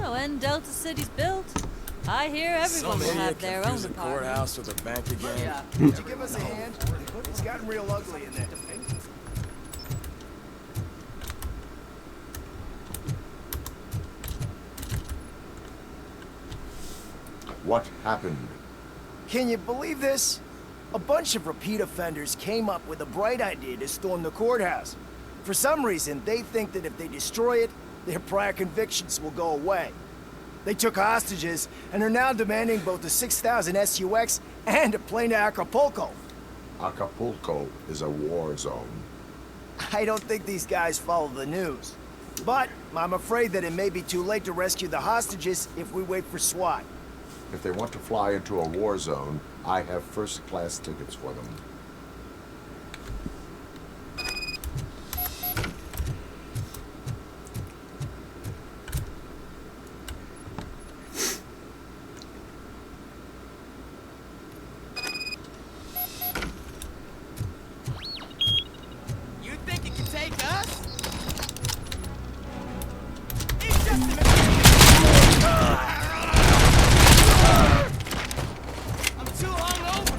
when Delta City's built, I hear everyone will have their own the apartment. courthouse with a bank again. Yeah. Could you give us a hand? It's gotten real ugly in there. What happened? Can you believe this? A bunch of repeat offenders came up with a bright idea to storm the courthouse. For some reason, they think that if they destroy it, their prior convictions will go away. They took hostages and are now demanding both the 6,000 SUX and a plane to Acapulco. Acapulco is a war zone. I don't think these guys follow the news. But I'm afraid that it may be too late to rescue the hostages if we wait for SWAT. If they want to fly into a war zone, I have first-class tickets for them. You think you can take us? It's just an I'm too hungover.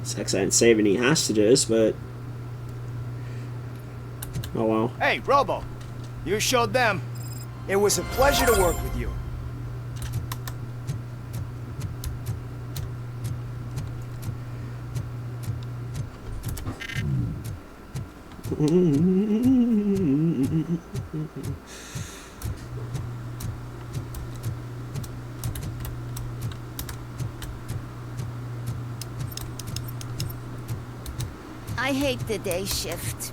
Sex, I didn't save any hostages, but oh well. Hey, Robo, you showed them. It was a pleasure to work with you. I hate the day shift.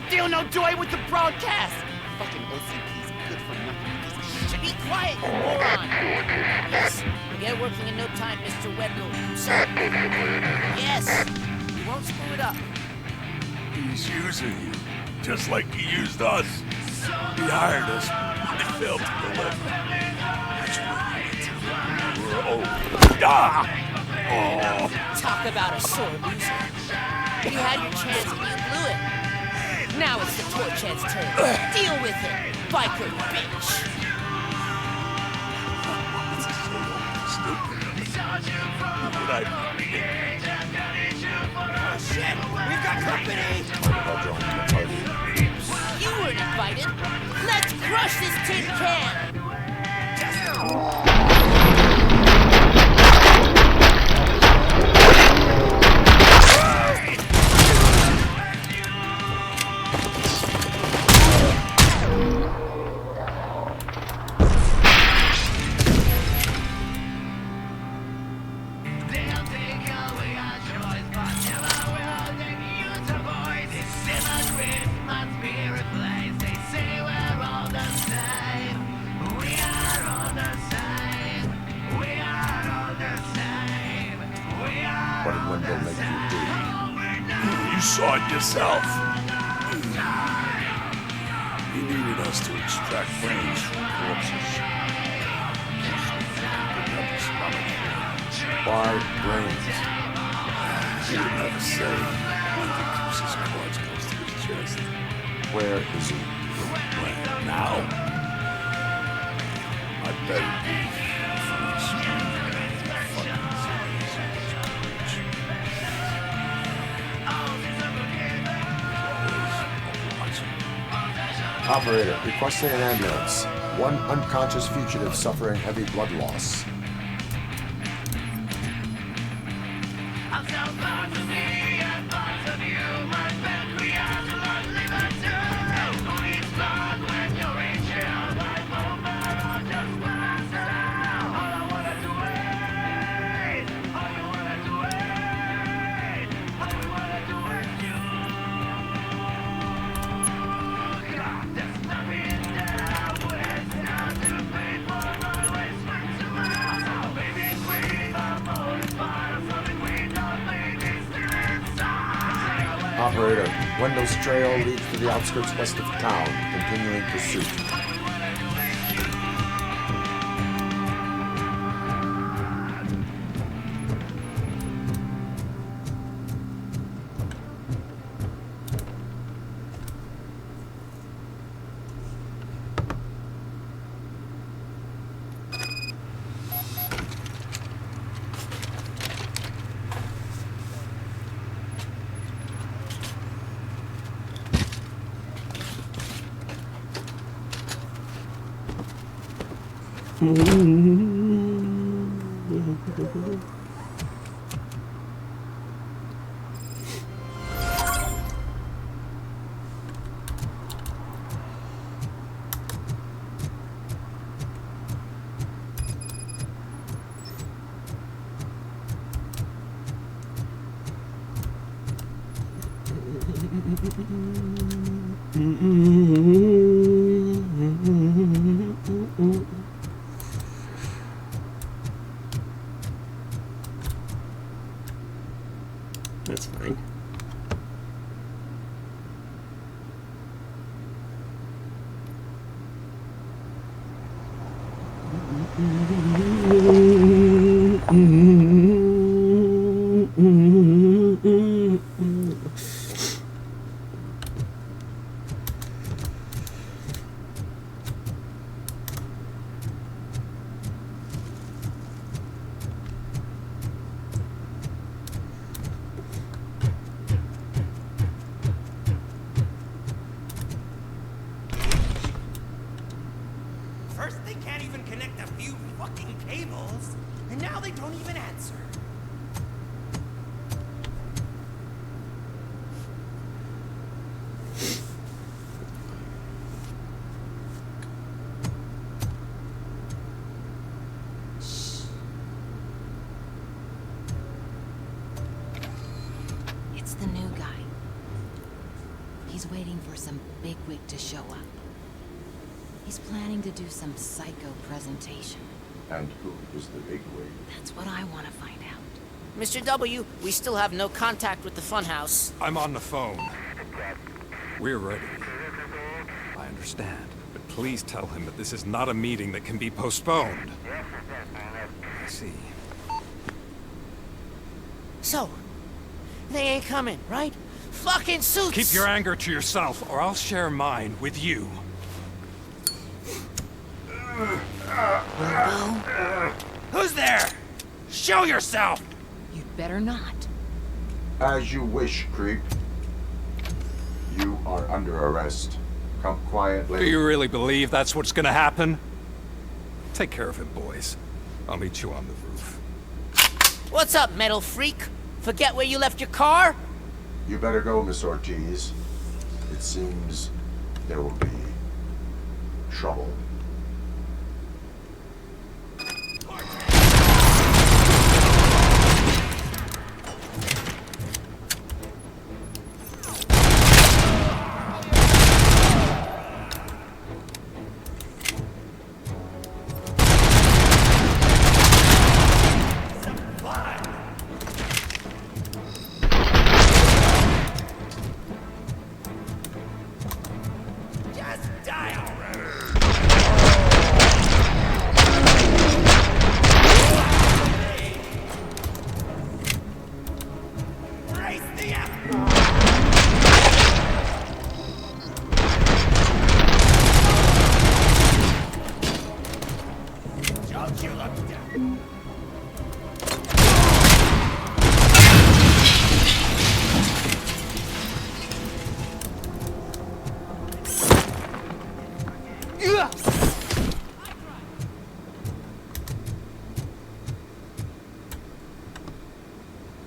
Still no joy with the broadcast! Fucking OCP's good for nothing piece of shit. Be quiet, you moron! Yes, we'll get working in no time, Mr. Wendell. Sir. Yes, we won't screw it up. He's using you, just like he used us. He hired us, but he failed to deliver. That's why we're old. Ah! Oh! Talk about a sore loser. You had your chance and you blew it. Now it's the torch head's turn. Deal with it, biker bitch. Oh shit! We've got company! You weren't invited. Let's crush this tin can. What did Wendell make you do? You saw it yourself. He needed us to extract brains from corpses. Why brains? He would never say. One thing keeps his cards close to his chest. Where is he? Where? Now? I bet he'd be in front of the screen. Operator, requesting an ambulance. One unconscious fugitive suffering heavy blood loss. Operator, Wendell's trail leads to the outskirts west of town, continuing pursuit. That's fine. First, they can't even connect a few fucking cables, and now they don't even answer. It's the new guy. He's waiting for some bigwig to show up. He's planning to do some psycho presentation. And who is the bigwig? That's what I want to find out. Mr. W, we still have no contact with the funhouse. I'm on the phone. We're ready. I understand, but please tell him that this is not a meeting that can be postponed. I see. So, they ain't coming, right? Fucking suits! Keep your anger to yourself, or I'll share mine with you. Who's there? Show yourself! You'd better not. As you wish, creep. You are under arrest. Come quietly. Do you really believe that's what's gonna happen? Take care of him, boys. I'll meet you on the roof. What's up, metal freak? Forget where you left your car? You better go, Miss Ortiz. It seems there will be trouble.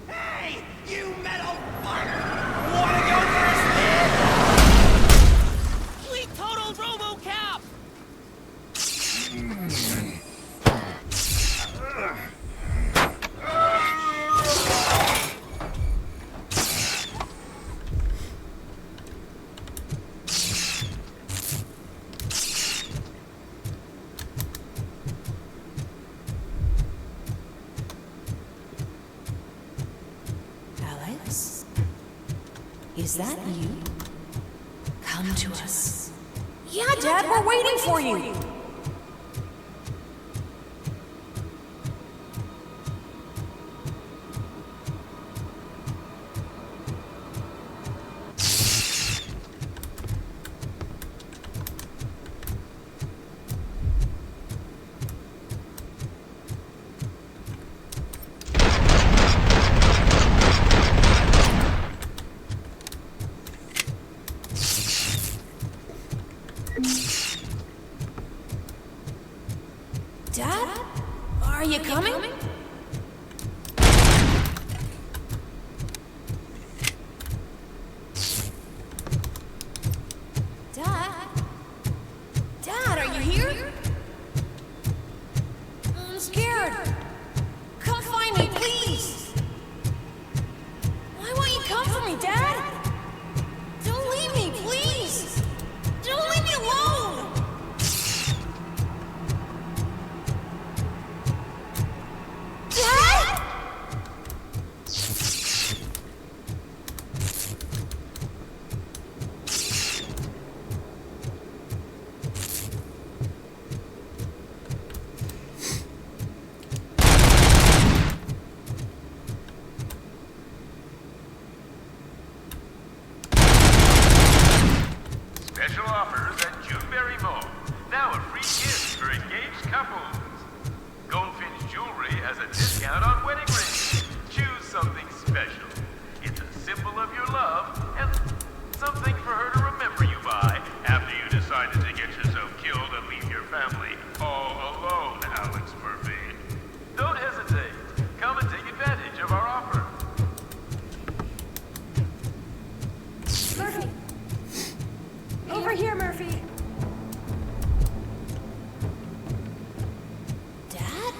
Hey, you metal fucker! Wanna go first, man? We totaled Robocop! Alex? Is that you? Come to us. Yeah, Dad, we're waiting for you. Dad? Are you coming? Dad? Dad, are you here? I'm scared. Come find me, please. Why won't you come for me, Dad? Juneberry Mall. Now a free gift for engaged couples. Goldfinch Jewelry has a discount on wedding rings. Choose something special. It's a symbol of your love and something for her to remember you by after you decided to get yourself killed and leave your family all alone, Alex Murphy. Don't hesitate. Come and take advantage of our offer. Murphy! Over here, Murphy! Dad?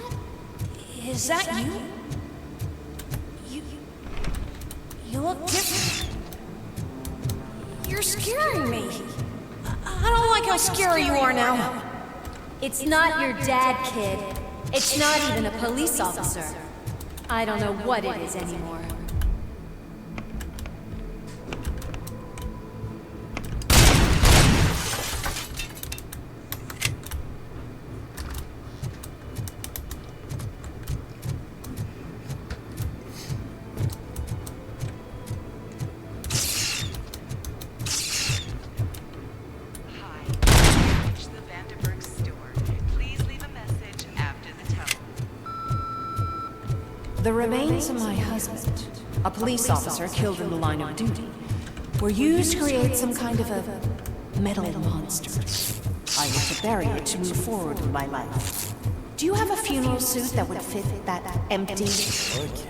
Is that you? You look different. You're scaring me. I don't like how scary you are now. It's not your dad, kid. It's not even a police officer. I don't know what it is anymore. The remains of my husband, a police officer killed in the line of duty, were used to create some kind of a metal monster. I was to bury it to move forward with my life. Do you have a funeral suit that would fit that empty? Okay.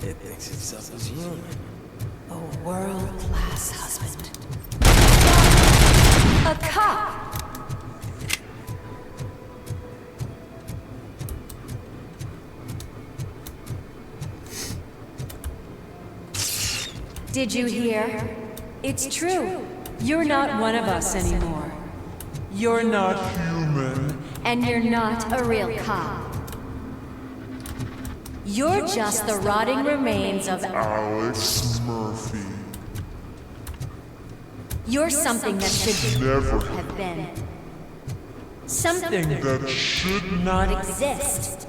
It thinks itself as human. A world-class husband. A cop! Did you hear? It's true. You're not one of us anymore. You're not human. And you're not a real cop. You're just the rotting remains of Alex Murphy. You're something that should Never have been. Something that should not exist.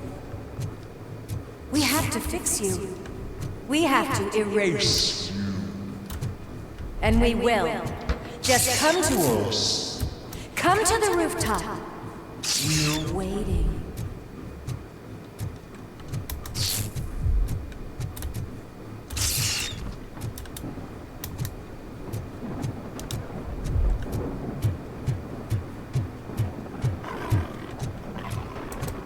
We have to fix you. We have to erase you. And we will. Just come to us. Come to the rooftop. We're waiting.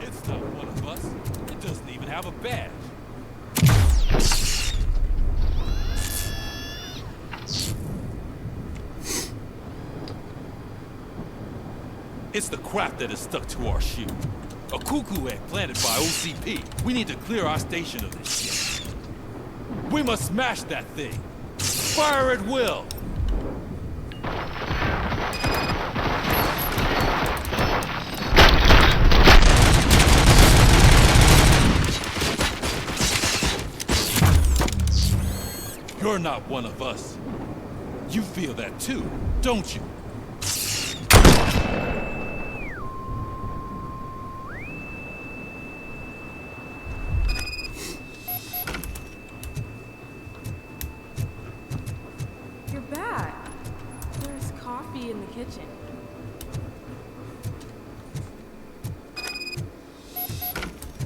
It's not one of us. It doesn't even have a badge. It's the crap that is stuck to our shoe. A cuckoo egg planted by OCP. We need to clear our station of this shit. We must smash that thing. Fire at will. You're not one of us. You feel that too, don't you? You're back. There's coffee in the kitchen.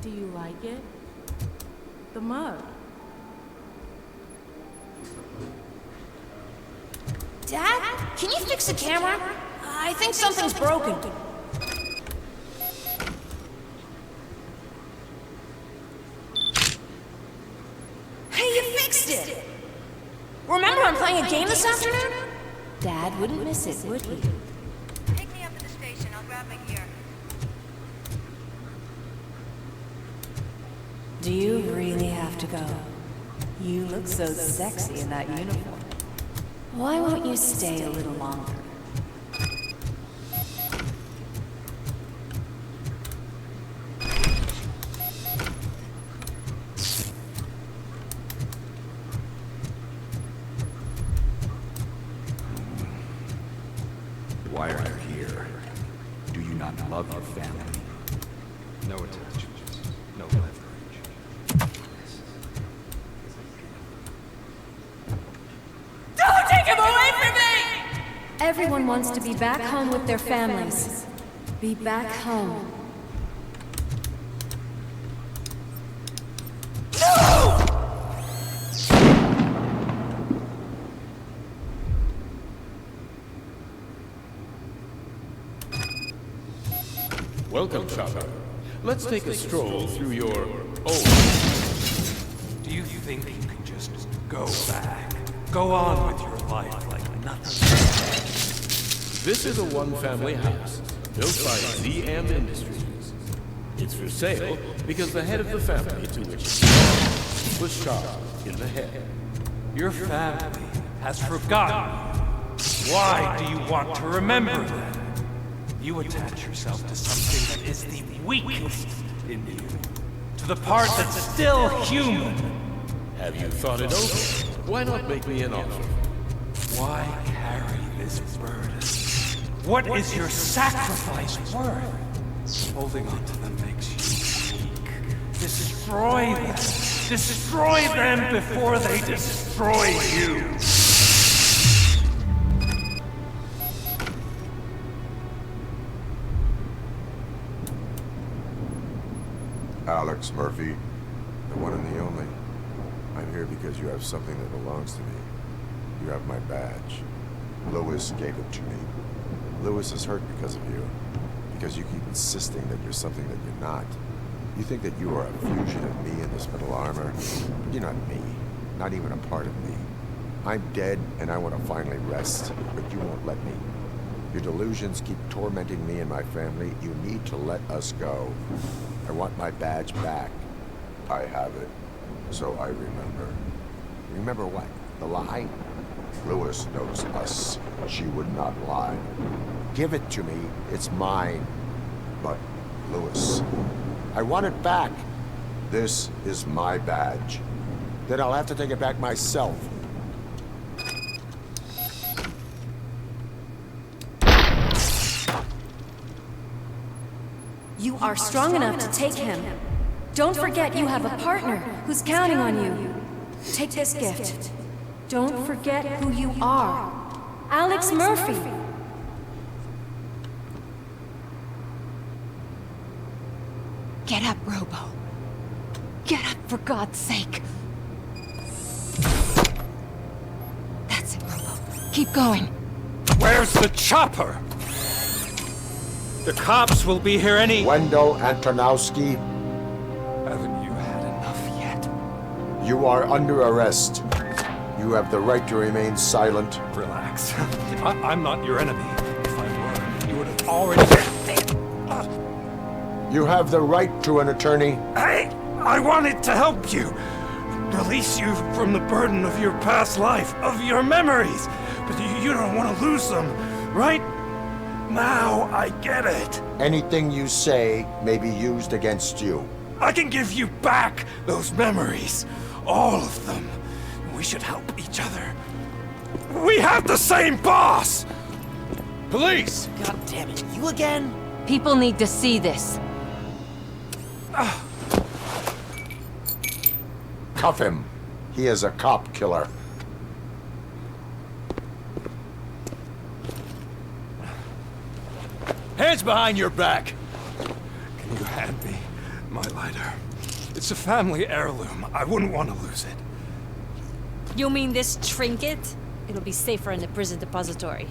Do you like it? The mug. Dad, can you fix the camera? I think something's broken. Hey, you fixed it! Remember I'm playing a game this afternoon? Dad wouldn't miss it, would he? Pick me up at the station. I'll grab my gear. Do you really have to go? You look so sexy in that uniform. Why won't you stay a little longer? Why are you here? Do you not love your family? No attachments, no leverage. Don't take him away from me! Everyone wants to be back home with their families. Be back home. Welcome, Chopper. Let's take a stroll through your old... Do you think you can just go back? Go on with your life like nothing? This is a one-family house, built by Z&M Industries. It's for sale because the head of the family to which it belongs was shot in the head. Your family has forgotten you. Why do you want to remember that? You attach yourself to something that is the weakest in you. To the part that's still human. Have you thought it over? Why not make me an offer? Why carry this burden? What is your sacrifice worth? Holding on to them makes you weak. Destroy them. Destroy them before they destroy you. Alex Murphy, the one and the only. I'm here because you have something that belongs to me. You have my badge. Lewis gave it to me. Lewis is hurt because of you. Because you keep insisting that you're something that you're not. You think that you are a fusion of me in this metal armor. You're not me. Not even a part of me. I'm dead and I want to finally rest, but you won't let me. Your delusions keep tormenting me and my family. You need to let us go. I want my badge back. I have it, so I remember. Remember what? The lie? Lewis knows us. She would not lie. Give it to me. It's mine. But, Lewis, I want it back. This is my badge. Then I'll have to take it back myself. You are strong enough to take him. Don't forget you have a partner who's counting on you. Take this gift. Don't forget who you are. Alex Murphy. Get up, Robo. Get up, for God's sake. That's it, Robo. Keep going. Where's the chopper? The cops will be here any... Wendell Antonowski. Haven't you had enough yet? You are under arrest. You have the right to remain silent. Relax. I'm not your enemy. If I were, you would have already... You have the right to an attorney. I wanted to help you. Release you from the burden of your past life, of your memories. But you don't want to lose them, right? Now I get it. Anything you say may be used against you. I can give you back those memories. All of them. We should help each other. We have the same boss! Police! God damn it, you again? People need to see this. Cuff him. He is a cop killer. Hands behind your back! Can you hand me my lighter? It's a family heirloom. I wouldn't want to lose it. You mean this trinket? It'll be safer in the prison depository.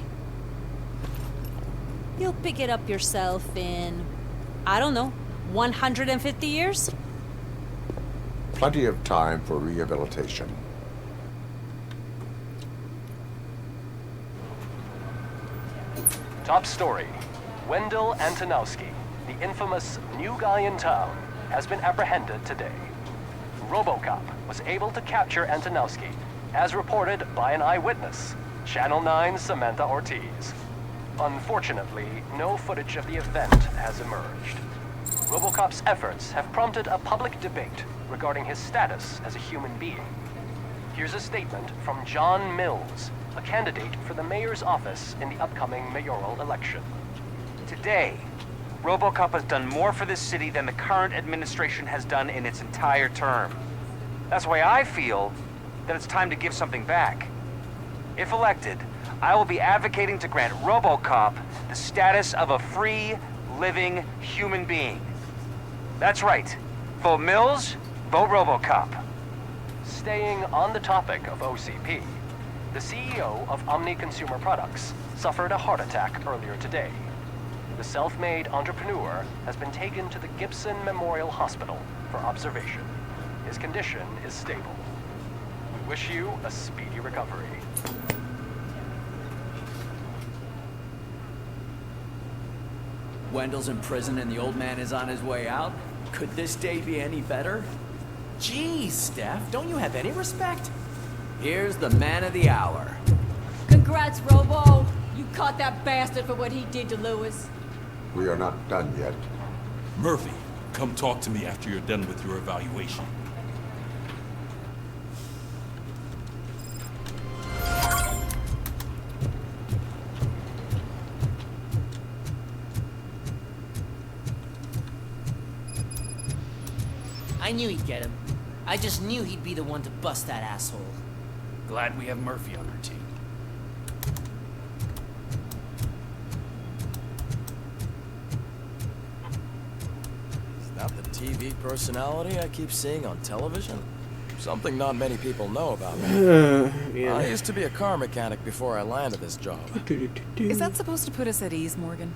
You'll pick it up yourself in, I don't know, 150 years? Plenty of time for rehabilitation. Top story. Wendell Antonowski, the infamous new guy in town, has been apprehended today. Robocop was able to capture Antonowski, as reported by an eyewitness, Channel 9's Samantha Ortiz. Unfortunately, no footage of the event has emerged. Robocop's efforts have prompted a public debate regarding his status as a human being. Here's a statement from John Mills, a candidate for the mayor's office in the upcoming mayoral election. Today, Robocop has done more for this city than the current administration has done in its entire term. That's why I feel that it's time to give something back. If elected, I will be advocating to grant Robocop the status of a free, living human being. That's right. Vote Mills, vote Robocop. Staying on the topic of OCP, the CEO of Omni Consumer Products suffered a heart attack earlier today. The self-made entrepreneur has been taken to the Gibson Memorial Hospital for observation. His condition is stable. We wish you a speedy recovery. Wendell's in prison and the old man is on his way out? Could this day be any better? Geez, Steph, don't you have any respect? Here's the man of the hour. Congrats, Robo. You caught that bastard for what he did to Lewis. We are not done yet. Murphy, come talk to me after you're done with your evaluation. I knew he'd get him. I just knew he'd be the one to bust that asshole. Glad we have Murphy on our team. Is that the TV personality I keep seeing on television? Something not many people know about me. Yeah. I used to be a car mechanic before I landed this job. Is that supposed to put us at ease, Morgan?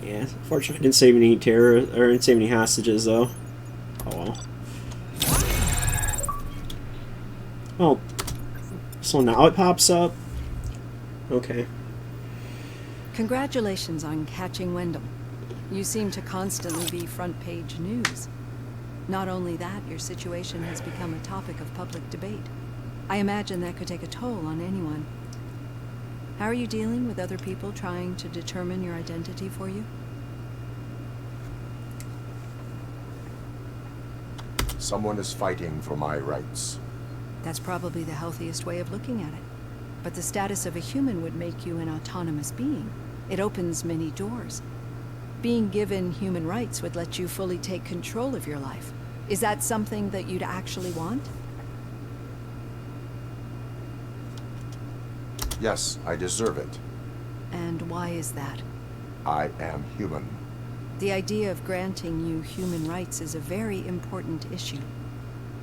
Yeah, unfortunately I didn't save any terror, or didn't save any hostages though. Oh well. Oh, so now it pops up? Okay. Congratulations on catching Wendell. You seem to constantly be front page news. Not only that, your situation has become a topic of public debate. I imagine that could take a toll on anyone. How are you dealing with other people trying to determine your identity for you? Someone is fighting for my rights. That's probably the healthiest way of looking at it. But the status of a human would make you an autonomous being. It opens many doors. Being given human rights would let you fully take control of your life. Is that something that you'd actually want? Yes, I deserve it. And why is that? I am human. The idea of granting you human rights is a very important issue,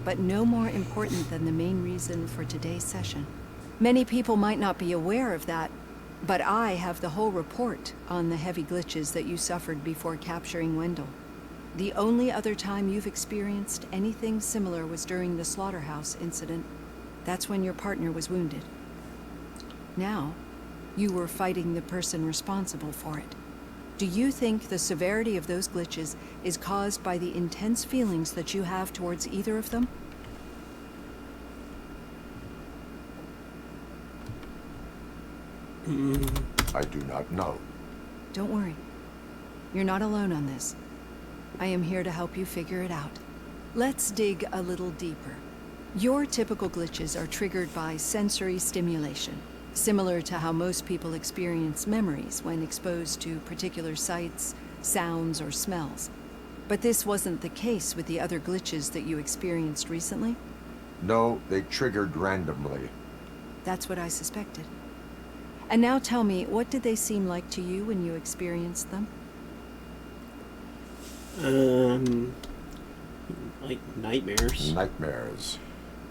but no more important than the main reason for today's session. Many people might not be aware of that, but I have the whole report on the heavy glitches that you suffered before capturing Wendell. The only other time you've experienced anything similar was during the slaughterhouse incident. That's when your partner was wounded. Now, you were fighting the person responsible for it. Do you think the severity of those glitches is caused by the intense feelings that you have towards either of them? I do not know. Don't worry. You're not alone on this. I am here to help you figure it out. Let's dig a little deeper. Your typical glitches are triggered by sensory stimulation, similar to how most people experience memories when exposed to particular sights, sounds, or smells. But this wasn't the case with the other glitches that you experienced recently? No, they triggered randomly. That's what I suspected. And now tell me, what did they seem like to you when you experienced them? Like nightmares. Nightmares.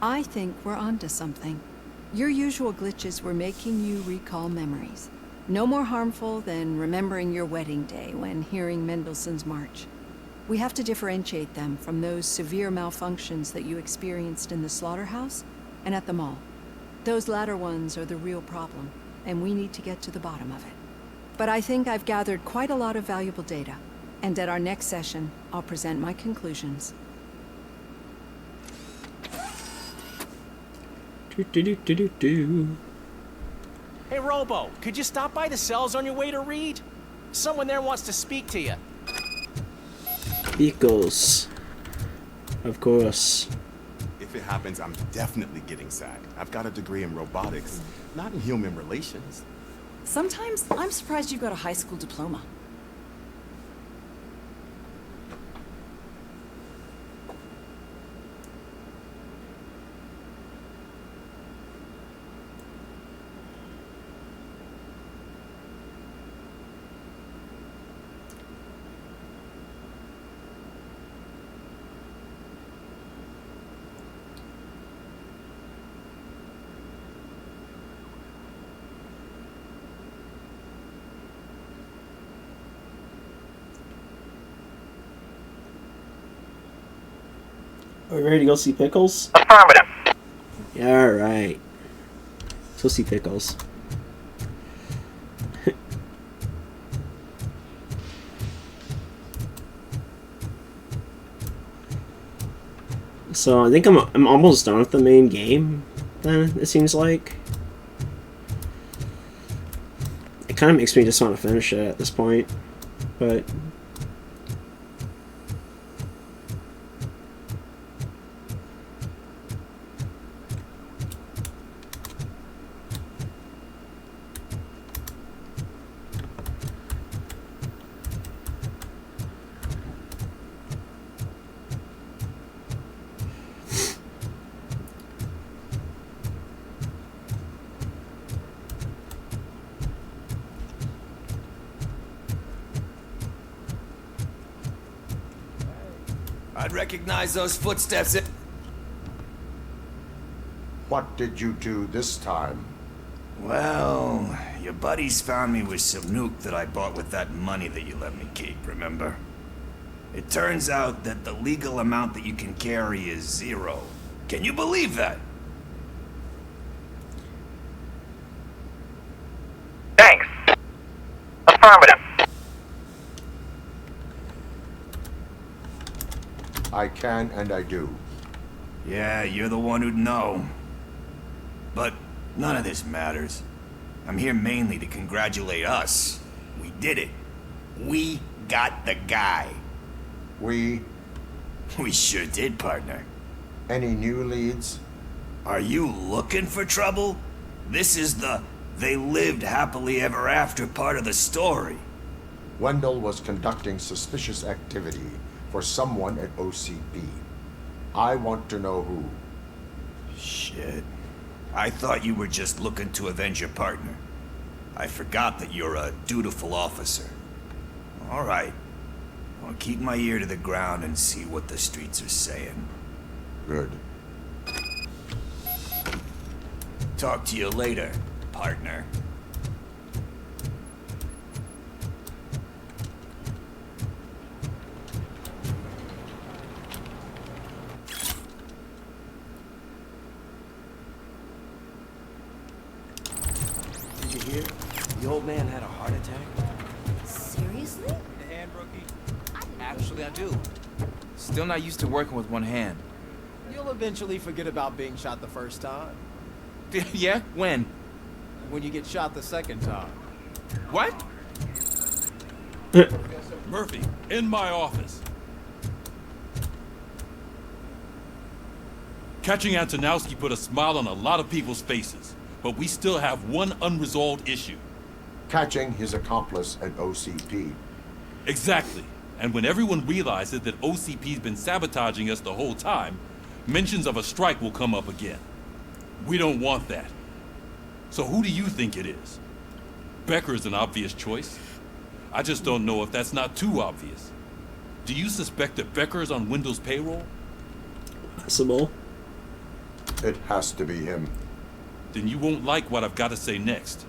I think we're onto something. Your usual glitches were making you recall memories. No more harmful than remembering your wedding day when hearing Mendelssohn's March. We have to differentiate them from those severe malfunctions that you experienced in the slaughterhouse and at the mall. Those latter ones are the real problem, and we need to get to the bottom of it. But I think I've gathered quite a lot of valuable data, and at our next session, I'll present my conclusions. Hey, Robo, could you stop by the cells on your way to Reed? Someone there wants to speak to you. Vehicles. Of course. If it happens, I'm definitely getting SAG. I've got a degree in robotics, not in human relations. Sometimes I'm surprised you've got a high school diploma. Are we ready to go see Pickles? Affirmative. Yeah, alright. Let's go see Pickles. So I think I'm almost done with the main game, then, it seems like. It kind of makes me just want to finish it at this point, but... I'd recognize those footsteps. What did you do this time? Well, your buddies found me with some nuke that I bought with that money that you let me keep, remember? It turns out that the legal amount that you can carry is 0. Can you believe that? Thanks. Affirmative. I can and I do. Yeah, you're the one who'd know. But none of this matters. I'm here mainly to congratulate us. We did it. We got the guy. We sure did, partner. Any new leads? Are you looking for trouble? This is the they lived happily ever after part of the story. Wendell was conducting suspicious activity for someone at OCP. I want to know who. Shit. I thought you were just looking to avenge your partner. I forgot that you're a dutiful officer. All right. I'll keep my ear to the ground and see what the streets are saying. Good. Talk to you later, partner. Did you hear? The old man had a heart attack. Seriously? The hand, rookie? Actually, I do. Still not used to working with one hand. You'll eventually forget about being shot the first time. Yeah? When? When you get shot the second time. What? Murphy, in my office. Catching Antonowski put a smile on a lot of people's faces, but we still have one unresolved issue. Catching his accomplice at OCP. Exactly. And when everyone realizes that OCP's been sabotaging us the whole time, mentions of a strike will come up again. We don't want that. So who do you think it is? Becker is an obvious choice. I just don't know if that's not too obvious. Do you suspect that Becker is on Wendell's payroll? Possible. It has to be him. Then you won't like what I've got to say next.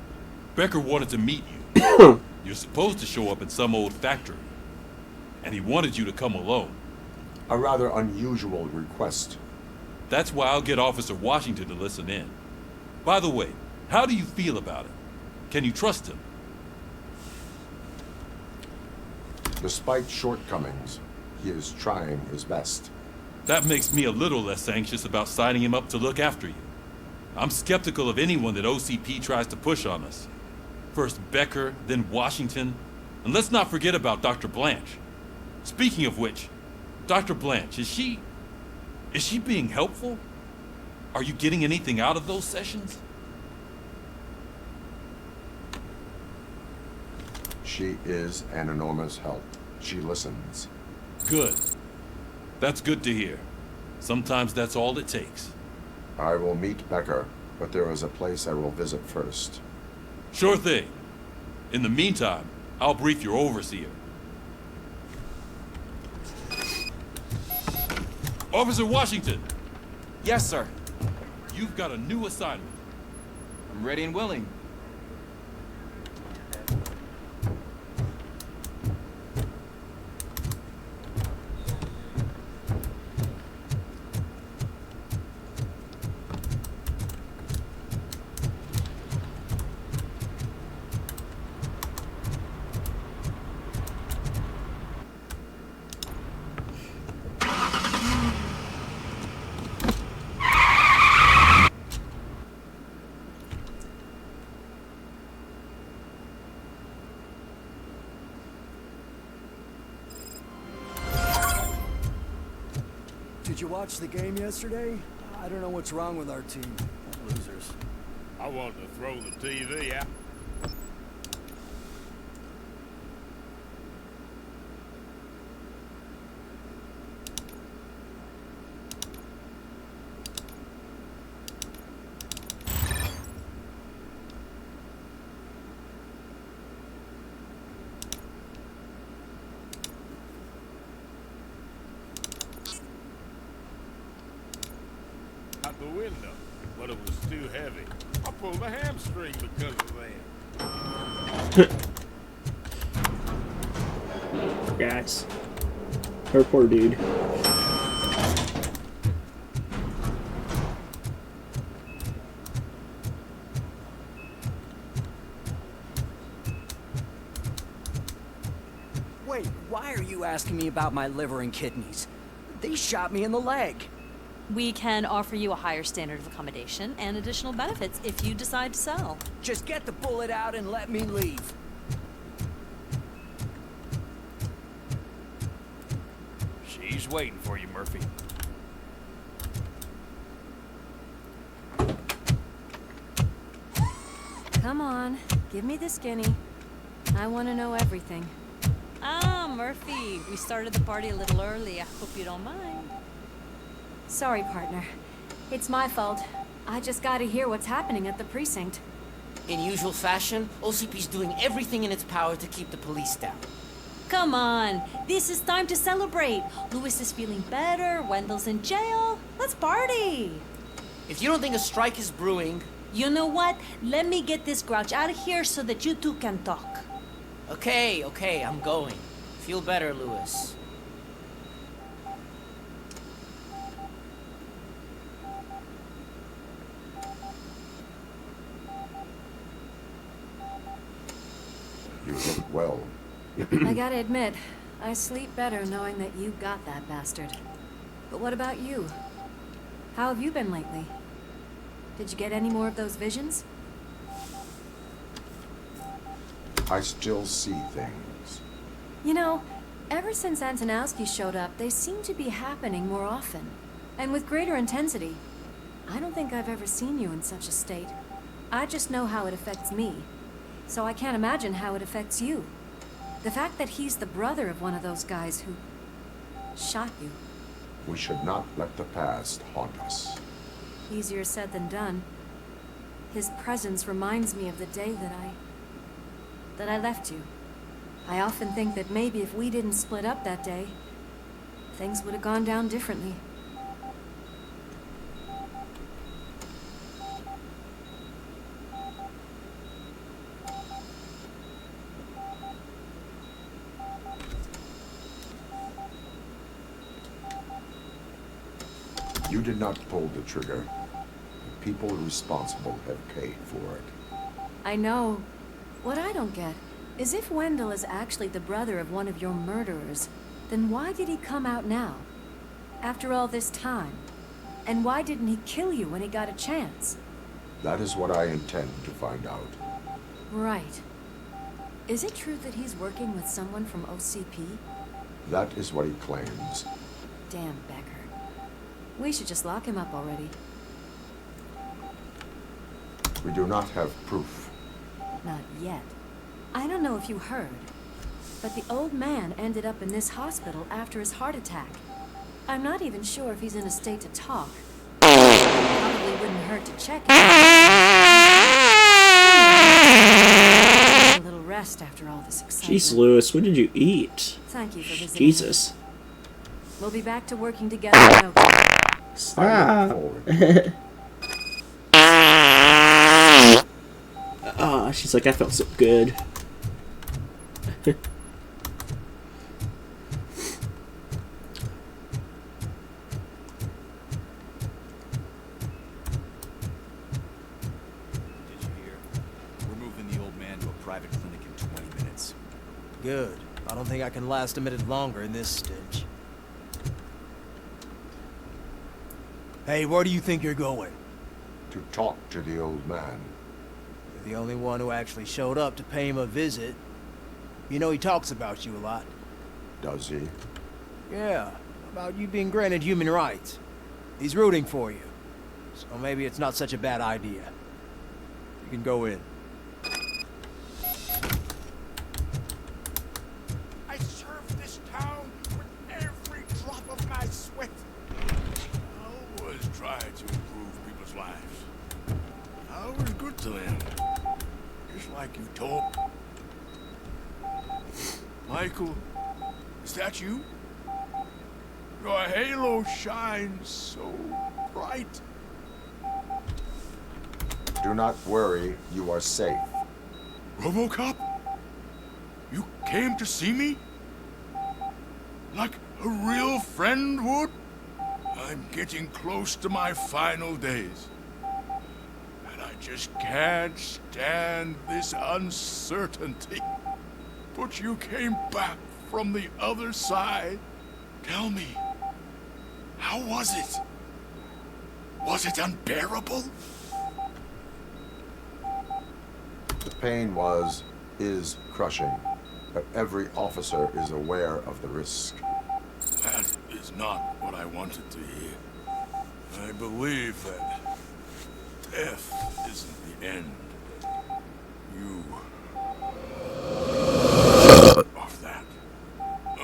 Becker wanted to meet you. You're supposed to show up in some old factory. And he wanted you to come alone. A rather unusual request. That's why I'll get Officer Washington to listen in. By the way, how do you feel about it? Can you trust him? Despite shortcomings, he is trying his best. That makes me a little less anxious about signing him up to look after you. I'm skeptical of anyone that OCP tries to push on us. First Becker, then Washington, and let's not forget about Dr. Blanche. Speaking of which, Dr. Blanche, is she being helpful? Are you getting anything out of those sessions? She is an enormous help. She listens. Good. That's good to hear. Sometimes that's all it takes. I will meet Becker, but there is a place I will visit first. Sure thing. In the meantime, I'll brief your overseer. Officer Washington! Yes, sir. You've got a new assignment. I'm ready and willing. Did you watch the game yesterday? I don't know what's wrong with our team. Losers. I wanted to throw the TV out. Out the window, but it was too heavy. I pulled a hamstring because of that. Guys. Her poor dude. Wait, why are you asking me about my liver and kidneys? They shot me in the leg. We can offer you a higher standard of accommodation and additional benefits if you decide to sell. Just get the bullet out and let me leave. She's waiting for you, Murphy. Come on, give me the skinny. I want to know everything. Ah, Murphy, we started the party a little early. I hope you don't mind. Sorry, partner. It's my fault. I just gotta hear what's happening at the precinct. In usual fashion, OCP's doing everything in its power to keep the police down. Come on, this is time to celebrate. Louis is feeling better, Wendell's in jail. Let's party. If you don't think a strike is brewing... You know what? Let me get this grouch out of here so that you two can talk. Okay, I'm going. Feel better, Louis. You look well. I gotta admit, I sleep better knowing that you got that bastard. But what about you? How have you been lately? Did you get any more of those visions? I still see things. You know, ever since Antonowski showed up, they seem to be happening more often. And with greater intensity. I don't think I've ever seen you in such a state. I just know how it affects me. So I can't imagine how it affects you. The fact that he's the brother of one of those guys who shot you. We should not let the past haunt us. Easier said than done. His presence reminds me of the day that I left you. I often think that maybe if we didn't split up that day, things would have gone down differently. You did not pull the trigger. The people responsible have paid for it. I know. What I don't get is if Wendell is actually the brother of one of your murderers, then why did he come out now? After all this time? And why didn't he kill you when he got a chance? That is what I intend to find out. Right. Is it true that he's working with someone from OCP? That is what he claims. Damn Becker. We should just lock him up already. We do not have proof. Not yet. I don't know if you heard, but the old man ended up in this hospital after his heart attack. I'm not even sure if he's in a state to talk. Probably wouldn't hurt to check him. A little rest after all this excitement. Jeez, Louis, what did you eat? Thank you for visiting. Jesus. We'll be back to working together now. Stop. Ah, she's like, I felt so good. Good. I don't think I can last a minute longer in this stench. Hey, where do you think you're going? To talk to the old man. You're the only one who actually showed up to pay him a visit. You know he talks about you a lot. Does he? Yeah. about you being granted human rights. He's rooting for you. So maybe it's not such a bad idea. You can go in. I served this town with every drop of my sweat. I always tried to improve people's lives. I was good to them. Just like you told. Michael, is that you? Your halo shines so bright. Do not worry, you are safe. Robocop? You came to see me? Like a real friend would? I'm getting close to my final days. And I just can't stand this uncertainty. But you came back from the other side. Tell me, how was it? Was it unbearable? The pain is crushing, but every officer is aware of the risk. That is not what I wanted to hear. I believe that death isn't the end. You of that.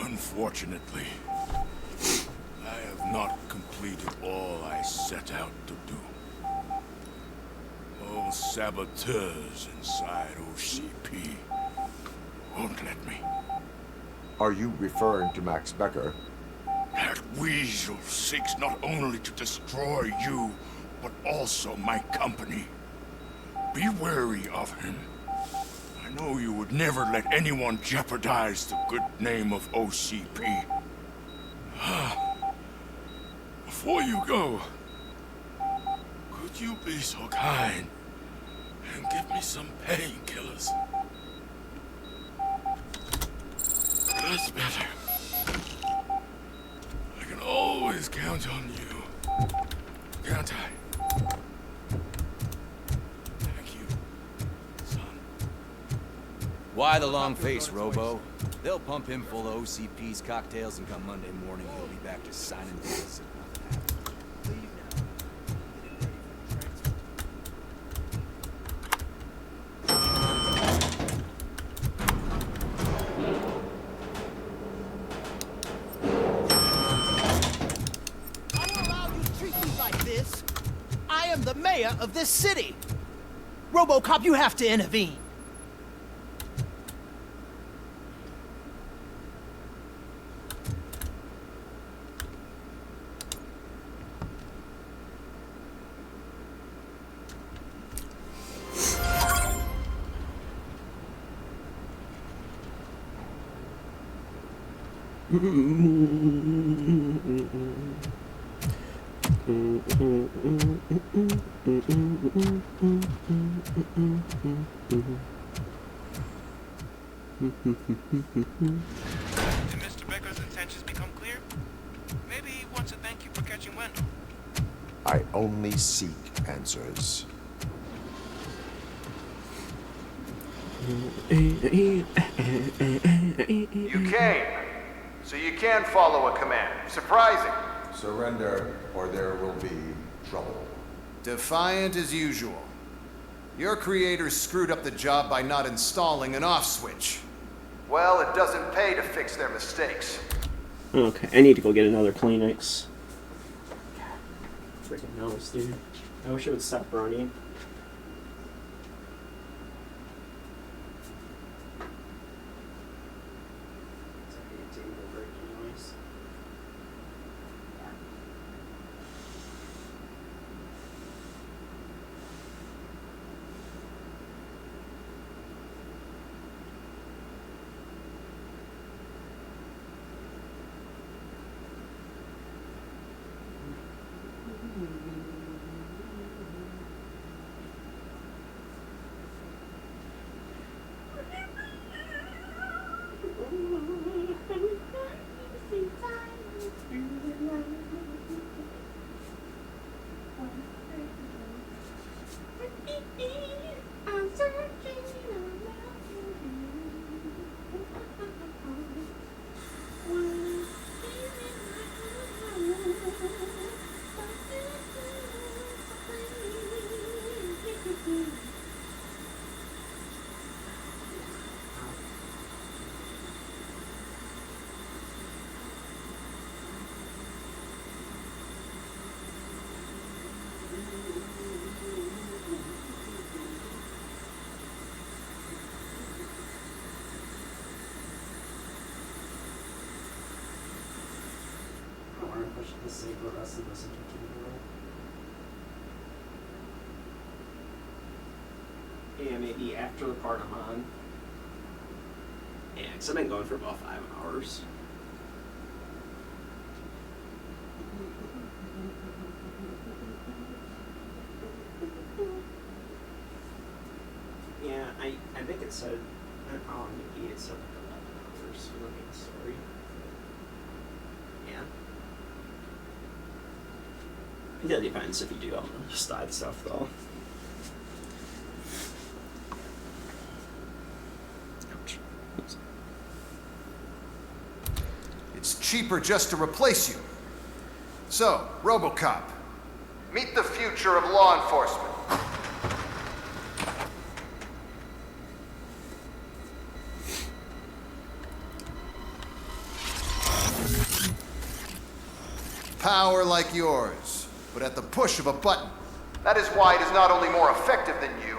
Unfortunately, I have not completed all I set out to do. All saboteurs inside OCP won't let me. Are you referring to Max Becker? That weasel seeks not only to destroy you, but also my company. Be wary of him. I know you would never let anyone jeopardize the good name of OCP. Before you go, could you be so kind and give me some painkillers? That's better. I can always count on you. Can't I? Thank you, son. Why the long face, Robo? They'll pump him full of OCP's cocktails, and come Monday morning, he'll be back to signing deals. I am the mayor of this city. Robocop, you have to intervene. Did Mr. Becker's intentions become clear? Maybe he wants to thank you for catching Wendell. I only seek answers. You came, so you can follow a command. Surprising. Surrender, or there will be trouble. Defiant as usual. Your creators screwed up the job by not installing an off switch. Well, it doesn't pay to fix their mistakes. Okay, I need to go get another Kleenex. Freaking nose, dude. I wish it would stop running. more and push the save the rest and listen to the Yeah, maybe after the part I'm on. Yeah, because I've been going for about 5 hours. Yeah, I think it said, oh, maybe it said like 11 hours for the main story. Yeah. It really depends if you do all the side stuff, though. Ouch. It's cheaper just to replace you. So, Robocop, meet the future of law enforcement. Power like yours, but at the push of a button. That is why it is not only more effective than you,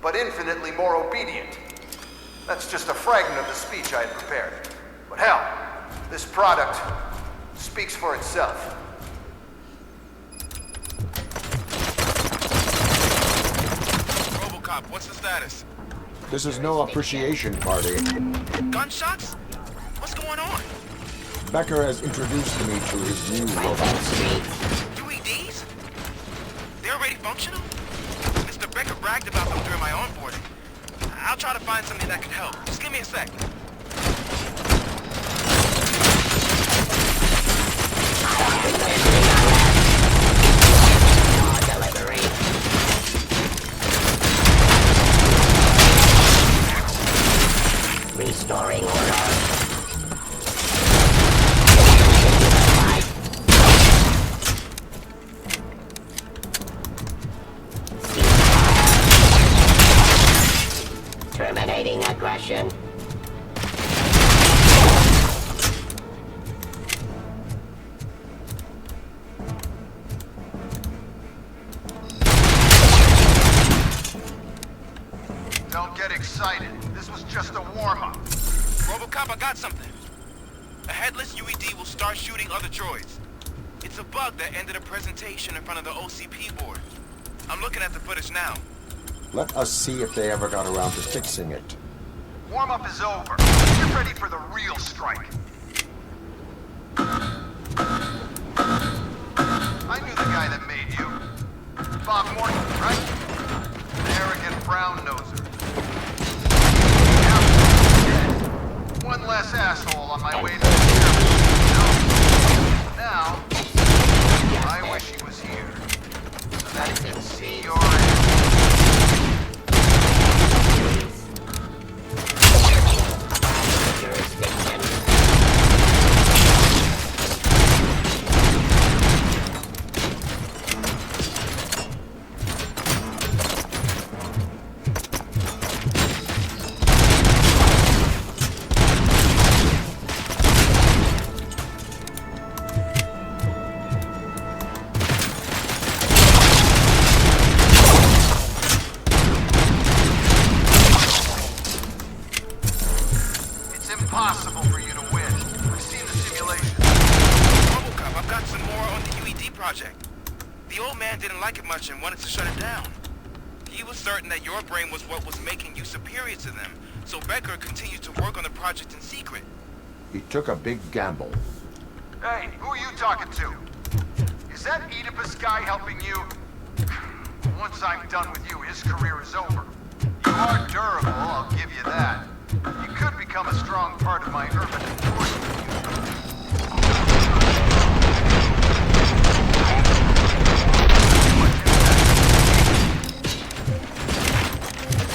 but infinitely more obedient. That's just a fragment of the speech I had prepared. But hell, this product speaks for itself. Robocop, what's the status? This is no appreciation party. Gunshots? What's going on? Becker has introduced me to his new robots. UEDs? They're already functional? Mr. Becker bragged about them during my onboarding. I'll try to find something that could help. Just give me a sec. Restoring order. Terminating aggression. Don't get excited. This was just a warm-up. Robocop, I got something. A headless UED will start shooting other droids. It's a bug that ended a presentation in front of the OCP board. I'm looking at the footage now. Let us see if they ever got around to fixing it. Warm-up is over. Get ready for the real strike. I knew the guy that made you. Bob Morton, right? An arrogant brown-noser. Yeah, one less asshole on my way to the Now, I wish he was here. So that he can see your ass. Impossible for you to win. I've seen the simulation. Robocop, I've got some more on the UED project. The old man didn't like it much and wanted to shut it down. He was certain that your brain was what was making you superior to them, so Becker continued to work on the project in secret. He took a big gamble. Hey, who are you talking to? Is that Oedipus guy helping you? Once I'm done with you, his career is over. You are durable, I'll give you that. You could become a strong part of my urban enforcement unit.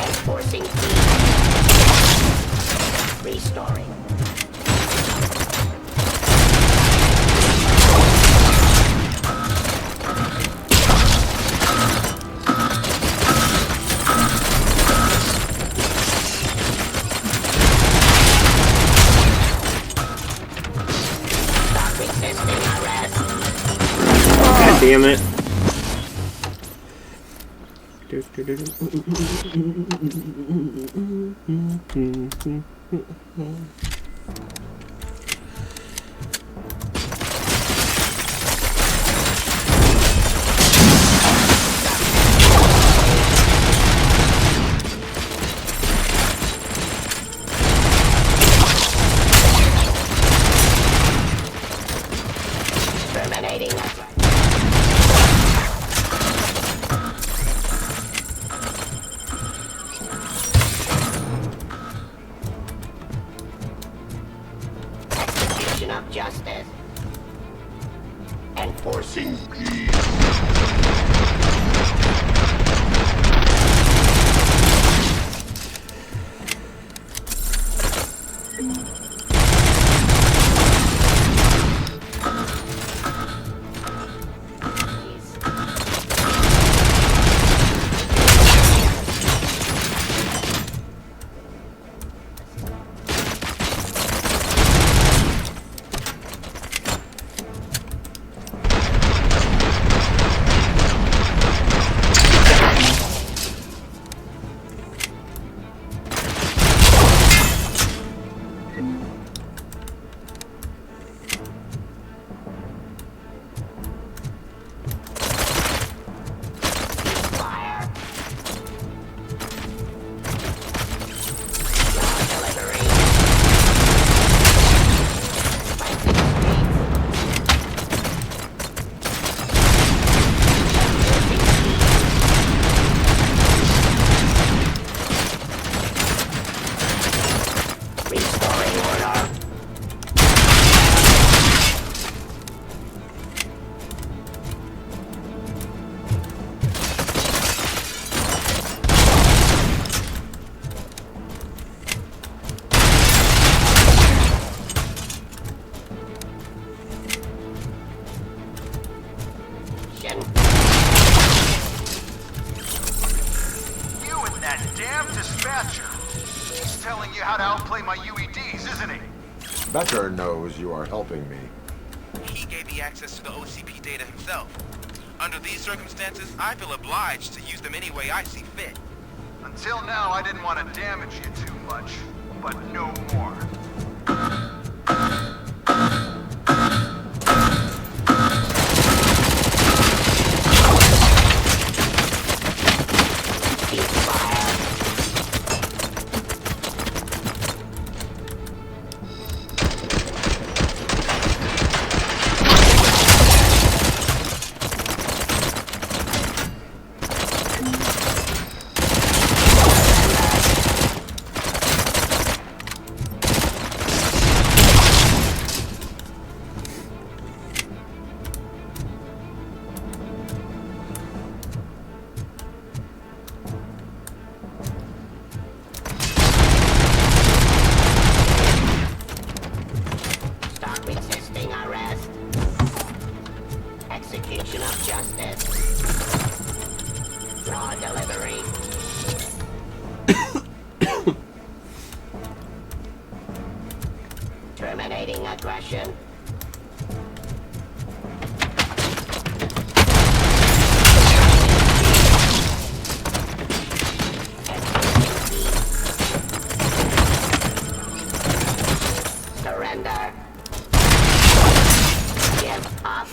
Enforcing key. Restoring. God damn it. Execution of justice. Enforcing peace. Becker knows you are helping me. He gave me access to the OCP data himself. Under these circumstances, I feel obliged to use them any way I see fit. Until now, I didn't want to damage you too much, but no more. Terminating aggression. Surrender. Give up.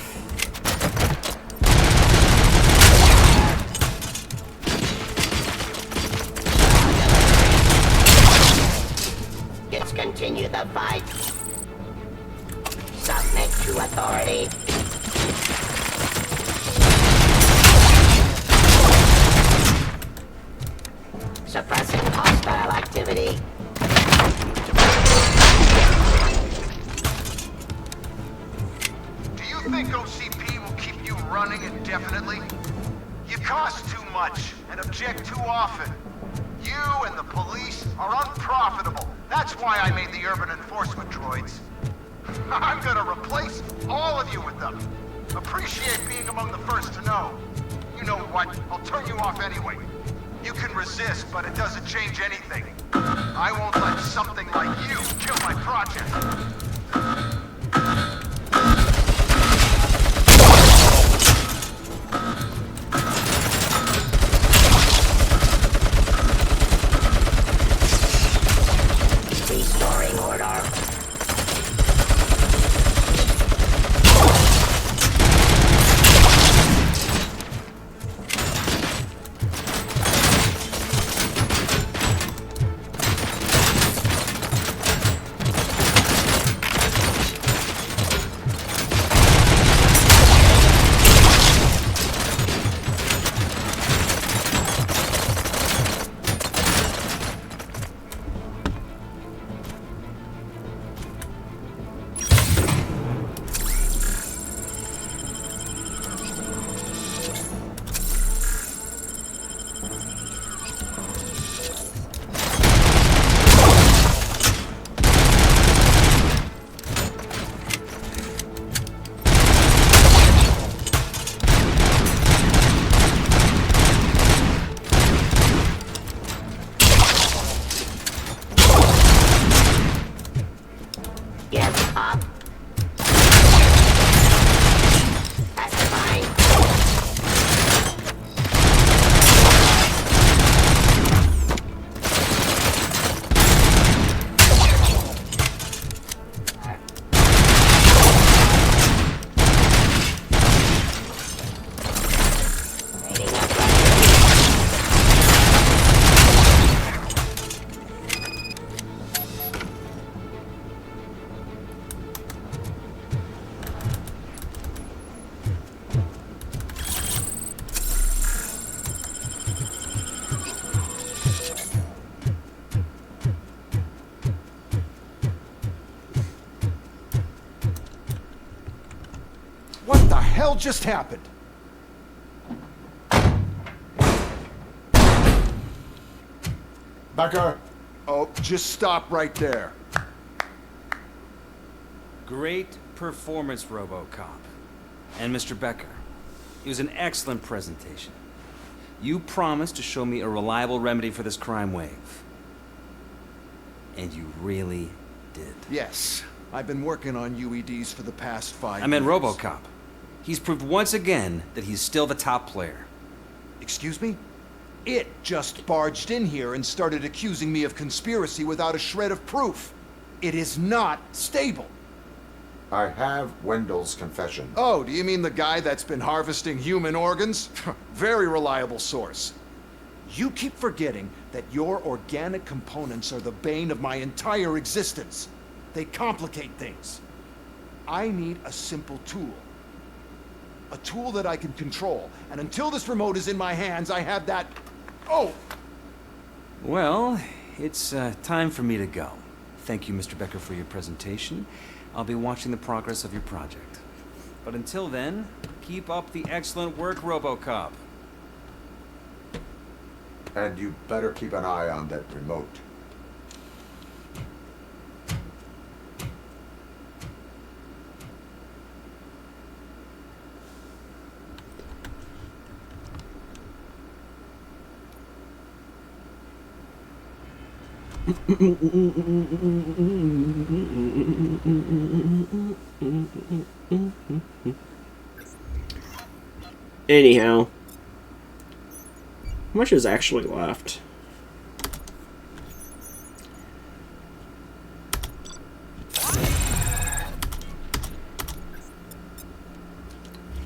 Discontinue the fight. Submit to authority. Suppressing hostile activity. Do you think OCP will keep you running indefinitely? You cost too much and object too often. You and the police are unprofitable. That's why I made the urban enforcement droids. I'm gonna replace all of you with them. Appreciate being among the first to know. You know what? I'll turn you off anyway. You can resist, but it doesn't change anything. I won't let something like you kill my project. Restoring order. Yes, Pop. That's fine. What the hell just happened? Becker! Oh, just stop right there. Great performance, Robocop. And Mr. Becker, it was an excellent presentation. You promised to show me a reliable remedy for this crime wave. And you really did. Yes, I've been working on UEDs for the past 5 years. I meant Robocop. He's proved once again that he's still the top player. Excuse me? It just barged in here and started accusing me of conspiracy without a shred of proof. It is not stable. I have Wendell's confession. Oh, do you mean the guy that's been harvesting human organs? Very reliable source. You keep forgetting that your organic components are the bane of my entire existence. They complicate things. I need a simple tool. A tool that I can control. And until this remote is in my hands, I have that... Oh! Well, it's time for me to go. Thank you, Mr. Becker, for your presentation. I'll be watching the progress of your project. But until then, keep up the excellent work, Robocop. And you better keep an eye on that remote. Anyhow, how much is actually left?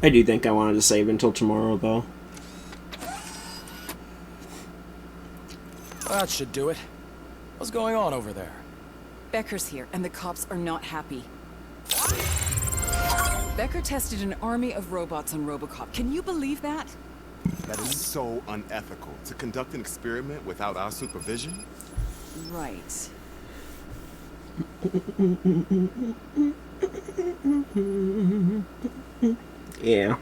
I do think I wanted to save until tomorrow, though. That should do it. What's going on over there? Becker's here, and the cops are not happy. Becker tested an army of robots on Robocop. Can you believe that? That is so unethical. To conduct an experiment without our supervision? Right. Yeah.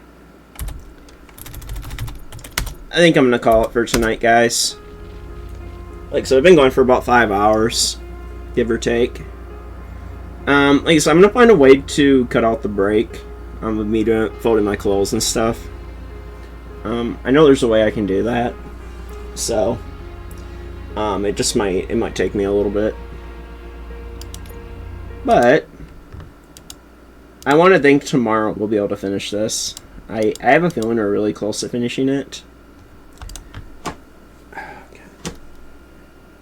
I think I'm gonna call it for tonight, guys. Like, so I've been going for about 5 hours, give or take. Like I said, I'm gonna find a way to cut out the break with me folding my clothes and stuff. I know there's a way I can do that, so it might take me a little bit, but I want to think tomorrow we'll be able to finish this. I have a feeling we're really close to finishing it.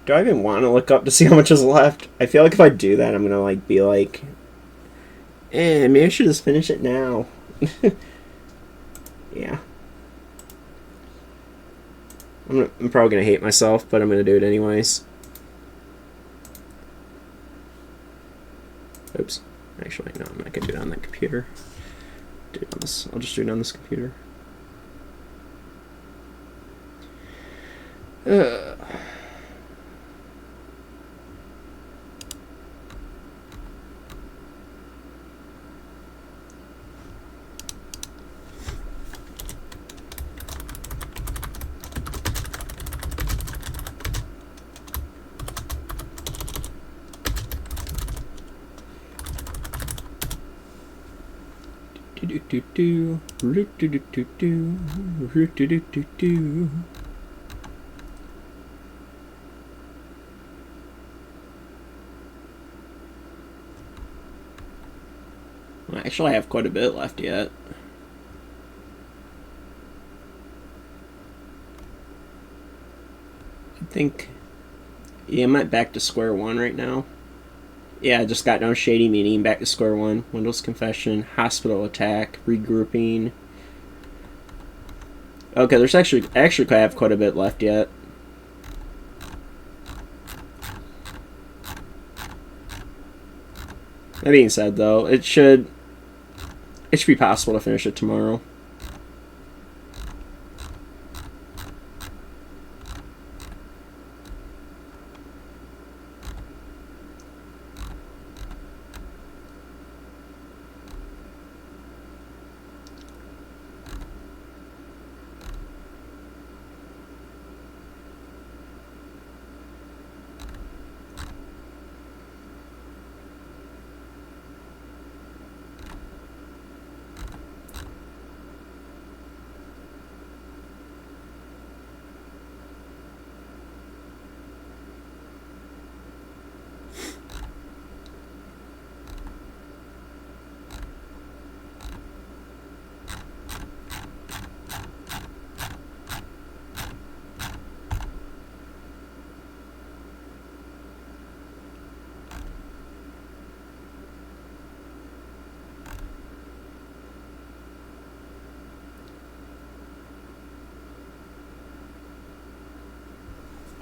Do I even want to look up to see how much is left? I feel like if I do that, I'm gonna be like, maybe I should just finish it now. Yeah. I'm probably gonna hate myself, but I'm gonna do it anyways. Oops. Actually, no, I'm not gonna do it on that computer. Do it on this. I'll just do it on this computer. Actually, I have quite a bit left yet. I think... Yeah, I'm at back to square one right now. Yeah, I just got done Shady Meeting, back to square one. Windows Confession, Hospital Attack, Regrouping. Okay, there's actually I have quite a bit left yet. That being said, though, it should be possible to finish it tomorrow.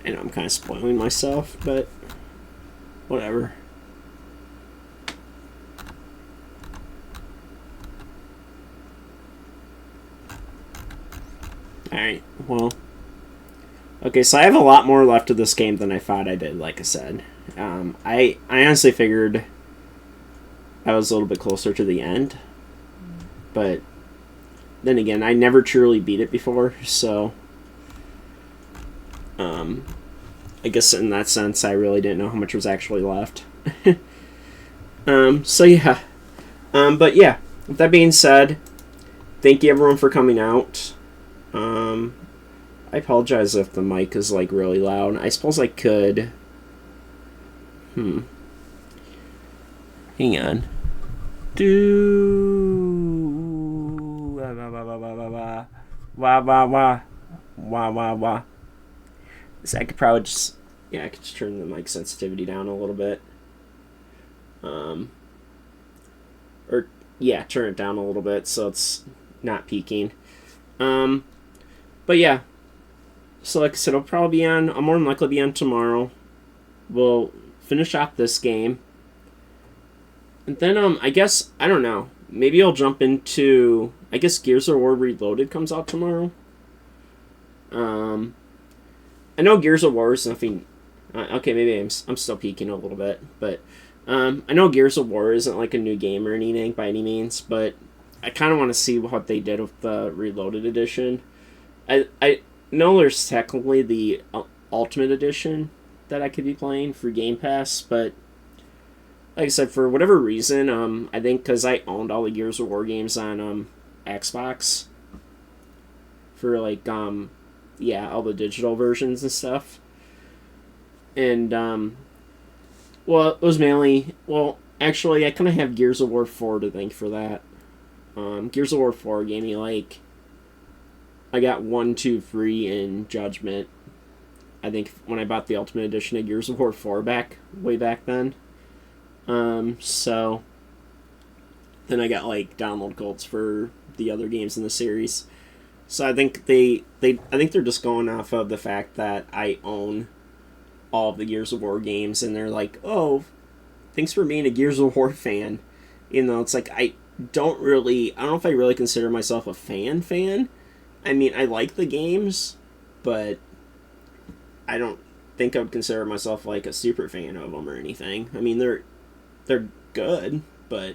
I know I'm kind of spoiling myself, but whatever. Alright, well. Okay, so I have a lot more left of this game than I thought I did, like I said. I honestly figured I was a little bit closer to the end. But then again, I never truly beat it before, so... I guess in that sense, I really didn't know how much was actually left. So yeah. But yeah, with that being said, thank you everyone for coming out. I apologize if the mic is like really loud. I suppose I could... Hang on. Wah. So I could probably just... Yeah, I could just turn the mic sensitivity down a little bit. Or, yeah, turn it down a little bit so it's not peaking. But yeah. So like I said, I'll probably be on... I'll more than likely be on tomorrow. We'll finish off this game. And then, I guess... I don't know. Maybe I'll jump into... I guess Gears of War Reloaded comes out tomorrow. I know Gears of War is nothing... okay, maybe I'm still peeking a little bit, but... I know Gears of War isn't like a new game or anything by any means, but I kind of want to see what they did with the Reloaded Edition. I know there's technically the Ultimate Edition that I could be playing for Game Pass, but... Like I said, for whatever reason, I think because I owned all the Gears of War games on Xbox... For like, yeah, all the digital versions and stuff. And, well, it was mainly... Well, actually, I kind of have Gears of War 4 to thank for that. Gears of War 4 gave me, like... I got 1, 2, 3 in Judgment. I think when I bought the Ultimate Edition of Gears of War 4 way back then. So... Then I got, like, download codes for the other games in the series. So I think I think they're just going off of the fact that I own all of the Gears of War games, and they're like, oh, thanks for being a Gears of War fan. You know, it's like, I don't know if I really consider myself a fan. I mean, I like the games, but I don't think I would consider myself like a super fan of them or anything. I mean, they're good, but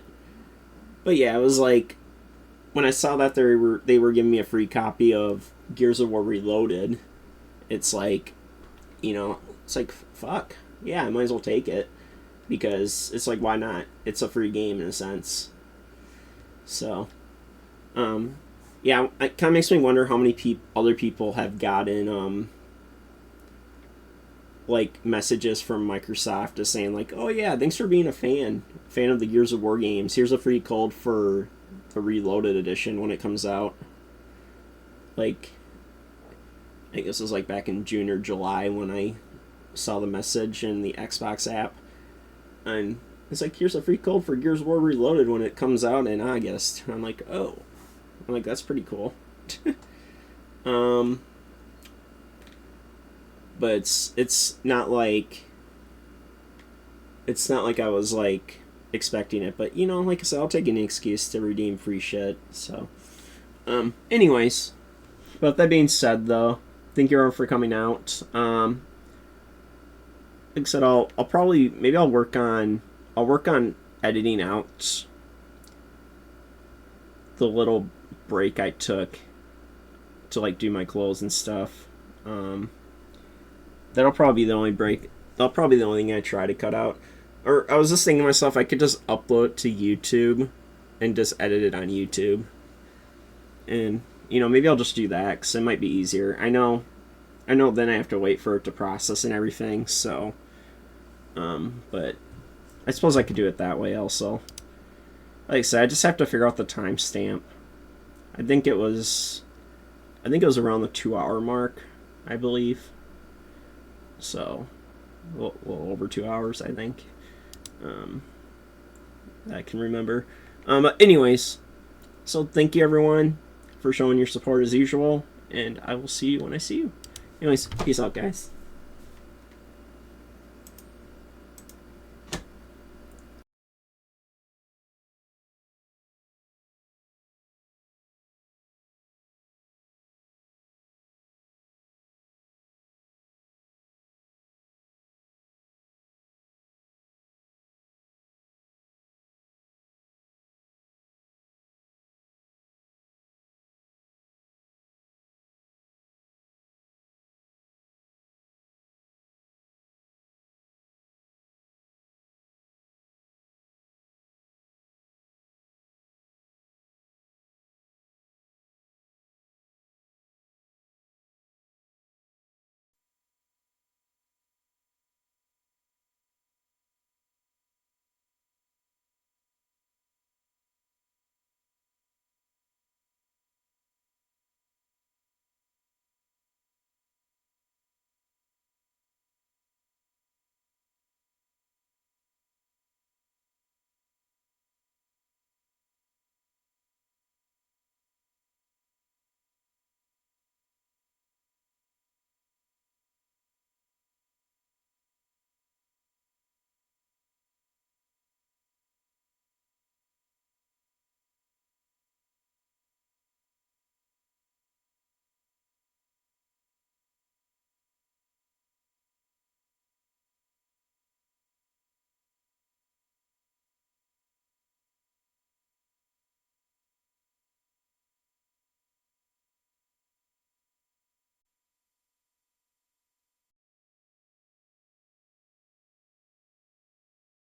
yeah, it was like, when I saw that they were giving me a free copy of Gears of War Reloaded, it's like, you know, it's like, fuck. Yeah, I might as well take it. Because it's like, why not? It's a free game in a sense. So, yeah, it kind of makes me wonder how many other people have gotten, like messages from Microsoft just saying like, oh yeah, thanks for being a fan of the Gears of War games. Here's a free code for the Reloaded edition when it comes out. Like, I guess it was like back in June or July when I saw the message in the Xbox app, and it's like, here's a free code for Gears of War Reloaded when it comes out in August. And I'm like, oh, I'm like, that's pretty cool. But it's not like I was like expecting it, but you know, like I said, I'll take any excuse to redeem free shit. So anyways, but that being said though, thank you all for coming out. Like I said, I'll probably, maybe I'll work on editing out the little break I took to like do my clothes and stuff. That'll probably be the only break. That'll probably be the only thing I try to cut out. Or I was just thinking to myself, I could just upload it to YouTube and just edit it on YouTube. And, you know, maybe I'll just do that because it might be easier. I know then I have to wait for it to process and everything, so. But I suppose I could do it that way also. Like I said, I just have to figure out the timestamp. I think it was around the 2-hour mark, I believe. So, a little over 2 hours, I think. I can remember. But anyways, so thank you everyone for showing your support as usual, and I will see you when I see you. Anyways, peace out, guys.